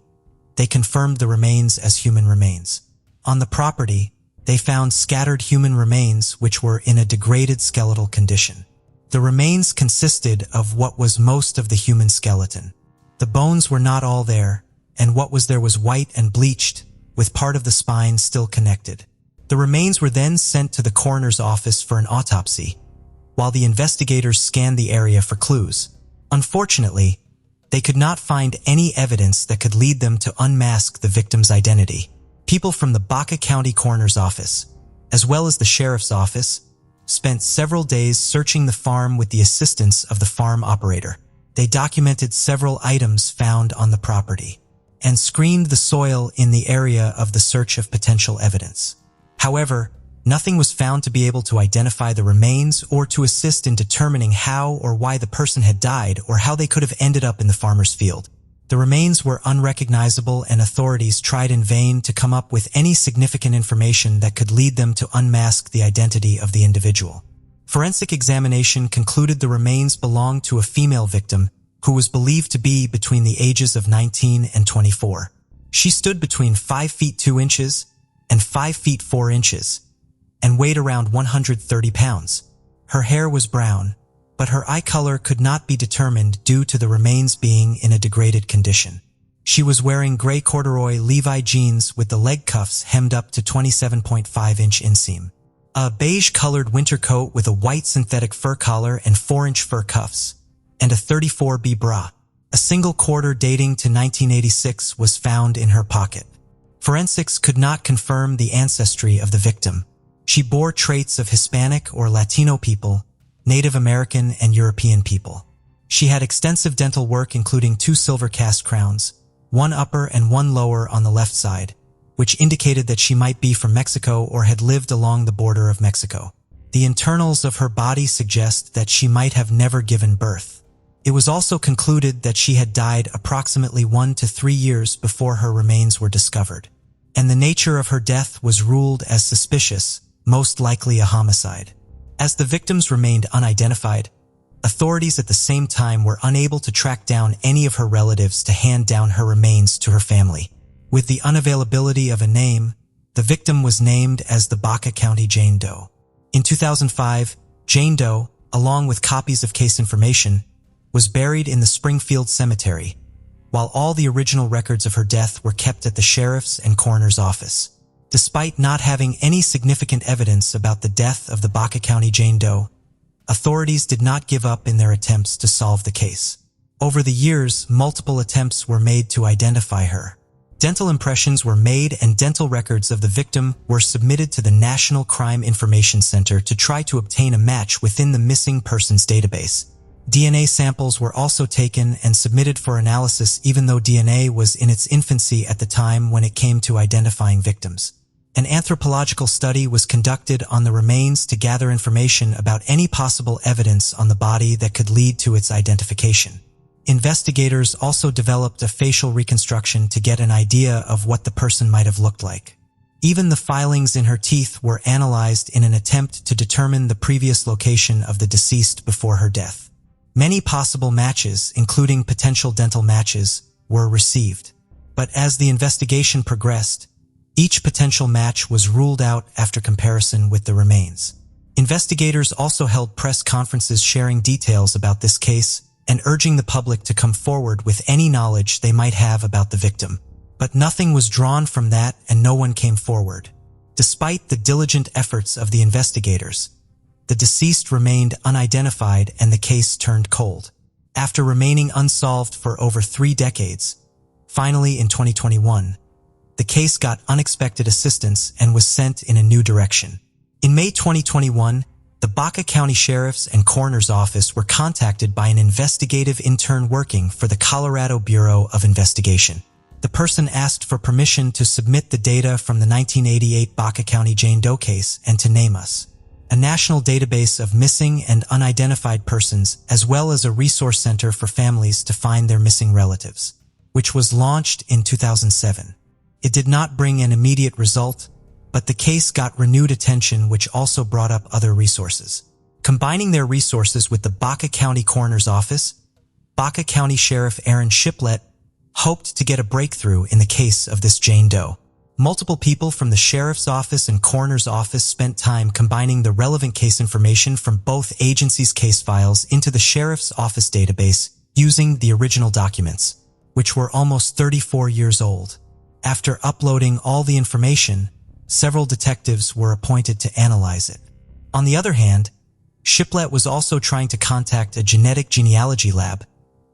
Speaker 1: they confirmed the remains as human remains. On the property, they found scattered human remains which were in a degraded skeletal condition. The remains consisted of what was most of the human skeleton. The bones were not all there, and what was there was white and bleached, with part of the spine still connected. The remains were then sent to the coroner's office for an autopsy, while the investigators scanned the area for clues. Unfortunately, they could not find any evidence that could lead them to unmask the victim's identity. People from the Baka County Coroner's Office, as well as the Sheriff's Office, spent several days searching the farm with the assistance of the farm operator. They documented several items found on the property and screened the soil in the area of the search of potential evidence. However, nothing was found to be able to identify the remains or to assist in determining how or why the person had died or how they could have ended up in the farmer's field. The remains were unrecognizable, and authorities tried in vain to come up with any significant information that could lead them to unmask the identity of the individual. Forensic examination concluded the remains belonged to a female victim who was believed to be between the ages of 19 and 24. She stood between 5 feet 2 inches and 5 feet 4 inches and weighed around 130 pounds. Her hair was brown, but her eye color could not be determined due to the remains being in a degraded condition. She was wearing gray corduroy Levi jeans with the leg cuffs hemmed up to 27.5-inch inseam, a beige-colored winter coat with a white synthetic fur collar and 4-inch fur cuffs, and a 34B bra. A single quarter dating to 1986 was found in her pocket. Forensics could not confirm the ancestry of the victim. She bore traits of Hispanic or Latino people, Native American and European people. She had extensive dental work, including 2 silver cast crowns, 1 upper and 1 lower on the left side, which indicated that she might be from Mexico or had lived along the border of Mexico. The internals of her body suggest that she might have never given birth. It was also concluded that she had died approximately 1 to 3 years before her remains were discovered, and the nature of her death was ruled as suspicious, most likely a homicide. As the victims remained unidentified, authorities at the same time were unable to track down any of her relatives to hand down her remains to her family. With the unavailability of a name, the victim was named as the Baka County Jane Doe. In 2005, Jane Doe, along with copies of case information, was buried in the Springfield Cemetery, while all the original records of her death were kept at the sheriff's and coroner's office. Despite not having any significant evidence about the death of the Baka County Jane Doe, authorities did not give up in their attempts to solve the case. Over the years, multiple attempts were made to identify her. Dental impressions were made and dental records of the victim were submitted to the National Crime Information Center to try to obtain a match within the missing persons database. DNA samples were also taken and submitted for analysis, even though DNA was in its infancy at the time when it came to identifying victims. An anthropological study was conducted on the remains to gather information about any possible evidence on the body that could lead to its identification. Investigators also developed a facial reconstruction to get an idea of what the person might have looked like. Even the filings in her teeth were analyzed in an attempt to determine the previous location of the deceased before her death. Many possible matches, including potential dental matches, were received. But as the investigation progressed, each potential match was ruled out after comparison with the remains. Investigators also held press conferences sharing details about this case and urging the public to come forward with any knowledge they might have about the victim. But nothing was drawn from that and no one came forward. Despite the diligent efforts of the investigators, the deceased remained unidentified and the case turned cold. After remaining unsolved for over 3 decades, Finally, in 2021, the case got unexpected assistance and was sent in a new direction. In May 2021, the Baka County Sheriff's and Coroner's Office were contacted by an investigative intern working for the Colorado Bureau of Investigation. The person asked for permission to submit the data from the 1988 Baka County Jane Doe case and to name us, a national database of missing and unidentified persons, as well as a resource center for families to find their missing relatives, which was launched in 2007. It did not bring an immediate result, but the case got renewed attention, which also brought up other resources. Combining their resources with the Baka County Coroner's Office, Baka County Sheriff Aaron Shiplett hoped to get a breakthrough in the case of this Jane Doe. Multiple people from the Sheriff's Office and Coroner's Office spent time combining the relevant case information from both agencies' case files into the Sheriff's Office database using the original documents, which were almost 34 years old. After uploading all the information, several detectives were appointed to analyze it. On the other hand, Shiplett was also trying to contact a genetic genealogy lab,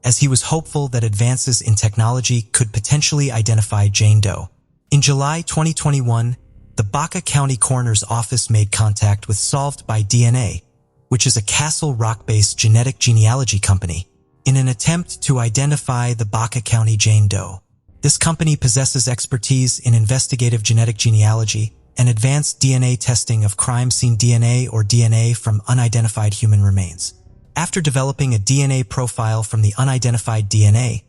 Speaker 1: as he was hopeful that advances in technology could potentially identify Jane Doe. In July 2021, the Baka County Coroner's Office made contact with Solved by DNA, which is a Castle Rock-based genetic genealogy company, in an attempt to identify the Baka County Jane Doe. This company possesses expertise in investigative genetic genealogy and advanced DNA testing of crime scene DNA or DNA from unidentified human remains. After developing a DNA profile from the unidentified DNA,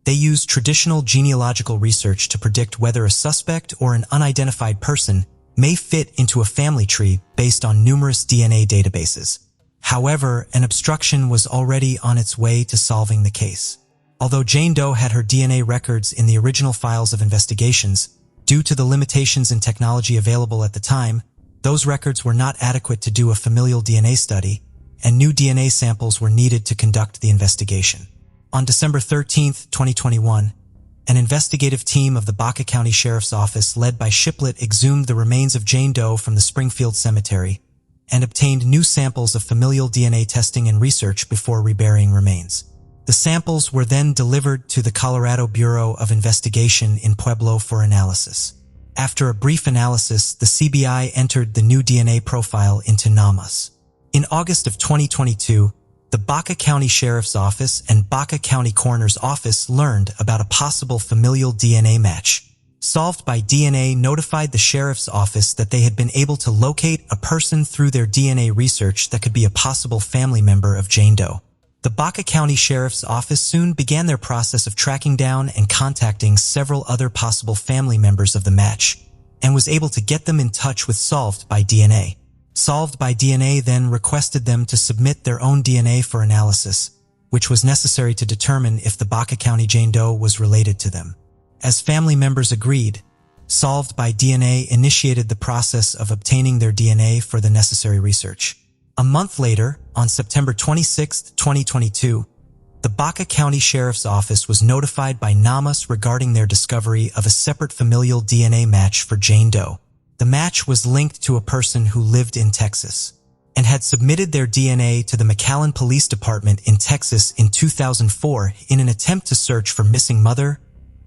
Speaker 1: they used traditional genealogical research to predict whether a suspect or an unidentified person may fit into a family tree based on numerous DNA databases. However, an obstruction was already on its way to solving the case. Although Jane Doe had her DNA records in the original files of investigations, due to the limitations in technology available at the time, those records were not adequate to do a familial DNA study, and new DNA samples were needed to conduct the investigation. On December 13, 2021, an investigative team of the Baka County Sheriff's Office led by Shiplett exhumed the remains of Jane Doe from the Springfield Cemetery and obtained new samples of familial DNA testing and research before reburying remains. The samples were then delivered to the Colorado Bureau of Investigation in Pueblo for analysis. After a brief analysis, the CBI entered the new DNA profile into NAMUS. In August of 2022, the Baka County Sheriff's Office and Baka County Coroner's Office learned about a possible familial DNA match. Solved by DNA notified the Sheriff's Office that they had been able to locate a person through their DNA research that could be a possible family member of Jane Doe. The Baka County Sheriff's Office soon began their process of tracking down and contacting several other possible family members of the match, and was able to get them in touch with Solved by DNA. Solved by DNA then requested them to submit their own DNA for analysis, which was necessary to determine if the Baka County Jane Doe was related to them. As family members agreed, Solved by DNA initiated the process of obtaining their DNA for the necessary research. A month later, on September 26, 2022, the Baka County Sheriff's Office was notified by NAMUS regarding their discovery of a separate familial DNA match for Jane Doe. The match was linked to a person who lived in Texas and had submitted their DNA to the McAllen Police Department in Texas in 2004 in an attempt to search for missing mother,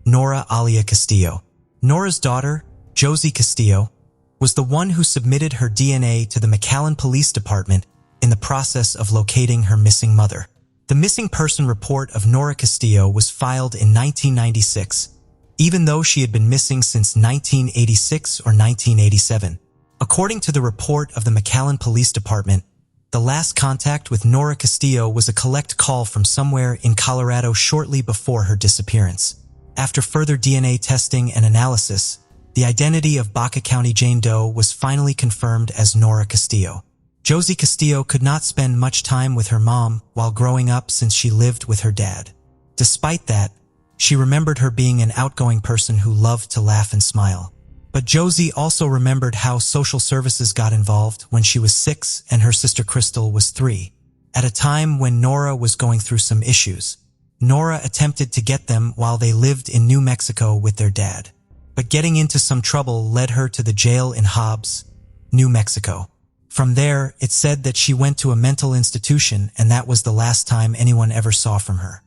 Speaker 1: Nora Alia Castillo. Nora's daughter, Josie Castillo, was the one who submitted her DNA to the McAllen Police Department in the process of locating her missing mother. The missing person report of Nora Castillo was filed in 1996, even though she had been missing since 1986 or 1987. According to the report of the McAllen Police Department, the last contact with Nora Castillo was a collect call from somewhere in Colorado shortly before her disappearance. After further DNA testing and analysis, the identity of Baka County Jane Doe was finally confirmed as Nora Castillo. Josie Castillo could not spend much time with her mom while growing up since she lived with her dad. Despite that, she remembered her being an outgoing person who loved to laugh and smile. But Josie also remembered how social services got involved when she was 6 and her sister Crystal was 3. At a time when Nora was going through some issues, Nora attempted to get them while they lived in New Mexico with their dad. But getting into some trouble led her to the jail in Hobbs, New Mexico. From there, it said that she went to a mental institution and that was the last time anyone ever saw from her.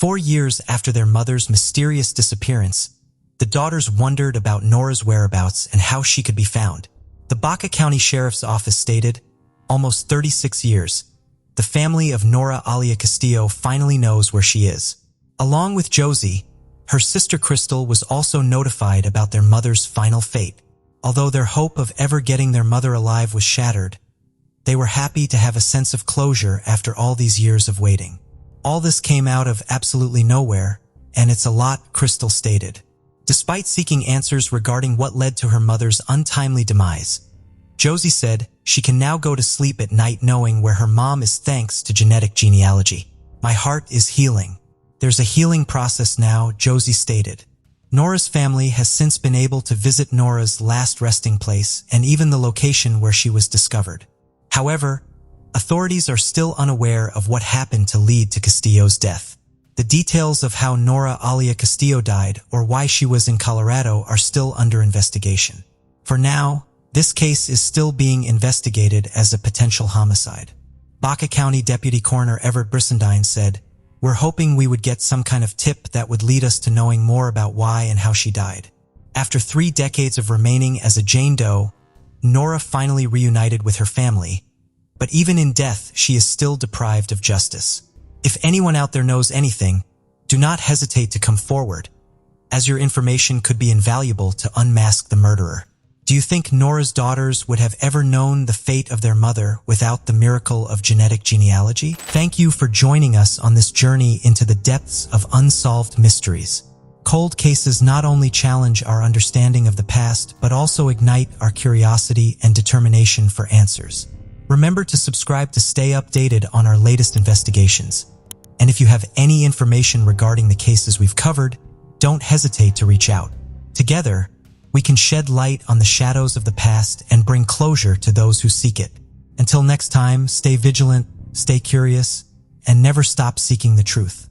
Speaker 1: 4 years after their mother's mysterious disappearance, the daughters wondered about Nora's whereabouts and how she could be found. The Baka County Sheriff's Office stated, almost 36 years, the family of Nora Alia Castillo finally knows where she is. Along with Josie, her sister Crystal was also notified about their mother's final fate. Although their hope of ever getting their mother alive was shattered, they were happy to have a sense of closure after all these years of waiting. All this came out of absolutely nowhere, and it's a lot, Crystal stated. Despite seeking answers regarding what led to her mother's untimely demise, Josie said she can now go to sleep at night knowing where her mom is thanks to genetic genealogy. My heart is healing. There's a healing process now, Josie stated. Nora's family has since been able to visit Nora's last resting place and even the location where she was discovered. However, authorities are still unaware of what happened to lead to Castillo's death. The details of how Nora Alia Castillo died or why she was in Colorado are still under investigation. For now, this case is still being investigated as a potential homicide. Baka County Deputy Coroner Everett Brissendine said, "We're hoping we would get some kind of tip that would lead us to knowing more about why and how she died." After 3 decades of remaining as a Jane Doe, Nora finally reunited with her family, but even in death, she is still deprived of justice. If anyone out there knows anything, do not hesitate to come forward, as your information could be invaluable to unmask the murderer. Do you think Nora's daughters would have ever known the fate of their mother without the miracle of genetic genealogy? Thank you for joining us on this journey into the depths of unsolved mysteries. Cold cases not only challenge our understanding of the past, but also ignite our curiosity and determination for answers. Remember to subscribe to stay updated on our latest investigations. And if you have any information regarding the cases we've covered, don't hesitate to reach out. Together, we can shed light on the shadows of the past and bring closure to those who seek it. Until next time, stay vigilant, stay curious, and never stop seeking the truth.